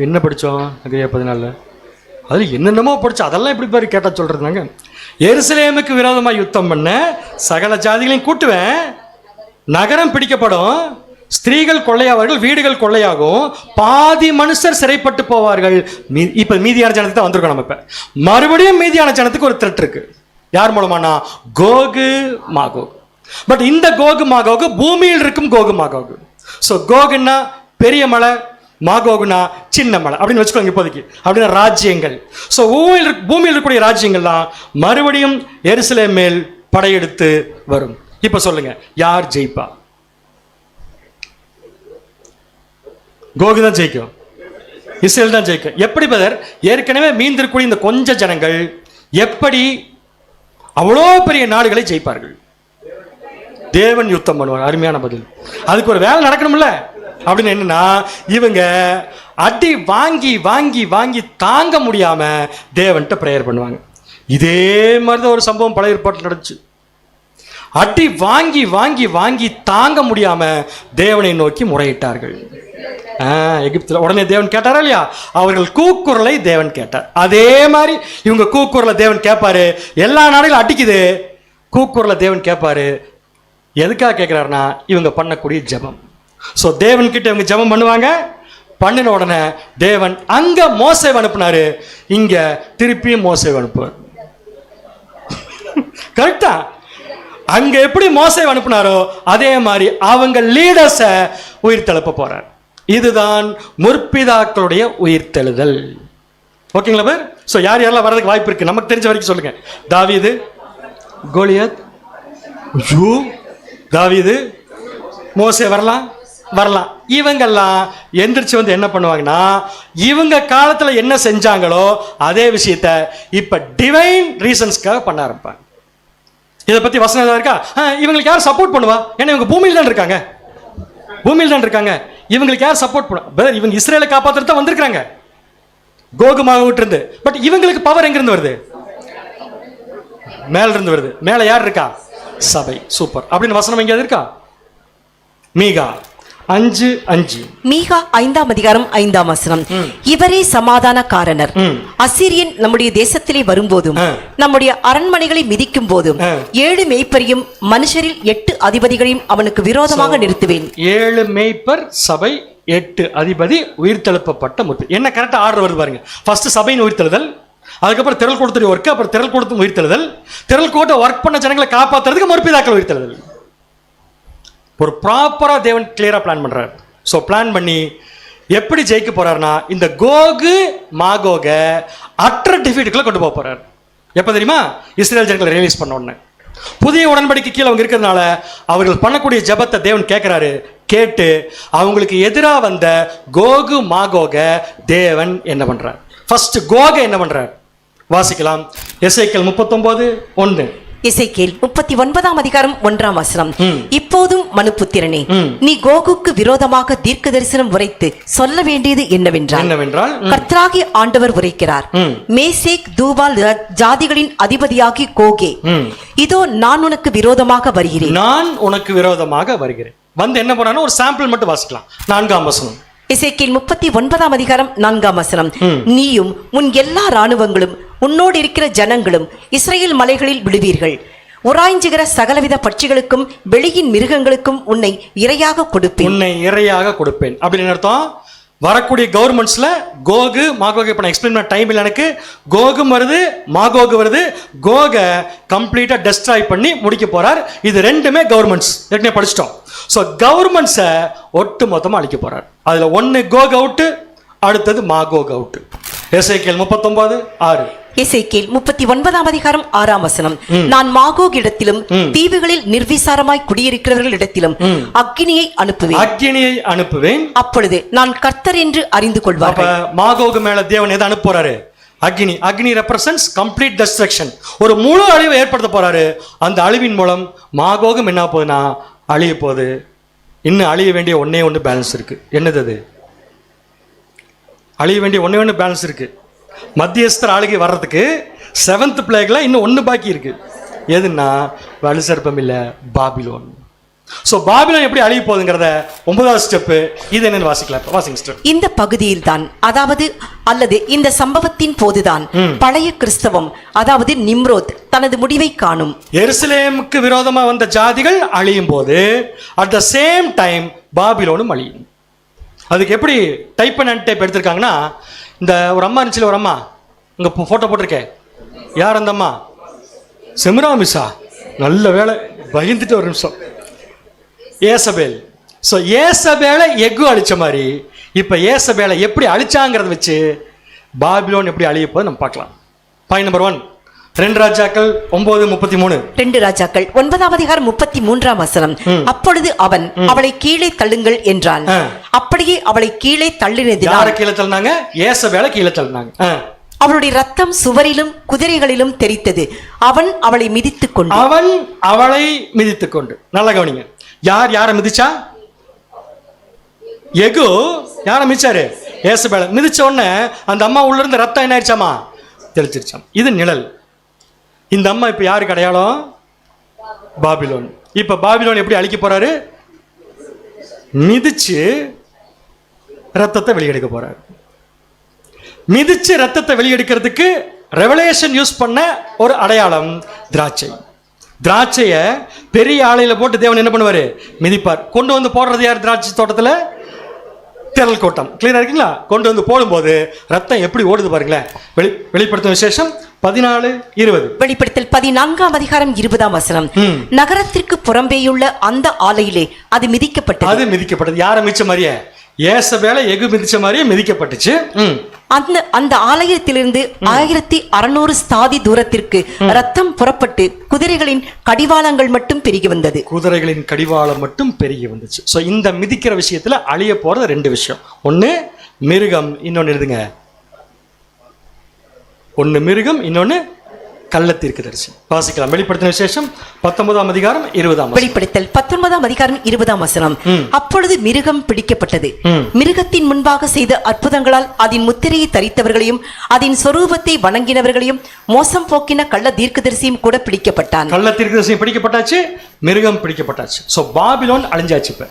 என்ன படிச்சோம் சகரியா 14? அதுல என்னென்னமோ படிச்சோம். அதெல்லாம் எப்படி பேர் கேட்டா சொல்றதுனாங்க, எருசலேமுக்கு விரோதமா யுத்தம் பண்ண சகல ஜாதிகளையும் கூட்டுவேன், நகரம் பிடிக்கப்படும், ஸ்திரீகள் கொள்ளையாவார்கள், வீடுகள் கொள்ளையாகும், பாதி மனுஷர் சிறைப்பட்டு போவார்கள். இப்ப மீதியான ஜனத்துக்கு தான் வந்திருக்கோம். நம்ம இப்ப மறுபடியும் மீதியான ஜனத்துக்கு ஒரு த்ரெட் இருக்கு. யார் மூலமானா? Gog Magog. பட் இந்த கோகு மாகோகு பூமியில் இருக்கும் கோகு மாகோகு. சோ கோகுன்னா பெரிய மலை, மாகோகுனா சின்ன மலை அப்படின்னு வச்சுக்கோங்க இப்போதைக்கு. அப்படின்னா ராஜ்யங்கள். சோ பூமியில் இருக்கக்கூடிய ராஜ்யங்கள்லாம் மறுபடியும் எருசலேம் மேல் படையெடுத்து வரும். இப்ப சொல்லுங்க, யார் ஜெயிப்பா? கோகு தான் ஜெயிக்கும், இஸ்ரேல் தான் ஜெயிக்கும். எப்படி பதர்? ஏற்கனவே மீந்திருக்கூடிய இந்த கொஞ்ச ஜனங்கள் எப்படி அவ்வளோ பெரிய நாடுகளை ஜெயிப்பார்கள்? தேவன் யுத்தம் பண்ணுவார். அருமையான பதில். அதுக்கு ஒரு வேலை நடக்கணும்ல. அப்படின்னு என்னன்னா இவங்க அடி வாங்கி வாங்கி வாங்கி தாங்க முடியாம தேவன்கிட்ட பிரேயர் பண்ணுவாங்க. இதே மாதிரிதான் ஒரு சம்பவம் பழைய ஏற்பாட்டில் நடந்துச்சு. அடி வாங்கி வாங்கி வாங்கி தாங்க முடியாம தேவனை நோக்கி முறையிட்டார்கள். எகிப்துல உடனே தேவன் கேட்டாரா இல்லையா? அவர்கள் கூக்குரலை தேவன் கேட்டார். அதே மாதிரி இவங்க கூக்குரலை தேவன் கேட்பாரு. எல்லா நாடுகளும் அடிக்குது, கூக்குரலை தேவன் கேட்பாரு. எதுக்காக கேட்கிறாருன்னா இவங்க பண்ணக்கூடிய ஜெபம். சோ தேவன் கிட்ட இவங்க ஜெபம் பண்ணுவாங்க. பண்ணின உடனே தேவன் அங்க மோசேவை அனுப்புனாரு, இங்க திருப்பியும் மோசேவை அனுப்புவார். கரெக்டா? அங்க எப்படி மோசேவை அனுப்புனாரோ அதே மாதிரி அவங்க லீடர்ஸை உயிர் தெழுப்ப போறார். இதுதான் முற்பிதாக்களுடைய உயிர்த்தெழுதல். ஓகேங்களா பேர்? ஸோ யார் யாரெல்லாம் வர்றதுக்கு வாய்ப்பு இருக்கு நமக்கு தெரிஞ்ச வரைக்கும் சொல்லுங்க. தாவீது, கோலியத், தாவீது, மோசே வரலாம். இவங்கெல்லாம் எந்திரிச்சு வந்து என்ன பண்ணுவாங்கன்னா, இவங்க காலத்துல என்ன செஞ்சாங்களோ அதே விஷயத்த இப்ப டிவைன் ரீசன்ஸ்க்காக பண்ண ஆரம்பிப்பாங்க. இதை பத்தி வசனம் ஏதாவது இருக்கா? இவங்களுக்கு யார் சப்போர்ட் பண்ணுவா? ஏன்னா இவங்க பூமியில் தான் இருக்காங்க. இவங்களுக்கு யார் சப்போர்ட் பண்ணுவா? இவங்க இஸ்ரேலை காப்பாத்துறது தான் வந்திருக்காங்க கோகுமாக இருந்து. பட் இவங்களுக்கு பவர் எங்க இருந்து வருது? மேல இருந்து வருது. மேல யார் இருக்கா? சபை. சூப்பர். அப்படின்னு வசனம் எங்கேயாவது இருக்கா? மீகா 5:5. மீகா 5ஆம் அதிகாரம் 5ஆம் வசனம். இவரே சமாதானக்காரனர். அசீரியன் நம்முடைய தேசத்திலே வரும்போதும் நம்முடைய அரண்மனைகளை மிதிக்கும் போதும் 7 மேய்ப்பரையும் மனுஷரில் 8 அதிபதிகளையும் அவனுக்கு விரோதமாக நிறுத்துவேன். 7 மேய்ப்பர், சபை, 8 அதிபதி, உயிர்த்தெழுப்பப்பட்ட முற்பு. என்ன கரெக்டா ஆர்டர் வருது பாருங்க. ஃபர்ஸ்ட் சபையின் உயிர்த்தெழுதல், அதுக்கப்புறம் திரள் கூட்டத்துடைய ஒர்க், அப்புறம் திரள் கூட்டத்தும் உயிர்த்தெழுதல், திரள் கூட்ட ஒர்க் பண்ண ஜனங்களை காப்பாற்றுறதுக்கு முற்பிதாக்கள் உயிர்த்தெழுதல். ஒரு ப்ராப்பரா தேவன் கிளியரா பிளான் பண்றாரு. ஸோ பிளான் பண்ணி எப்படி ஜெயிக்க போறாருன்னா, இந்த கோகு மாகோக அற்ற டிஃபீட்டுக்குள்ள கொண்டு போக போறாரு. எப்ப தெரியுமா? இஸ்ரேல் ஜனங்களை ரிலீஸ் பண்ண உடனே. புதிய உடன்படிக்கை கீழே அவங்க இருக்கிறதுனால அவர்கள் பண்ணக்கூடிய ஜெபத்தை தேவன் கேட்கிறாரு. கேட்டு அவங்களுக்கு எதிராக வந்த கோகு மாகோக தேவன் என்ன பண்றார்? ஃபர்ஸ்ட் கோக என்ன பண்றார் வாசிக்கலாம். எசேக்கியேல் 39:1. எசேக்கியேல் 39ஆம் அதிகாரம் 1ஆம் வசனம். இப்போதும் மனுபுத்திரனே, நீ கோகுக்கு விரோதமாக தீர்க்க தரிசனம் உரைத்து சொல்ல வேண்டியது என்னவென்றால், கர்த்தராகிய ஆண்டவர் உரைக்கிறார், மேசேக் தூபால் ஜாதிகளின் அதிபதியாகி கோகே, இதோ நான் உனக்கு விரோதமாக வருகிறேன். வந்து என்ன பண்ணானோ ஒரு சாம்பிள் மட்டும் வாசிக்கலாம். 4ஆம் வசனம். எசேக்கியேல் 39ஆம் அதிகாரம் 4ஆம் வசனம். நீயும் உன் எல்லா இராணுவங்களும் உன்னோடு இருக்கிற ஜனங்களும் இஸ்ரேல் மலைகளில் விடுவீர்கள். உராய்ஞ்சுகிற சகலவித பட்சிகளுக்கும் வெளியின் மிருகங்களுக்கும் உன்னை இரையாக கொடுப்பேன். அப்படின்னு அர்த்தம். வரக்கூடிய கவர்மெண்ட்ஸ்ல கோகு மாகோகு இப்ப நான் எக்ஸ்பிளைன் பண்ண டைம் இல்லை எனக்கு. கோகும் வருது, மாகோகு வருது. கோக கம்ப்ளீட்டா டெஸ்ட்ராய் பண்ணி முடிக்க போறார். இது ரெண்டுமே கவர்மெண்ட்ஸ், ஏற்கனவே படிச்சிட்டோம். ஸோ கவர்மெண்ட்ஸை ஒட்டு மொத்தமாக அழிக்க போறார். அதுல ஒன்னு கோக் அவுட், அடுத்தது மாகோக் அவுட். எசேக்கியேல் 39:6. எசேக்கியேல் 39ஆம் அதிகாரம் 6ஆம் வசனம். நான் மாகோக் இடத்திலும் தீவுகளில் நிர்விசாரமாய் குடியிருக்கிறவர்களிடத்திலும் அக்கினியை அனுப்புவேன். அப்பொழுது நான் கர்த்தர் என்று அறிந்து கொள்வார்கள். மாகோக் மேல தேவன் எதை அனுப்ப போறாரு? அக்னி ரெப்ரசன்ட்ஸ் கம்ப்ளீட் டெஸ்ட்ரக்ஷன். ஒரு முழு அழிவை ஏற்படுத்த போறாரு. அந்த அழிவின் மூலம் மாகோகம் என்ன போகுதுன்னா அழிய போகுது. இன்னும் அழிய வேண்டிய ஒண்ணே பேலன்ஸ் இருக்கு. என்னது அது? அழிய வேண்டிய ஒண்ணே பேலன்ஸ் இருக்கு. மத்தியஸ்தர் ஆளுகை வர்றதுக்கு 7th பிளேக்ல இன்னும் 1 பாக்கி இருக்கு. எதுன்னா வலு சர்ப்பம் இல்ல, பாபிலோன். சோ பாபிலோன் எப்படி அழிய போகுதுங்கிறத 9வது ஸ்டெப். இது என்னன்னு வாசிக்கலாம். இந்த பகுதியில் தான், அல்லது இந்த சம்பவத்தின் போதுதான் பழைய கிறிஸ்தவம், அதாவது நிம்ரோத் தனது முடிவை காணும். எருசலேமுக்கு விரோதமா வந்த ஜாதிகள் அழியும் போது அட் த சேம் டைம் பாபிலோனும் அழியும். அதுக்கு எப்படி டைப் அண்ட் டைப் எடுத்திருக்காங்கன்னா, இந்த ஒரு அம்மா இருந்துச்சு, ஒரு அம்மா இங்க போட்டோ போட்டிருக்கேன். யார் அந்த அம்மா? செமிராமிசா. நல்ல வேலை, பயந்துட்டு ஒரு நிமிஷம். ஏசபேல். ஸோ ஏசபேலை எஃகு அழிச்ச மாதிரி இப்போ ஏசபேலை எப்படி அழிச்சாங்கிறத வச்சு பாபிலோன் எப்படி அழிய போது நம்ம பார்க்கலாம். பாயிண்ட் நம்பர் 1, 2 ராஜாக்கள் 9:33. 2 ராஜாக்கள் 9ஆம் அதிகாரம் 33ஆம் வசனம். அப்பொழுது அவன் அவளை கீழே தள்ளுங்கள் என்றான். அப்படியே அவளை கீழே தள்ளினதினால், யாரை கீழே தள்ளினாங்க? ஏசபேலை கீழே தள்ளினாங்க. அவளுடைய ரத்தம் சுவரிலும் குதிரைகளிலும் தெரித்தது. அவன் அவளை மிதித்துக் கொண்டு. நல்ல கவனிங்க. யாரை மிதிச்சா? எகு யாரை மிதிச்சாரு? ஏசபேலை மிதிச்ச உடனே அந்த அம்மா உள்ள இருந்து ரத்தம் என்ன ஆயிடுச்சாமா? தெளிச்சிருச்சாம். இது நிழல். இந்த அம்மா இப்ப யாருக்கு அடையாளம்? பாபிலோன். இப்ப பாபிலோன் எப்படி அழிக்க போறாரு? மிதிச்சு ரத்தத்தை வெளியெடுக்க போறாரு. மிதிச்சு ரத்தத்தை வெளியெடுக்கிறதுக்கு ரெவலேஷன் யூஸ் பண்ண ஒரு அடையாளம் திராட்சை. திராட்சைய பெரிய ஆலையில போட்டு தேவன் என்ன பண்ணுவாரு? மிதிப்பார். கொண்டு வந்து போடுறது யார்? திராட்சை தோட்டத்துல திரள் கூட்டம். கிளியரா இருக்கீங்களா? கொண்டு வந்து போடும்போது ரத்தம் எப்படி ஓடுது பாருங்களேன். வெளிப்படுத்தும் விசேஷம் 14:20. வெளிப்படுத்தல் 14ஆம் அதிகாரம் 20ஆம் வசனம். நகரத்திற்கு புறம்பேயுள்ள அந்த ஆலையிலே அது மிதிக்கப்பட்டது. யார மிச்ச மாதிரியே? ஏசபேல எகு மிதிச்ச மாதிரியே மிதிக்கப்பட்டுச்சு. அந்த ஆலயத்திலிருந்து 1600 ஸ்தாதி தூரத்திற்கு ரத்தம் புறப்பட்டு குதிரைகளின் கடிவாளங்கள் மட்டும் பெருகி வந்தது. குதிரைகளின் கடிவாளம் மட்டும் பெருகி வந்துச்சு. சோ இந்த மிதிக்கிற விஷயத்துல அழிய போறது 2 விஷயம். ஒன்னு மிருகம், இன்னொன்னு எழுதுங்க. ஒன்னு மிருகம், இன்னொன்னு கள்ளத்தீர்க்கதரிசி. வாசிக்கலாம். வெளிப்படுத்தின விசேஷம் 19ஆம் அதிகாரம் 20ஆம். வெளிப்படுத்தல் 19ஆம் அதிகாரம் 20ஆம் வசனம். அப்பொழுது மிருகம் பிடிக்கப்பட்டது. மிருகத்தின் முன்பாக செய்த அற்புதங்களால் அதன் முத்திரையை தரித்தவர்களையும் அதன் சொரூபத்தை வணங்கினவர்களையும் மோசம் போக்கின கள்ள தீர்க்கதரிசியும் கூட பிடிக்கப்பட்டான். கள்ள தீர்க்கதரிசியும் பிடிக்கப்பட்டாச்சு, மிருகம் பிடிக்கப்பட்டாச்சு. So Babylon அழிஞ்சாச்சு. இப்ப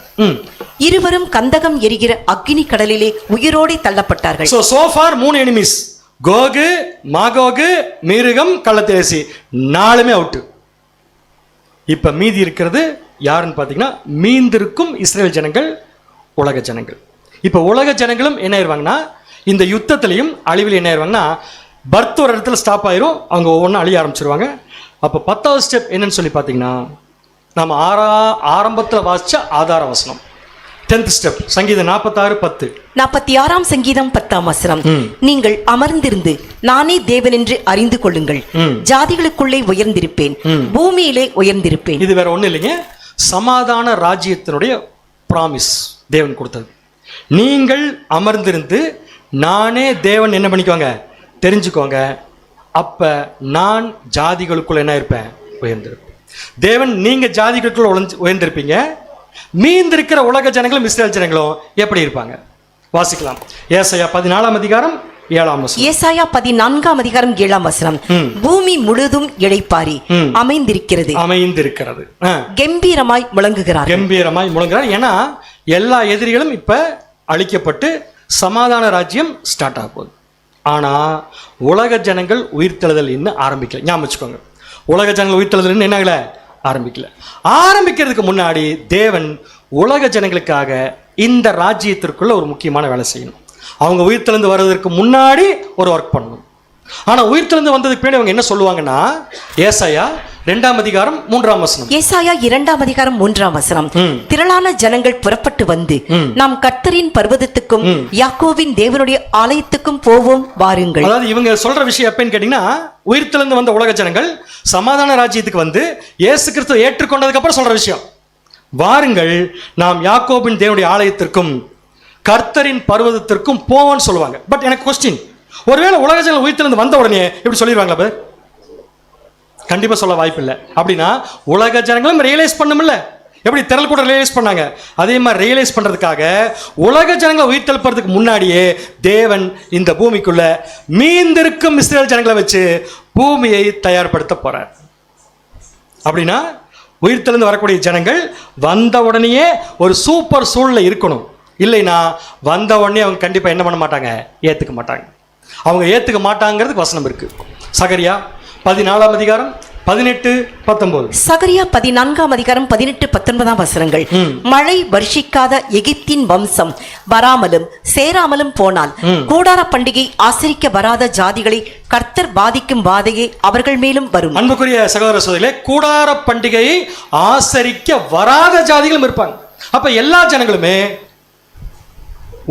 இருவரும் கந்தகம் எரிகிற அக்கினி கடலிலே உயிரோடு தள்ளப்பட்டார்கள். so far 3 enemies. Coco, Magog, மிருகம், கள்ளத்தீர்க்கதரிசி 4மே அவுட். இப்ப மீதி இருக்கிறது யாருன்னு பாத்தீங்கன்னா மீந்திருக்கும் இஸ்ரேல் ஜனங்கள், உலக ஜனங்கள். இப்ப உலக ஜனங்களும் என்ன ஆயிருவாங்கன்னா இந்த யுத்தத்திலையும் அழிவில் என்ன ஆயிருவாங்கன்னா பர்த் ஒரு இடத்துல ஸ்டாப் ஆயிரும். அவங்க ஒவ்வொன்றும் அழிய ஆரம்பிச்சிருவாங்க. அப்ப 10வது ஸ்டெப் என்னன்னு சொல்லி பாத்தீங்கன்னா நம்ம ஆரம்பத்தில் வாசிச்ச ஆதார வசனம் 10th ஸ்டெப் சங்கீதம் 46:10. 46ஆம் சங்கீதம் 10ஆம் வசனம். நீங்கள் அமர்ந்திருந்து நானே தேவன் என்று அறிந்து கொள்ளுங்கள். ஜாதிகளுக்குள்ளே உயர்ந்திருப்பேன், பூமியிலே உயர்ந்திருப்பேன். இது வேற ஒண்ணு இல்லைங்க, சமாதான ராஜ்யத்தினுடைய பிராமிஸ் தேவன் கொடுத்தது. நீங்கள் அமர்ந்திருந்து நானே தேவன் என்ன பண்ணிக்கோங்க, தெரிஞ்சுக்கோங்க. அப்ப நான் ஜாதிகளுக்குள்ள என்ன இருப்பேன், உயர்ந்திருப்பேன். தேவன் நீங்க ஜாதிகளுக்குள்ள உயர்ந்திருப்பீங்க. மீந்திருக்கிற உலக ஜனங்களும் இஸ்ரேல் ஜனங்களும் எப்படி இருப்பாங்க? வாசிக்கலாம். ஏசாயா 14ஆம் அதிகாரம் 7ஆம் வசனம். ஏசாயா 14ஆம் அதிகாரம் 7ஆம் வசனம். பூமி முழுதும் இளைப்பாரி அமைந்திருக்கிறது, கம்பீரமாய் முழங்குகிறார். ஏன்னா எல்லா எதிரிகளும் இப்ப அழிக்கப்பட்டு சமாதான ராஜ்யம் ஸ்டார்ட் ஆக போகுது. ஆனா உலக ஜனங்கள் உயிர்த்தெழுதல் இன்னும் ஆரம்பிக்கல. ஞாபகம் வச்சுக்கோங்க, உலக ஜனங்கள் உயிர்த்தெழுதல் இன்னும் என்ன ஆகல, ஆரம்பிக்கல. ஆரம்பிக்கிறதுக்கு முன்னாடி தேவன் உலக ஜனங்களுக்காக இந்த ராஜ்யத்திற்குள்ள ஒரு முக்கியமான வேலை செய்யணும். அவங்க உயிர்த்தெழுந்து வர்றதுக்கு முன்னாடி ஒரு ஒர்க் பண்ணணும். ஆனா உயிர்த்தெழுந்து வந்ததுக்கு பின்னாடி அவங்க என்ன சொல்லுவாங்கன்னா ஏசாயா 2ஆம் அதிகாரம் 3ஆம் வசனம். ஏசாயா 2ஆம் அதிகாரம் 3ஆம் வசனம். திரளான ஜனங்கள் புறப்பட்டு வந்து நாம் கர்த்தரின் பர்வதத்துக்கும் யாக்கோபின் தேவனுடைய ஆலயத்துக்கும் போவோம் வாருங்கள். அதாவது இவங்க சொல்ற விஷயம் எப்பன்னு கேட்டீங்கன்னா உயிர்த்தெழுந்து வந்த உலக ஜனங்கள் சமாதான ராஜ்யத்துக்கு வந்து இயேசு கிறிஸ்துவை ஏற்றுக்கொண்டதுக்கு அப்புறம் சொல்ற விஷயம். வாருங்கள் நாம் யாக்கோபின் தேவனுடைய ஆலயத்திற்கும் கர்த்தரின் பர்வதத்திற்கும் போவோம்னு சொல்லுவாங்க. பட் எனக்கு கொஸ்டின், ஒருவேளை உலக ஜனங்கள் உயிர்த்தெழுந்து வந்த உடனே இப்படி சொல்லிடுவாங்களா? கண்டிப்பா சொல்ல வாய்ப்பு இல்லை. அப்படின்னா உலக ஜனங்களும் ரியலைஸ் பண்ணும்ல, எப்படி திரள் கூட ரியலைஸ் பண்ணாங்க, அதே மாதிரி ரியலைஸ் பண்றதுக்காக உலக ஜனங்களை உயிர்த்தெழுப்பறதுக்கு முன்னாடியே தேவன் இந்த பூமிக்குள்ள மீந்திருக்கும் இஸ்ரேல் ஜனங்களை வச்சு பூமியை தயார்படுத்த போறார். அப்படின்னா உயிர்த்தெழுந்து வரக்கூடிய ஜனங்கள் வந்த உடனேயே ஒரு சூப்பர் சூழ்நிலை இருக்கணும். இல்லைன்னா வந்த உடனே அவங்க கண்டிப்பா என்ன பண்ண மாட்டாங்க, ஏத்துக்க மாட்டாங்க. அவங்க ஏத்துக்க மாட்டாங்கிறதுக்கு வசனம் இருக்கு. சகரியா 14ஆம் அதிகாரம் 18-19. சகரியா 14ஆம் அதிகாரம் 18-19 வசனங்கள். மழை வருஷிக்காத எகிப்தின் வம்சம் வராமலும் சேராமலும் போனால் கூடார பண்டிகை ஆசரிக்க வராத ஜாதிகளை கர்த்தர் பாதிக்கும் வாதையே அவர்கள் மேலும் வரும். அன்புக்குரிய சகோதர சகோதரிகளே, கூடார பண்டிகையை ஆசரிக்க வராத ஜாதிகளும் இருப்பாங்க. அப்ப எல்லா ஜனங்களுமே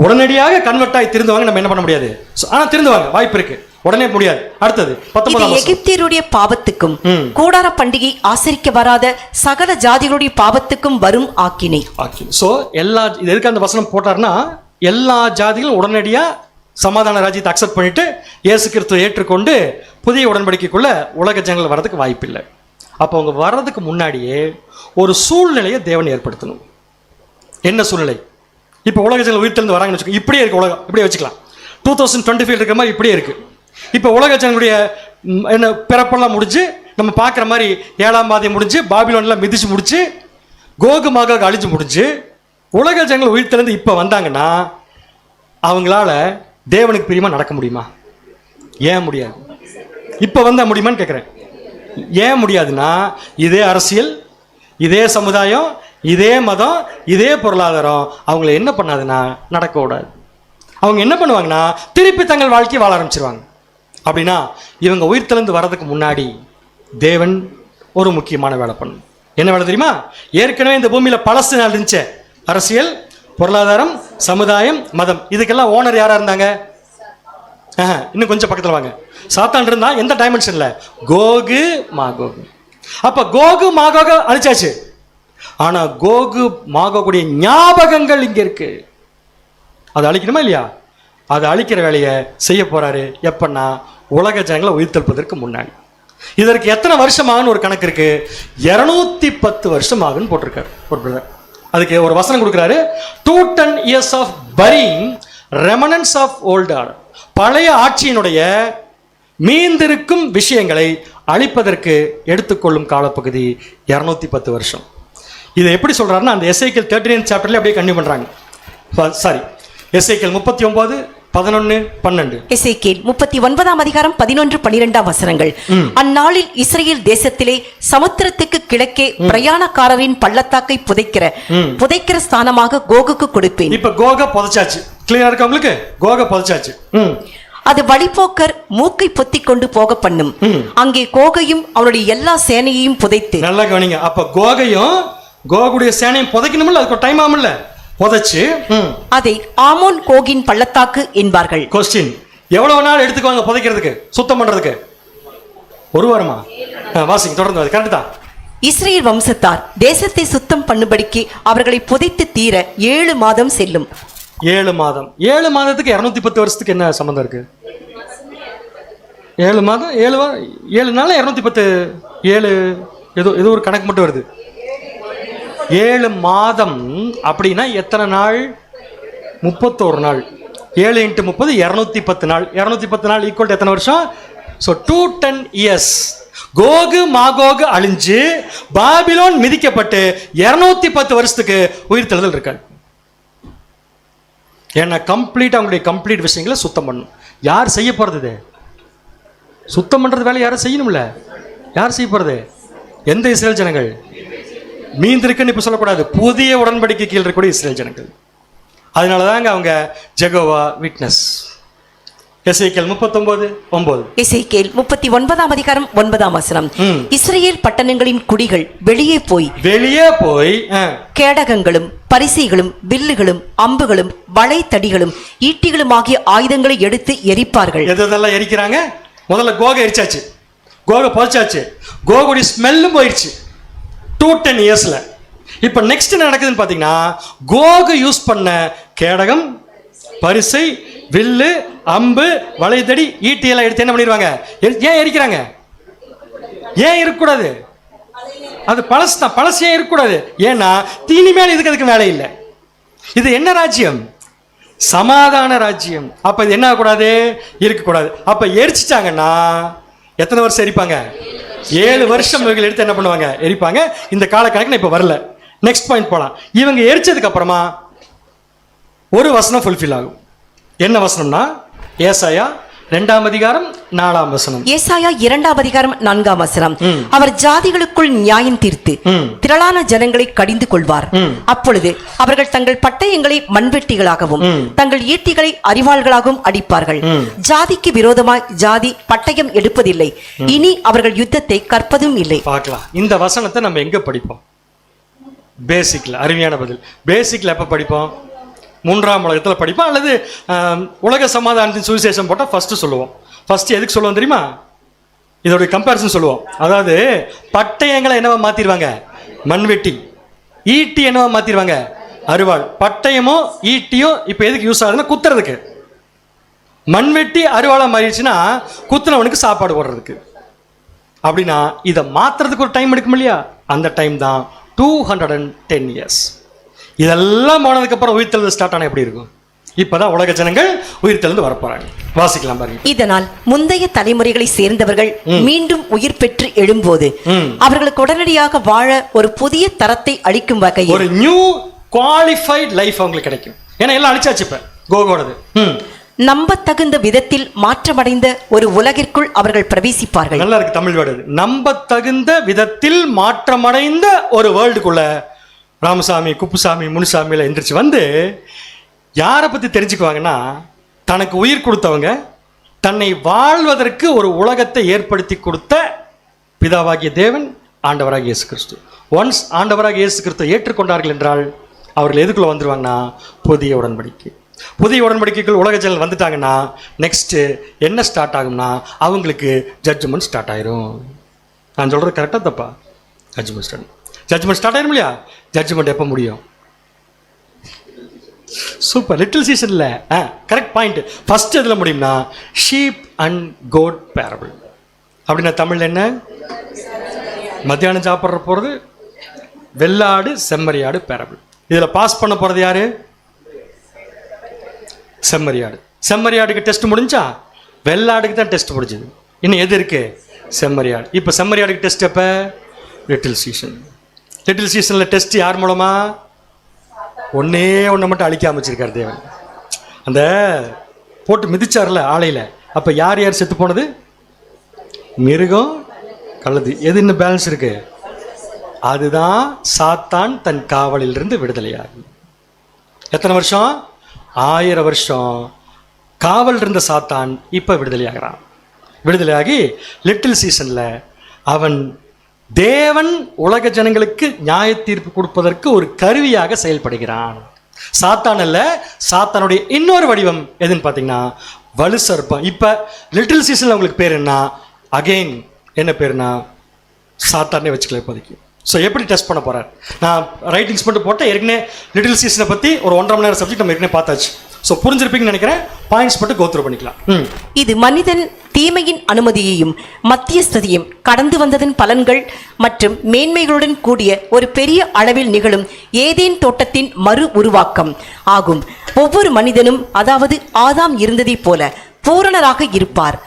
உடனடியாக கன்வெர்ட்டாய் திருந்துவாங்க. நம்ம என்ன பண்ண முடியாது, ஆனா திருந்துவாங்க, வாய்ப்பு இருக்கு, உடனே முடியாது. அடுத்தது 19 எகிப்தியருடைய பாவத்துக்கும் கூடார பண்டிகை ஆசரிக்க வராத சகல ஜாதிகளுடைய பாவத்துக்கும் வரும் ஆக்கினை. சோ எல்லா இது எதுக்கு அந்த வசனம் போட்டார்னா எல்லா ஜாதிகளும் உடனடியா சமாதான ராஜ்யத்தை அக்செப்ட் பண்ணிட்டு இயேசு கிறிஸ்துவை ஏற்றுக்கொண்டு புதிய உடன்படிக்கைக்குள்ள உலக ஜனங்கள் வர்றதுக்கு வாய்ப்பு இல்லை. அப்போ அவங்க வர்றதுக்கு முன்னாடியே ஒரு சூழ்நிலையை தேவன் ஏற்படுத்தணும். என்ன சூழ்நிலை? இப்போ உலக ஜனங்கள் உயிர்த்தெழுந்து வராங்கன்னு வச்சுக்கோங்க, இப்படியே இருக்கு உலகம், இப்படியே வச்சுக்கலாம். 2025 இருக்கிற மாதிரி இப்படியே இருக்கு. இப்போ உலக ஜனங்களுடைய என்ன பிறப்பெல்லாம் முடிஞ்சு நம்ம பார்க்குற மாதிரி 7ஆம் பாதியம் முடிஞ்சு பாபிலோன்லாம் மிதிச்சு முடிச்சு கோகுமாக அழிஞ்சு முடிஞ்சு உலக ஜனங்கள் உயிர்த்தெழுந்து இப்போ வந்தாங்கன்னா அவங்களால தேவனுக்கு பிரியமா நடக்க முடியுமா? ஏன் முடியாது? இப்போ வந்தால் முடியுமான்னு கேட்குறேன். ஏன் முடியாதுன்னா இதே அரசியல், இதே சமுதாயம், இதே மதம், இதே பொருளாதாரம் அவங்கள என்ன பண்ணாதுன்னா நடக்க விடாது. அவங்க என்ன பண்ணுவாங்கன்னா திருப்பி தங்கள் வாழ்க்கையை வாழ ஆரம்பிச்சிருவாங்க. அப்படின்னா இவங்க உயிர்த்தெழுந்து வர்றதுக்கு முன்னாடி தேவன் ஒரு முக்கியமான வேலை பண்ணும். என்ன வேலை தெரியுமா? ஏற்கனவே இந்த பூமியில பலஸ்தீன் இருந்துச்சு. அரசியல், பொருளாதாரம், சமுதாயம், மதம், இதுக்கெல்லாம் ஓனர் யாரா இருந்தாங்க? இன்னும் கொஞ்சம் பக்கத்தில் வாங்க. சாத்தான் இருந்தா எந்த டைமென்ஷன்ல? Gog Magog. அப்ப கோகு மாகோக அழிச்சாச்சு. ஆனா கோகு மாகோகுடைய ஞாபகங்கள் இங்க இருக்கு. அதை அழிக்கணுமா இல்லையா? அதை அழிக்கிற வேலையை செய்ய போறாரு. எப்பன்னா உலக ஜனங்களை உயிர்த்தெழுப்பதற்கு முன்னாடி. இதற்கு எத்தனை வருஷம் ஆகுன்னு ஒரு கணக்கு இருக்கு. 210 வருஷம் ஆகுன்னு போட்டிருக்காரு ஒரு பிரதர். அதுக்கு ஒரு வசனம் கொடுக்குறாரு. 210 years of burying remnants of old order. பழைய ஆட்சியினுடைய மீந்திருக்கும் விஷயங்களை அழிப்பதற்கு எடுத்துக்கொள்ளும் காலப்பகுதி 210 வருஷம். இதை எப்படி சொல்றாருன்னா அந்த எசேக்கியேல் 39 சாப்டர்ல அப்படியே கன்டினியூ பண்றாங்க. சாரி, எசேக்கியேல் 39, 11, 12. எசேக்கியேல் 39ஆம் அதிகாரம் 11, 12 வசனங்கள். அந்நாளில் இஸ்ரேல் தேசத்திலே சமுத்திரத்துக்கு கிழக்கே பிரயாணக்காரரின் பள்ளத்தாக்கை புதைக்கிற ஸ்தானமாக கோகுக்கு கொடுப்பேன். இப்ப கோக புதைச்சாச்சு. கிளியரா இருக்கு உங்களுக்கு? கோக புதைச்சாச்சு. அது வழிபோக்கர் மூக்கை பொத்திக் கொண்டு போக பண்ணும். அங்கே கோகையும் அவனுடைய எல்லா சேனையையும் புதைத்து. நல்லா கவனிங்க. அப்ப கோகையும் கோகுடைய சேனையும் புதைக்கணும்ல, அதுக்கு டைம் ஆகும்ல. புதைச்சு அதை ஆமோன் கோகின் பள்ளத்தாக்கு என்பார்கள். கொஸ்டின், எவ்வளவு நாள் எடுத்துக்குவாங்க புதைக்கிறதுக்கு, சுத்தம் பண்றதுக்கு? ஒரு வாரமா? வாசிங்க தொடர்ந்து. கரெக்ட் தான். இஸ்ரேல் வம்சத்தார் தேசத்தை சுத்தம் பண்ணும்படிக்கு அவர்களை புதைத்து தீர 7 மாதம் செல்லும். 7 மாதம். 7 மாதத்துக்கு 210 வருஷத்துக்கு என்ன சம்பந்தம் இருக்கு? 7 மாதம் 7 நாள் 210. 7 ஏதோ ஒரு கணக்கு மட்டும் வருது. 7 மாதம் அப்படின்னா எத்தனை நாள்? 31 நாள். 7 × 30 210 நாள். 210 நாள் ஈக்குவல் எத்தனை வருஷம்? So 210 years. கோகு மாகோகு அழிஞ்சு பாபிலோன் மிதிக்கப்பட்டு 210 வருஷத்துக்கு உயிர்த்தெழுதல் இருக்காது. ஏன்னா கம்ப்ளீட் அவங்களுடைய கம்ப்ளீட் விஷயங்களை சுத்தம் பண்ணும். யார் செய்ய போறது? சுத்தம் பண்றது வேலை யாரும் செய்யணும்ல. யார் செய்ய போறது? எந்த இஸ்ரேல் ஜனங்கள்? மீந்திருக்குன்னு இப்ப சொல்லக்கூடாது. புதிய உடன்படிக்கை கீழ் இருக்கக்கூடிய இஸ்ரேல் ஜனங்கள். அதனாலதாங்க அவங்க ஜெகோவா விட்னஸ். எசேக்கியேல் 39:9. எசேக்கியேல் 39ஆம் அதிகாரம் 9ஆம் வசனம். இஸ்ரேல் பட்டணங்களின் குடிகள் வெளியே போய் கேடகங்களும் பரிசைகளும் வில்லுகளும் அம்புகளும் வளைத்தடிகளும் ஈட்டிகளும் ஆகிய ஆயுதங்களை எடுத்து எரிப்பார்கள். எதெல்லாம் எரிக்கிறாங்க? முதல்ல கோக எரிச்சாச்சு, கோக புதைச்சாச்சு, கோகுடைய ஸ்மெல்லும் போயிடுச்சு 210 yearsல. இப்ப நெக்ஸ்ட் என்ன நடக்குதுன்னு பாத்தீங்கன்னா, கோகு யூஸ் பண்ண கேடகம், பரிசை, வில்லு, அம்பு, வளைதடி, ஈட்டி எல்லாம் எடுத்து என்ன பண்ணிடுவாங்க? ஏன் எரிக்கிறாங்க? ஏன் இருக்கக்கூடாது? அது பழசு தான். பழசு ஏன் இருக்கக்கூடாது? ஏன்னா தீனி மேல இதுக்கு வேலை இல்லை. இது என்ன ராஜ்யம்? சமாதான ராஜ்யம். அப்ப இது என்ன ஆகக்கூடாது? இருக்கக்கூடாது. அப்ப எரிச்சிட்டாங்கன்னா எத்தனை வருஷம் எரிப்பாங்க? 7 வருஷம் இவங்க எடுத்து என்ன பண்ணுவாங்க? எரிப்பாங்க. இந்த காலக்கணக்கு இப்ப வரல. நெக்ஸ்ட் பாயிண்ட் போலாம். இவங்க எரிச்சதுக்கு அப்புறமா ஒரு வசனம் ஃபுல்ஃபில் ஆகும். என்ன வசனம்னா ஏசாயா 2ஆம் அதிகாரம் 4ஆம் வசனம். ஏசாயா 2ஆம் அதிகாரம் 4ஆம் வசனம். அவர் ஜாதிகளுக்குள் நியாயம் தீர்த்து திரளான ஜனங்களை கடிந்து கொள்வார். அப்பொழுது அவர்கள் தங்கள் பட்டயங்களை மண்வெட்டிகளாகவும் தங்கள் ஈட்டிகளை அரிவாள்களாகவும் அடிப்பார்கள். ஜாதிக்கு விரோதமாய் ஜாதி பட்டயம் எடுப்பதில்லை, இனி அவர்கள் யுத்தத்தை கற்பதும் இல்லை. பார்க்கலாம். இந்த வசனத்தை நம்ம எங்க படிப்போம்? பேசிக்ல. அருமையான பதில். பேசிக்ல எப்ப படிப்போம்? 3ஆம் உலகத்தில் படிப்போம், அல்லது உலக சமாதானத்தின் சுவிசேஷம் போட்டால் ஃபர்ஸ்ட் சொல்லுவோம். ஃபர்ஸ்ட் எதுக்கு சொல்லுவோம் தெரியுமா? இதோடைய கம்பேரிசன் சொல்லுவோம். அதாவது பட்டயங்களை என்னவா மாத்திருவாங்க? மண்வெட்டி. ஈட்டி என்னவா மாத்திருவாங்க? அருவாள். பட்டயமோ ஈட்டியோ இப்ப எதுக்கு யூஸ் ஆகுதுன்னா குத்துறதுக்கு. மண்வெட்டி அருவாளா மாறிடுச்சுன்னா குத்துனவனுக்கு சாப்பாடு போடுறதுக்கு. அப்படின்னா இதை மாத்துறதுக்கு ஒரு டைம் எடுக்கும் இல்லையா? அந்த டைம் தான் 210 years. இதெல்லாம் போனதுக்கு அப்புறம் உயிர்த்தெழுந்து ஸ்டார்ட் ஆன எப்படி இருக்கும்? இப்பதான் உலக ஜனங்கள் உயிர்த்தெழுந்து வரப்போறாங்க. வாசிக்கலாம் பாருங்க. இதனால் முந்தைய தலைமுறைகளை சேர்ந்தவர்கள் மீண்டும் உயிர் பெற்று எழும்போது அவர்களுக்கு உடனடியாக வாழ ஒரு புதிய தரத்தை அளிக்கும் வகையில் ஒரு நியூ குவாலிஃபைட் லைஃப் அவங்களுக்கு கிடைக்கும். ஏன்னா எல்லாம் அழிச்சாச்சு இப்ப கோகோடது. நம்ப தகுந்த விதத்தில் மாற்றமடைந்த ஒரு உலகிற்குள் அவர்கள் பிரவேசிப்பார்கள். நல்லா இருக்கு தமிழ் வேர்டு. நம்ப தகுந்த விதத்தில் மாற்றமடைந்த ஒரு வேர்ல்டுக்குள்ள ராமசாமி, குப்புசாமி, முனுசாமியில் எந்திரிச்சு வந்து யாரை பற்றி தெரிஞ்சுக்குவாங்கன்னா, தனக்கு உயிர் கொடுத்தவங்க, தன்னை வாழ்வதற்கு ஒரு உலகத்தை ஏற்படுத்தி கொடுத்த பிதாவாகிய தேவன், ஆண்டவராகிய இயேசு கிறிஸ்து. ஒன்ஸ் ஆண்டவராகிய இயேசு கிறிஸ்துவை ஏற்றுக்கொண்டார்கள் என்றால் அவர்கள் எதுக்குள்ள வந்துருவாங்கன்னா, புதிய உடன்படிக்கை. புதிய உடன்படிக்கைக்குள் உலக ஜனங்கள் வந்துட்டாங்கன்னா நெக்ஸ்ட் என்ன ஸ்டார்ட் ஆகும்னா, அவங்களுக்கு ஜட்ஜ்மெண்ட் ஸ்டார்ட் ஆயிரும். நான் சொல்றது கரெக்டா தப்பா? ஜட்ஜ்மெண்ட் ஸ்டார்ட் ஆயிரும் இல்லையா? ஜட்ஜ்மெண்ட் எப்போ முடியும்? சூப்பர், லிட்டில் சீசன்ல கரெக்ட் பாயிண்ட். ஃபர்ஸ்ட் எதுல முடியும்னா, ஷீப் அண்ட் கோட் பேரபிள். அப்படின்னா தமிழ்ல என்ன? மத்தியானம் சாப்பிட்ற போறது வெள்ளாடு செம்மறியாடு பேரபிள். இதுல பாஸ் பண்ண போறது யாரு? செம்மறியாடு. செம்மறியாடுக்கு டெஸ்ட் முடிஞ்சா, வெள்ளாடுக்கு தான் டெஸ்ட் முடிஞ்சது. இன்னும் எது இருக்கு? செம்மறியாடு. இப்போ செம்மறியாடுக்கு டெஸ்ட் எப்ப? Little season. லிட்டில் சீசன்ல டெஸ்ட் யார் மூலமா? ஒன்னே ஒன்றை மட்டும் அழிக்காம வச்சிருக்காரு தேவன். அந்த போட்டு மிதிச்சார்ல ஆலையில, அப்ப யார் யார் செத்து போனது? மிருகம், கழுது. எது இன்னும் பேலன்ஸ் இருக்கு? அதுதான் சாத்தான் தன் காவலில் இருந்து விடுதலையாகும். எத்தனை வருஷம்? 1000 வருஷம் காவல் இருந்த சாத்தான் இப்ப விடுதலையாகிறான். விடுதலையாகி லிட்டில் சீசன்ல அவன் தேவன் உலக ஜனங்களுக்கு நியாய தீர்ப்பு கொடுப்பதற்கு ஒரு கருவியாக செயல்படுகிறான். சாத்தான் அல்ல, சாத்தானுடைய இன்னொரு வடிவம் எதுன்னு பார்த்தீங்கன்னா வலு சர்ப்பம். இப்ப லிட்டில் சீசன்ல உங்களுக்கு பேர் என்ன? அகைன் என்ன பேருனா சாத்தானே வச்சுக்கல இப்போதைக்கு. ஸோ எப்படி டெஸ்ட் பண்ண போறார்? நான் ரைட்டிங்ஸ் மட்டும் போட்டேன். ஏற்கனவே லிட்டில் சீசனை பற்றி ஒரு 1.5 மணி நேரம் சப்ஜெக்ட் நம்ம ஏற்கனவே பார்த்தாச்சு. ஸோ புரிஞ்சிருப்பீங்கன்னு நினைக்கிறேன். பாயிண்ட்ஸ் மட்டும் கோத்ரூ பண்ணிக்கலாம். இது மனிதன் தீமையின் அனுமதியையும் மத்தியஸ்ததையும் கடந்து வந்ததன் பலன்கள் மற்றும் மேன்மைகளுடன் கூடிய ஒரு பெரிய அளவில் நிகழும் ஏதேன் தோட்டத்தின் மறு உருவாக்கம் ஆகும். ஒவ்வொரு மனிதனும், அதாவது ஆதாம் இருந்ததைப் போல பூரணராக இருப்பார்.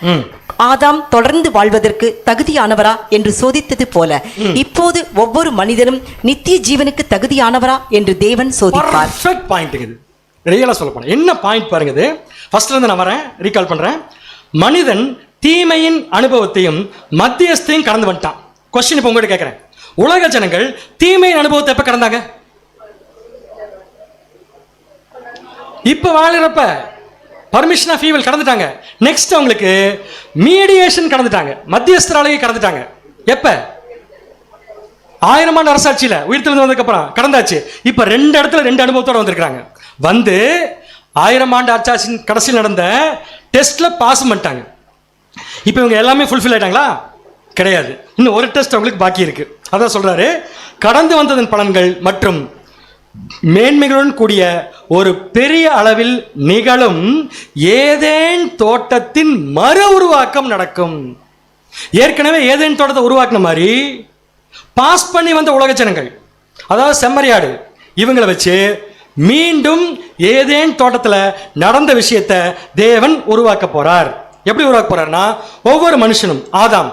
ஆதாம் தொடர்ந்து வாழ்வதற்கு தகுதியானவரா என்று சோதித்தது போல இப்போது ஒவ்வொரு மனிதனும் நித்திய ஜீவனுக்கு தகுதியானவரா என்று தேவன் சோதிப்பார். சொல்ல போன என்ன பாயிண்ட் பாருங்க. இது ஃபர்ஸ்ட்ல இருந்து நான் வரேன், ரீகால் பண்றேன். மனிதன் தீமையின் அனுபவத்தையும் மத்தியஸ்தையும் கடந்து வந்துட்டான். கொஸ்டின் இப்ப உங்ககிட்ட கேட்கிறேன், உலக ஜனங்கள் தீமையின் அனுபவத்தை எப்ப கடந்தாங்க? இப்ப வாழறப்ப பர்மிஷன் ஆஃப் ஈவில் கடந்துட்டாங்க. நெக்ஸ்ட் அவங்களுக்கு மீடியேஷன் கடந்துட்டாங்க, மத்தியஸ்தராலையை கடந்துட்டாங்க. எப்ப? 1000 ஆண்டு அரசாட்சியில உயிர்த்தெழுந்து வந்ததுக்கு அப்புறம் கடந்தாச்சு. இப்ப 2 இடத்துல 2 அனுபவத்தோட வந்திருக்காங்க. வந்து 1000 ஆண்டு அரசாட்சியின் கடைசியில் நடந்த டெஸ்ட்ல பாஸ் பண்ணிட்டாங்க. இப்ப இவங்க எல்லாமே ஃபுல்ஃபில் ஆயிட்டாங்களா? கிடையாது. இன்னும் ஒரு டெஸ்ட் அவங்களுக்கு பாக்கி இருக்கு. அதான் சொல்றாரு, கடந்து வந்ததன் பலன்கள் மற்றும் மேன்மைகளுடன் கூடிய ஒரு பெரிய அளவில் நிகழும் ஏதேன் தோட்டத்தின் மறு உருவாக்கம் நடக்கும். ஏற்கனவே ஏதேன் தோட்டத்தை உருவாக்குன மாதிரி பாஸ் பண்ணி வந்த உலக ஜனங்கள், அதாவது செம்மறியாடு, இவங்களை வச்சு மீண்டும் ஏதேன் தோட்டத்தில் நடந்த விஷயத்தை தேவன் உருவாக்க போறார். எப்படி உருவாக்க போறார்னா, ஒவ்வொரு மனுஷனும், ஆதாம்,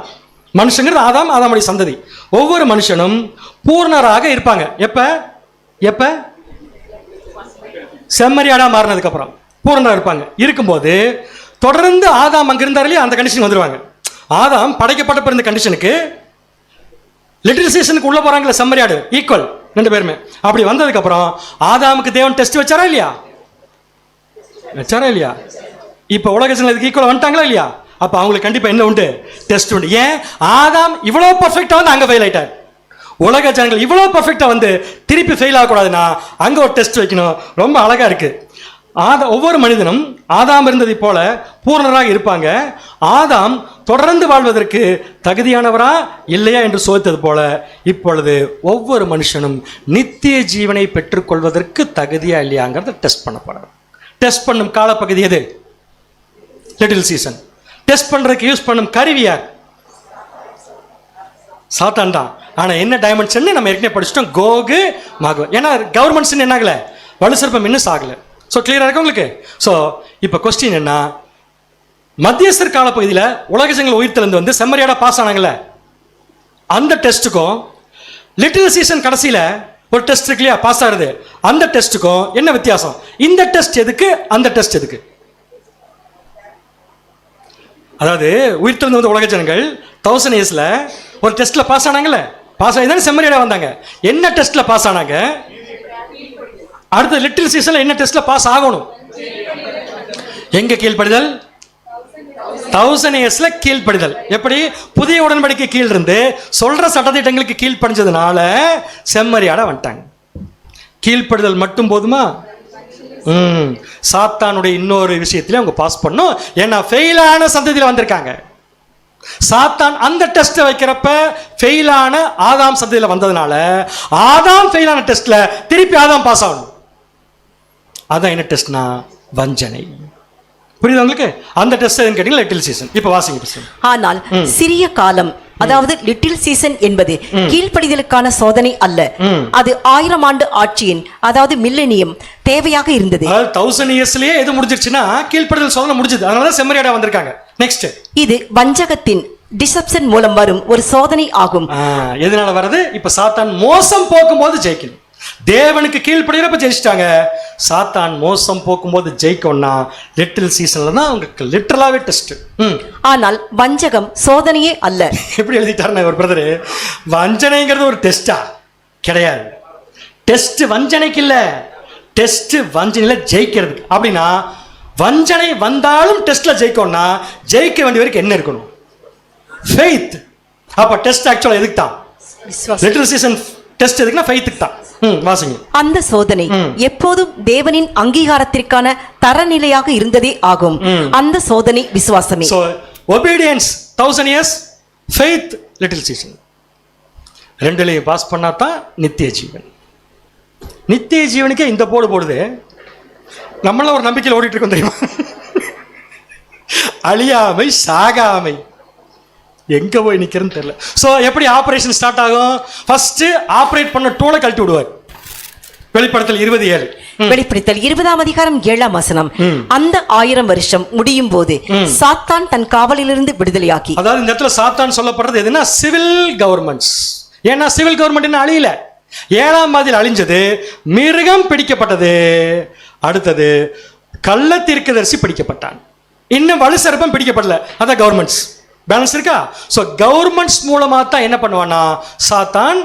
மனுஷங்கிறது ஆதாம், ஆதாமுடைய சந்ததி, ஒவ்வொரு மனுஷனும் பூர்ணராக இருப்பாங்க. எப்ப? எப்ப? செம்மறியாடா மாறினதுக்கு அப்புறம் பூரணரா இருப்பாங்க. இருக்கும்போது தொடர்ந்து ஆதாம் அங்க இருந்தார் இல்லையா, அந்த கண்டிஷன் வந்துருவாங்க. ஆதாம் படைக்கப்பட்ட பிறந்த கண்டிஷனுக்கு லிட்டில் சீசனுக்கு உள்ள போறாங்களே செம்மறியாடு ஈக்குவல் 2 பேருமே. அப்படி வந்ததுக்கு அப்புறம் ஆதாமுக்கு தேவன் டெஸ்ட் வச்சாரா இல்லையா? வச்சாரா இல்லையா? இப்ப உலக ஜனங்களுக்கு ஈக்குவல் வந்துட்டாங்களா இல்லையா? அப்ப அவங்களுக்கு கண்டிப்பா என்ன உண்டு? டெஸ்ட் உண்டு. ஏன்? ஆதாம் இவ்வளவு பர்ஃபெக்டா வந்து அங்க ஃபெயில் ஆயிட்டார். உலக ஜனங்கள் இவ்வளவு பர்ஃபெக்டா வந்து திருப்பி ஃபெயில் ஆகக்கூடாதுன்னா அங்க ஒரு டெஸ்ட் வைக்கணும். ரொம்ப அழகா இருக்கு. ஒவ்வொரு மனிதனும் ஆதாம் இருந்ததை போல பூர்ணராக இருப்பாங்க. ஆதாம் தொடர்ந்து வாழ்வதற்கு தகுதியானவரா இல்லையா என்று சோதித்தது போல இப்பொழுது ஒவ்வொரு மனுஷனும் நித்திய ஜீவனை பெற்றுக்கொள்வதற்கு தகுதியா இல்லையாங்கிறத டெஸ்ட் பண்ண போறார். டெஸ்ட் பண்ணும் காலப்பகுதி எது? Little season. டெஸ்ட் பண்றதுக்கு யூஸ் பண்ணும் கருவி யார்? சாத்தான் தான். ஆனா என்ன டைமென்ஷன் நம்ம ஏற்கனவே படிச்சிட்டோம், கோகு மாகு. ஏன்னா கவர்மெண்ட்ஸ் என்ன ஆகல, வலு சர்ப்பம் இன்னும் சாகல. ஸோ கிளியரா இருக்கு உங்களுக்கு. ஸோ இப்போ கொஸ்டின் என்ன, மத்தியஸ்தர் காலப்பகுதியில் உலக ஜனங்கள் உயிர்த்தெழுந்து வந்து செம்மறியாடா பாஸ் ஆனாங்கல்ல, அந்த டெஸ்ட்டுக்கும் லிட்டில் சீசன் கடைசியில் ஒரு டெஸ்ட் இருக்கு இல்லையா பாஸ் ஆகுது, அந்த டெஸ்ட்டுக்கும் என்ன வித்தியாசம்? இந்த டெஸ்ட் எதுக்கு, அந்த டெஸ்ட் எதுக்கு? அதாவது உயிர்த்தெழுந்து வந்த உலக ஜனங்கள் 1000 இயர்ஸ்ல ஒரு டெஸ்ட்ல பாஸ் ஆனாங்கல்ல, பாஸ் ஆகி தானே செம்மறியாடா வந்தாங்க. என்ன டெஸ்ட்ல பாஸ் ஆனாங்க? அடுத்த லிட்டில் சீசன்ல என்ன டெஸ்ட்ல பாஸ் ஆகணும்? எங்க கீழ்ப்படிதல்? 1000 yearsல கீழ்ப்படிதல். எப்படி? புதிய உடன்படிக்கை கீழ் இருந்து சொல்ற சட்டத்திட்டங்களுக்கு கீழ்ப்படிஞ்சதுனால செம்மறியாடா வந்துட்டாங்க. கீழ்ப்படிதல் மட்டும் போதுமா? சாத்தானுடைய இன்னொரு விஷயத்திலே அவங்க பாஸ் பண்ணும். ஏன்னா ஃபெயிலான சந்ததியில வந்திருக்காங்க. சாத்தான் அந்த டெஸ்ட் வைக்கிறப்ப ஃபெயிலான ஆதாம் சந்ததியில வந்ததுனால ஆதாம் ஃபெயிலான டெஸ்ட்ல திருப்பி ஆதாம் பாஸ் ஆகணும். அதான் என்ன டெஸ்ட்னா வஞ்சனை. புரியுது உங்களுக்கு? அந்த டெஸ்ட் எதுன்னு கேட்டீங்க லிட்டில் சீசன். இப்ப வாசிங்க. ஆனால் சிறிய காலம், அதாவது லிட்டில் சீசன் என்பது கீழ்ப்படிதலுக்கான சோதனை அல்ல. அது 1000 ஆண்டு ஆட்சியின், அதாவது மில்லேனியம் தேவையாக இருந்தது. 1000 yearsலயே எது முடிஞ்சிருச்சுன்னா கீழ்ப்படிதல் சோதனை முடிஞ்சது. அதனால செம்மறியாடா வந்திருக்காங்க. நெக்ஸ்ட், இது வஞ்சகத்தின் டிசப்ஷன் மூலம் வரும் ஒரு சோதனை ஆகும். எதனால வருது? இப்ப சாத்தான் மோசம் போக்கும்போது ஜெயிக்கணும். தேவனுக்கு கீழ்ப்படிகிறப்ப ஜெயிச்சிட்டாங்க. சாத்தான் மோசம் போக்கும்போது ஜெயிக்கணும்னா லிட்டில் சீசன்ல தான் உங்களுக்கு லிட்டரலாவே டெஸ்ட். ஆனால் வஞ்சகம் சோதனையே அல்ல. எப்படி எழுதிட்டாருன்னா ஒரு பிரதர், வஞ்சனைங்கிறது ஒரு டெஸ்டா? கிடையாது. டெஸ்ட் வஞ்சனைக்கு இல்ல, டெஸ்ட் வஞ்சனையில ஜெயிக்கிறது. அப்படின்னா வஞ்சனை வந்தாலும் டெஸ்ட்ல ஜெயிக்கணும்னா ஜெயிக்க வேண்டிய வரைக்கும் என்ன இருக்கணும்? ஃபெய்த். அப்ப டெஸ்ட் ஆக்சுவலா எதுக்கு தான்? லிட்டில் சீசன் டெஸ்ட் எதுக்குன்னா ஃபெய்த்துக்கு தான். வாசிங்க. அந்த சோதனை எப்போதும் தேவனின் அங்கீகாரத்திற்கான தரநிலையாக இருந்ததே ஆகும். அந்த சோதனை விசுவாசமே. So obedience 1000 years, faith little season. ரெண்டுலையும் பாஸ் பண்ணா தான் நித்திய ஜீவன். நித்திய ஜீவனுக்கே இந்த போடுது. நம்மள ஒரு நம்பிக்கையில் ஓடிட்டு இருக்கோம் தெரியுமா? அழியாமை சாகாமை எங்க போய் நிக்கிறதுன்னு தெரியல. சோ எப்படி ஆபரேஷன் ஸ்டார்ட் ஆகும்? ஃபர்ஸ்ட் ஆபரேட் பண்ண டூலை கழட்டி விடுவார். வெளிப்படுத்தல் 20:7. வெளிப்படுத்தல் 20ஆம் அதிகாரம் 7ஆம் வசனம். அந்த 1000 வருஷம் முடியும் போது சாத்தான் தன் காவலிலிருந்து விடுதலையாக்கி. அதாவது இந்த இடத்துல சாத்தான் சொல்லப்படுறது எதுனா சிவில் கவர்மெண்ட்ஸ். ஏன்னா சிவில் கவர்மெண்ட் அழியல. 7ஆம் அதில் அழிஞ்சது, மிருகம் பிடிக்கப்பட்டது, அடுத்தது கள்ள தீர்க்கதரிசி பிடிக்கப்பட்டான், இன்னும் வலு சர்ப்பம் பிடிக்கப்படல. அதான் கவர்மெண்ட்ஸ். பேலன்ஸ் இருக்கா? சோ கவர்மெண்ட்ஸ் மூலமா தான் என்ன பண்ணுவானா சாத்தான்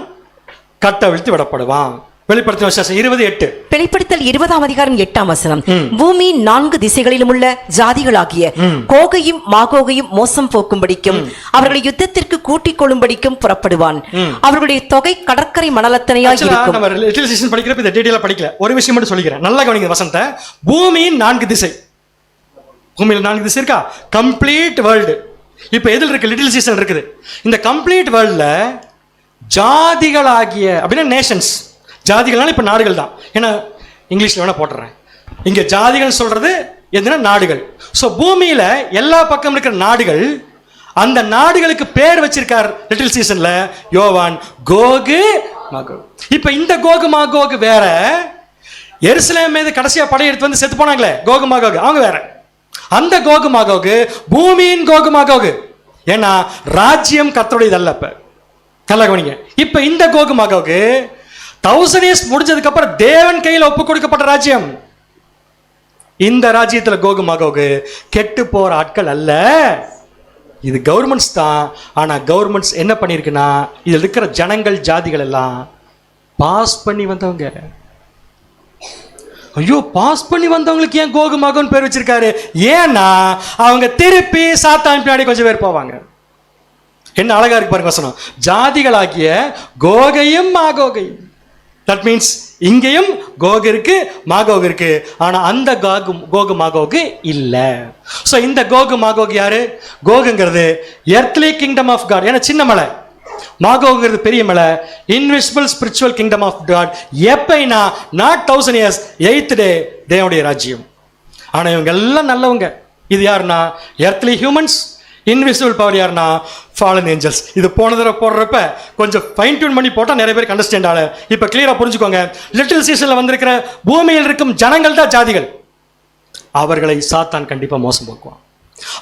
கட்டவிழ்த்து விடப்படுவான். வெளிப்படுத்தல் 20:8. வெளிப்படுத்தல் 20ஆம் அதிகாரம் 8ஆம் வசனம். பூமி 4 திசைகளிலும் உள்ள ஜாதிகளாகிய கோகையும் மாகோகையும் மோசம் போக்கும்படிக்கும் அவர்களை யுத்தத்திற்கு கூட்டிக் கொள்ளும்படிக்கும் புறப்படுவான். அவர்களுடைய தொகை கடற்கரை மணலத்தனையாய் இருக்கும். நம்ம லிட்டில் சீசன் படிக்கிறப்ப இந்த டீடைலா படிக்கல. ஒரு விஷயம் மட்டும் சொல்லிக்கிறேன், நல்லா கவனிங்க வசனத்தை. பூமியின் 4 திசை. பூமியில் 4 திசை இருக்கா? Complete world. இப்ப எதில் இருக்கு? லிட்டில் சீசன் இருக்குது. இந்த கம்ப்ளீட் வேர்ல்ட்ல ஜாதிகளாகிய அப்படின்னா நேஷன்ஸ். ஜாதிகள்னால இப்ப நாடுகள் தான். ஏன்னா இங்கிலீஷ்ல வேணா போட்டுறேன். இங்க ஜாதிகள் சொல்றது எதுனா நாடுகள். சோ பூமியில எல்லா பக்கம் இருக்கிற நாடுகள், அந்த நாடுகளுக்கு பேர் வச்சிருக்கார் லிட்டில் சீசன்ல யோவான் கோகு மாகோகு. இப்ப இந்த கோகு மாகோகு வேற. எருசலேம் மீது கடைசியா படையெடுத்து வந்து செத்து போனாங்களே கோகு மாகோகு, அவங்க வேற. அந்த கோகு மாகோகு பூமியின் கோகு மாகோகு. ஏன்னா ராஜ்யம் கர்த்தருடையது அல்ல. இப்ப நல்லா கவனிங்க. இப்ப இந்த கோகு மாகோகு 1000 years முடிஞ்சதுக்கு அப்புறம் தேவன் கையில் ஒப்பு கொடுக்கப்பட்ட ராஜ்யம். இந்த ராஜ்யத்துல கோகு மாகோகு கெட்டு போற ஆட்கள் அல்ல, இது கவர்மெண்ட்ஸ் தான். ஆனா கவர்மெண்ட்ஸ் என்ன பண்ணிருக்குன்னா இதுல இருக்கிற ஜனங்கள் ஜாதிகள் எல்லாம் பாஸ் பண்ணி வந்தவங்க. ஐயோ, பாஸ் பண்ணி வந்தவங்களுக்கு ஏன் கோகு மாகோன்னு பேர் வச்சிருக்காரு? ஏன்னா அவங்க திருப்பி சாத்தான் பின்னாடி கொஞ்சம் பேர் போவாங்க. என்ன அழகா இருக்கு பாருங்க வசனம். ஜாதிகளாகிய கோகையும் மாகோகையும். தட் மீன்ஸ் இங்கேயும் கோகு இருக்கு, மாகோகு இருக்கு. ஆனா அந்த கோகு மாகோகு இல்ல. சோ இந்த கோகு மாகோகு யாரு? கோகுங்கிறது எர்த்லி கிங்டம் ஆஃப் காட். ஏன்னா சின்ன மலை. மாகோங்கிறது பெரிய மலை. Invisible spiritual kingdom of God. எப்பைனா நாட் 1000 years, 8th day தேவனுடைய ராஜ்யம். ஆனா இவங்க எல்லாம் நல்லவங்க. இது யாருன்னா எர்த்லி ஹியூமன்ஸ். இன்விசிபிள் பவர் யாருன்னா ஃபாலன் ஏஞ்சல்ஸ். இது போன தடவை போடுறப்ப கொஞ்சம் ஃபைன் டியூன் பண்ணி போட்டால் நிறைய பேருக்கு அண்டர்ஸ்டாண்ட் ஆகல. இப்போ கிளியரா புரிஞ்சுக்கோங்க. லிட்டில் சீசன்ல வந்திருக்கிற பூமியில் இருக்கும் ஜனங்கள் தான் ஜாதிகள். அவர்களை சாத்தான் கண்டிப்பா மோசம் போக்குவான்.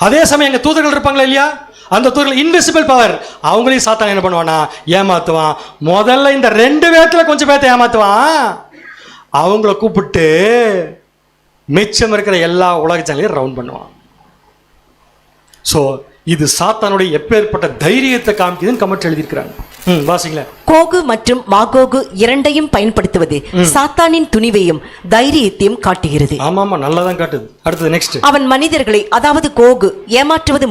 அதே சமயம் எங்க தூதர்கள் இருப்பாங்களா இல்லையா? அந்த தூதர்கள் இன்விசிபிள் பவர். அவங்களையும் சாத்தான் என்ன பண்ணுவானா ஏமாத்துவான். முதல்ல இந்த 2 பேத்துல கொஞ்சம் பேர்த்த ஏமாத்துவான். அவங்கள கூப்பிட்டு மிச்சம் இருக்கிற எல்லா உலக ஜனங்களையும் ரவுண்ட் பண்ணுவான். ஸோ இது சாத்தானுடைய எப்பேற்பட்ட தைரியத்தை காமிக்குதுன்னு கமெண்ட் எழுதியிருக்கிறாங்க. வாசிங்களேன். கோகு மற்றும் மாகோகு இரண்டையும் பயன்படுத்துவது சாத்தானின் துணிவையும் தைரியத்தையும் காட்டுகிறது. ஆமாமா, நல்லாதான் காட்டுது. அடுத்தது நெக்ஸ்ட். அவன் மனிதர்களை, அதாவது கோகு, ஏமாற்றுவது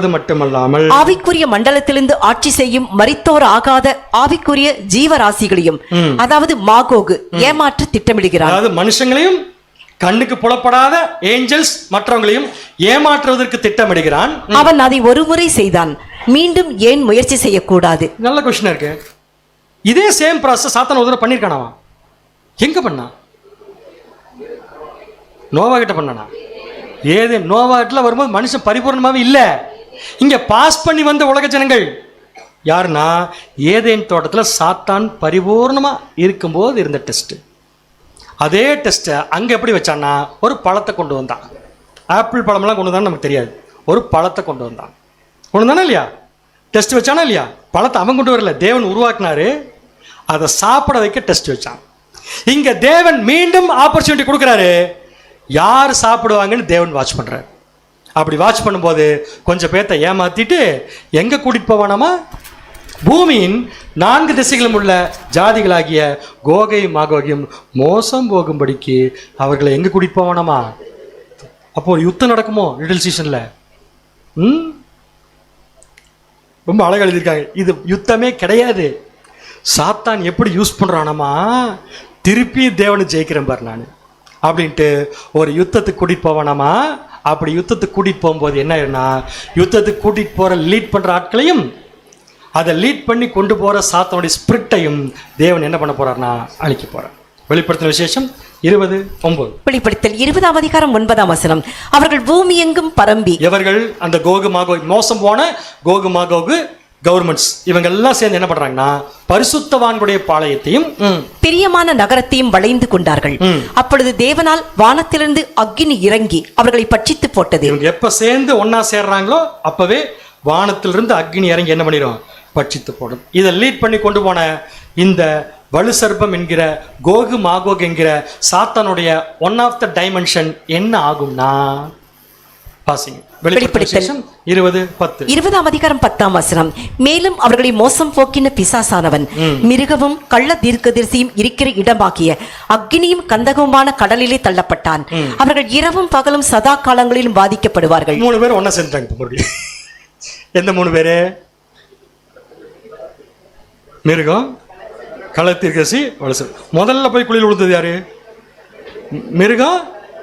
மட்டுமல்லாமல் ஆவிக்குரிய மண்டலத்திலிருந்து ஆட்சி செய்யும் மரித்தோர் ஆகாத ஆவிக்குரிய ஜீவராசிகளையும், அதாவது மாகோகு, ஏமாற்ற திட்டமிடுகிறான். அதாவது மனுஷங்களையும் கண்ணுக்கு புலப்படாத ஏஞ்சல்ஸ் மற்றவங்களையும் ஏமாற்றுவதற்கு திட்டமிடுகிறான். அவன் அதை ஒருமுறை செய்தான், மீண்டும் ஏன் முயற்சி செய்யக்கூடாது? நல்ல கொஸ்டின் இருக்கு. இதே சேம் ப்ராசஸ் சாத்தான் ஒரு தடவை பண்ணிருக்கானவா? எங்க பண்ணா? நோவா கிட்ட பண்ணானா? ஏதே நோவா கிட்ட வரும்போது மனுஷன் பரிபூர்ணமாவே இல்ல. இங்க பாஸ் பண்ணி வந்த உலக ஜனங்கள் யாருன்னா, ஏதேன் தோட்டத்துல சாத்தான் பரிபூர்ணமா இருக்கும்போது இருந்த டெஸ்ட். அதே டெஸ்ட்டை அங்கே எப்படி வச்சான்னா, ஒரு பழத்தை கொண்டு வந்தான். ஆப்பிள் பழமெல்லாம் கொண்டு வந்தான்னு நமக்கு தெரியாது. ஒரு பழத்தை கொண்டு வந்தானா இல்லையா? டெஸ்ட் வச்சானா இல்லையா? பழத்தை அவன் கொண்டு வரல, தேவன் உருவாக்குனாரு. அதை சாப்பிட வைக்க டெஸ்ட் வச்சான். இங்க தேவன் மீண்டும் ஆப்பர்ச்சுனிட்டி கொடுக்குறாரு. யார் சாப்பிடுவாங்கன்னு தேவன் வாட்ச் பண்றாரு. அப்படி வாட்ச் பண்ணும்போது கொஞ்சம் பேர்த்த ஏமாத்திட்டு எங்க கூட்டிட்டு போவானாமா? பூமியின் 4 திசைகளும் உள்ள ஜாதிகளாகிய கோகையும் மாகோகையும் மோசம் போகும்படிக்கு அவர்களை எங்க கூட்டிட்டு போவானாமா? அப்போ ஒரு யுத்தம் நடக்குமோ லிட்டில் சீசன்ல? ரொம்ப அழகா எழுதியிருக்காங்க. இது யுத்தமே கிடையாது. சாத்தான் எப்படி யூஸ் பண்றானாமா, திருப்பி தேவனை ஜெயிக்கிறேன் பாரு நான் அப்படின்ட்டு ஒரு யுத்தத்துக்கு கூட்டிட்டு போவானாமா. அப்படி யுத்தத்துக்கு கூட்டிட்டு போகும்போது என்ன ஆயிருன்னா, யுத்தத்துக்கு கூட்டிட்டு போற லீட் பண்ற ஆட்களையும் அதை லீட் பண்ணி கொண்டு போற சாத்தானுடைய ஸ்பிரிட்டையும் தேவன் என்ன பண்ண போறார்னா அழிக்க போறார். வெளிப்படுத்தின விசேஷம் 20:9. வெளிப்படுத்தல் 20ஆம் அதிகாரம் 9ஆம் வசனம். அவர்கள் பூமி எங்கும் பரம்பி, இவர்கள் அந்த கோகு மாகோகு, மோசம் போன கோகு மாகோகு கவர்மெண்ட்ஸ், இவங்க எல்லாம் சேர்ந்து என்ன பண்றாங்கன்னா, பரிசுத்தவான்களுடைய பாளையத்தையும் பிரியமான நகரத்தையும் வளைந்து கொண்டார்கள். அப்பொழுது தேவனால் வானத்திலிருந்து அக்கினி இறங்கி அவர்களை பட்சித்து போட்டது. இவங்க எப்ப சேர்ந்து ஒன்னா சேர்றாங்களோ அப்பவே வானத்திலிருந்து அக்கினி இறங்கி என்ன பண்ணிடும்? பட்சித்து போடும். இதை லீட் பண்ணி கொண்டு போன இந்த வலுசர்பம் என்கிற கோகு மாகோக் என்கிற சாத்தானுடைய ஒன் ஆஃப் த டைமென்ஷன் என்ன ஆகும்னா, பாசிங்க வெளிப்படுத்தல் 20:10. 20ஆம் அதிகாரம் 10ஆம் வசனம். மேலும் அவர்களை மோசம் போக்கின பிசாசானவன் மிருகவும் கள்ள தீர்க்கதரிசியும் இருக்கிற இடமாகிய அக்னியும் கந்தகவுமான கடலிலே தள்ளப்பட்டான். அவர்கள் இரவும் பகலும் சதா காலங்களிலும் பாதிக்கப்படுவார்கள். 3 பேர் ஒன்னா சேர்ந்துட்டாங்க. எந்த 3 பேரு? மிருகம், கள்ளத்தீர்க்கதரிசி, வலுசர். முதல்ல போய் குழியில் விழுந்தது யாரு? மிருகம்,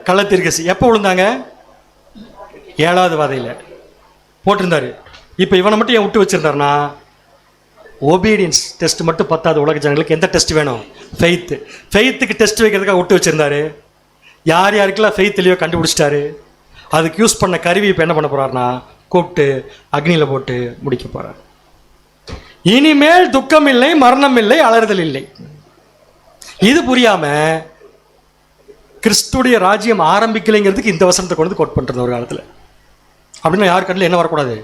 கள்ளத்தீர்க்கதரிசி. எப்போ விழுந்தாங்க? 7வது வாதையில் போட்டிருந்தாரு. இப்போ இவனை மட்டும் ஏன் விட்டு வச்சிருந்தாருன்னா, ஒபீடியன்ஸ் டெஸ்ட் மட்டும் பத்தாது. உலக ஜனங்களுக்கு எந்த டெஸ்ட் வேணும்? ஃபெய்த்து. ஃபெய்த்துக்கு டெஸ்ட் வைக்கிறதுக்காக விட்டு வச்சிருந்தாரு. யார் யாருக்கெல்லாம் ஃபெய்த் இல்லையோ கண்டுபிடிச்சிட்டாரு. அதுக்கு யூஸ் பண்ண கருவி இப்போ என்ன பண்ண போறாருன்னா, கூப்பிட்டு அக்னியில் போட்டு முடிக்க போறார். இனிமேல் துக்கம் இல்லை, மரணம் இல்லை, அலறுதல் இல்லை. இது புரியாம கிறிஸ்துடைய ராஜ்யம் ஆரம்பிக்கலைங்கிறதுக்கு இந்த வசனத்தை கொண்டு கோட் பண்றது ஒரு காலத்துல. அப்படின்னா யார் கண்ணில் என்ன வரக்கூடாது?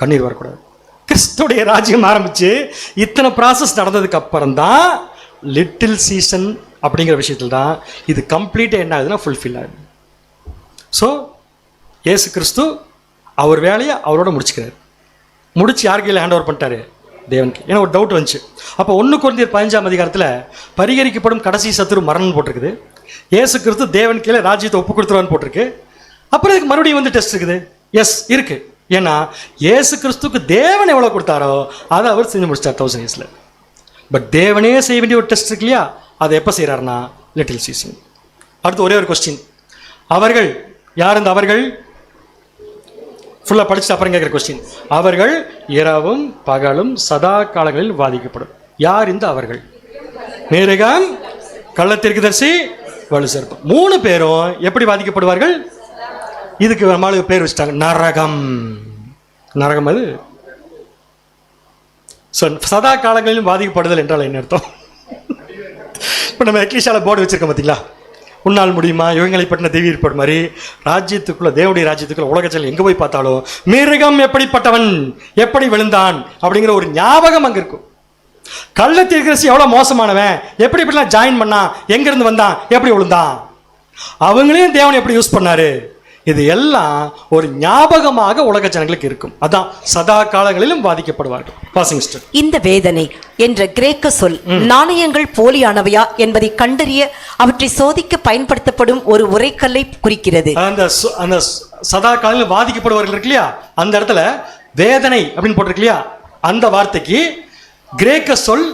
கண்ணீர் வரக்கூடாது. கிறிஸ்துடைய ராஜ்யம் ஆரம்பிச்சு இத்தனை ப்ராசஸ் நடந்ததுக்கு அப்புறம் தான் லிட்டில் சீசன் அப்படிங்கிற விஷயத்தில் தான் இது கம்ப்ளீட்டாக என்ன ஆகுதுன்னா ஃபுல்ஃபில் ஆகுது. ஸோ இயேசு கிறிஸ்து அவர் வேலையை அவரோட முடிச்சுக்கிறார். முடிச்சு யார் கையில் ஹேண்ட் ஓவர் பண்ணிட்டாரு? தேவனுக்கு. ஏன்னா ஒரு டவுட் வந்துச்சு. அப்போ 1 கொரிந்தியர் 15ஆம் அதிகாரத்தில் பரிகரிக்கப்படும் கடைசி சத்துரு மரணம் போட்டிருக்குது. இயேசு கிறிஸ்து தேவன் கீழே ராஜ்யத்தை ஒப்பு கொடுத்துருவான்னு போட்டிருக்கு. அப்புறம் இதுக்கு மறுபடியும் வந்து டெஸ்ட் இருக்குது. எஸ் இருக்கு. ஏன்னா இயேசு கிறிஸ்துக்கு தேவன் எவ்வளோ கொடுத்தாரோ அதை அவர் செஞ்சு முடிச்சிட்டார் 1000 yearsல. பட் தேவனே செய்ய வேண்டிய ஒரு டெஸ்ட் இருக்கு இல்லையா, அதை எப்போ செய்கிறாருன்னா லிட்டில் சீசன். அடுத்து ஒரே ஒரு கொஸ்டின். அவர்கள் யார்? இந்த அவர்கள் ஃபுல்லாக படிச்சுட்டு அப்புறம் கேட்குற கொஸ்டின். அவர்கள் இரவும் பகலும் சதா காலங்களில் பாதிக்கப்படும். யார் இந்த அவர்கள்? மிருகம், கள்ளத்தீர்க்கதரிசி, வலுசர்ப்பம். 3 பேரும் எப்படி பாதிக்கப்படுவார்கள்? இதுக்கு நம்மளுக்கு பேர் வச்சுட்டாங்க நரகம். நரகம் அது. சதா காலங்களிலும் பாதிக்கப்படுதல் என்றால் என்ன அர்த்தம்? இப்போ நம்ம எக்லிஷால போர்டு வச்சிருக்கோம் பார்த்தீங்களா, உன்னால் முடியுமா, இவங்களை பற்றின தெய்வீ ஏற்பாடு மாதிரி ராஜ்யத்துக்குள்ள, தேவனுடைய ராஜ்யத்துக்குள்ள உலகத்தில் எங்கே போய் பார்த்தாலும் மிருகம் எப்படிப்பட்டவன், எப்படி விழுந்தான் அப்படிங்கிற ஒரு ஞாபகம் அங்கே இருக்கும். கள்ளத்தீர்க்கதரிசி எவ்வளோ மோசமானவன், எப்படி இப்படிலாம் ஜாயின் பண்ணான், எங்கேருந்து வந்தான், எப்படி விழுந்தான், அவங்களையும் தேவன் எப்படி யூஸ் பண்ணாரு, இது எல்லாம் ஒரு ஞாபகமாக உலக ஜனங்களுக்கு இருக்கும். அதான் சதா காலங்களிலும் பாதிக்கப்படுவார்கள். Passing sister. இந்த வேதனை என்ற கிரேக்க சொல் நாணயங்கள் போலியானவையா என்பதை கண்டறிய அவற்றை சோதிக்க பயன்படுத்தப்படும் ஒரு உரைக்கல்லை குறிக்கிறது. அந்த சதா காலங்களில் பாதிக்கப்படுவார்கள் இருக்கு இல்லையா, அந்த இடத்துல வேதனை அப்படின்னு போட்டிருக்கு இல்லையா, அந்த வார்த்தைக்கு கிரேக்க சொல்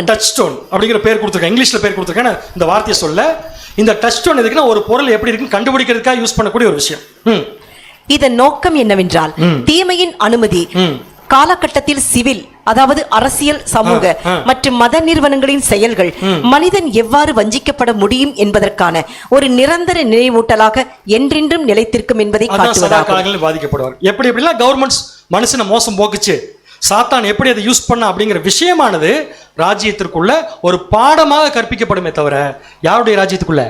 டச் ஸ்டோன் அப்படிங்கிற பேர் கொடுத்துருக்கேன். இங்கிலீஷ்ல பேர் கொடுத்துருக்கேன். இந்த வார்த்தையை சொல்ல இந்த டச் ஸ்டோன் எதுக்குன்னா ஒரு பொருள் எப்படி இருக்குன்னு கண்டுபிடிக்கிறதுக்காக யூஸ் பண்ணக்கூடிய ஒரு விஷயம். இதன் நோக்கம் என்னவென்றால் தீமையின் அனுமதி காலகட்டத்தில் சிவில், அதாவது அரசியல், சமூக மற்றும் மத நிறுவனங்களின் செயல்கள் மனிதன் எவ்வாறு வஞ்சிக்கப்பட முடியும் என்பதற்கான ஒரு நிரந்தர நினைவூட்டலாக என்றென்றும் நிலைத்திருக்கும் என்பதை காட்டுவதாகும். பாதிக்கப்படுவார். எப்படி எப்படிலாம் கவர்மெண்ட்ஸ் மனுஷனை மோசம் போக்குச்சு, சாத்தான் எப்படி அதை யூஸ் பண்ண அப்படிங்கிற விஷயமானது ராஜ்யத்திற்குள்ள ஒரு பாடமாக கற்பிக்கப்படுமே தவிர யாருடைய ராஜ்யத்துக்குள்ள?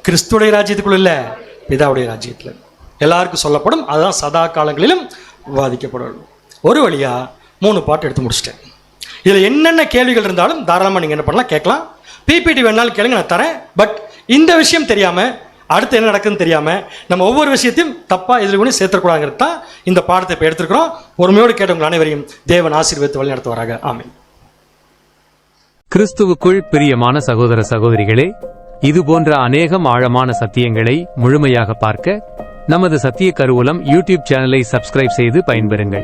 கிறிஸ்துடைய ராஜ்யத்துக்குள்ள இல்ல, பிதாவுடைய ராஜ்யத்துல எல்லாருக்கும் சொல்லப்படும். அதுதான் சதா காலங்களிலும் விவாதிக்கப்படும். ஒரு வழியா 3 பாட்டு எடுத்து முடிச்சிட்டேன். இதுல என்னென்ன கேள்விகள் இருந்தாலும் தாராளமா நீங்க என்ன பண்ணலாம், கேட்கலாம். பிபிடி வேணாலும் கேளுங்க, நான் தரேன். பட் இந்த விஷயம் தெரியாம அடுத்து என்ன நடக்குதுன்னு தெரியாம நம்ம ஒவ்வொரு விஷயத்தையும் தப்பா எதில் கூட சேர்த்துக்கூடாங்கிறது தான் இந்த பாடத்தை இப்போ எடுத்துருக்கிறோம். பொறுமையோடு கேட்டவங்க அனைவரையும் தேவன் ஆசீர்வதித்து வழி நடத்துவாராக. ஆமென். கிறிஸ்துவுக்குள் பிரியமான சகோதர சகோதரிகளே, இது போன்ற அநேகம் ஆழமான சத்தியங்களை முழுமையாக பார்க்க நமது சத்திய கருவூலம் யூடியூப் சேனலை சப்ஸ்கிரைப் செய்து பயன்பெறுங்கள்.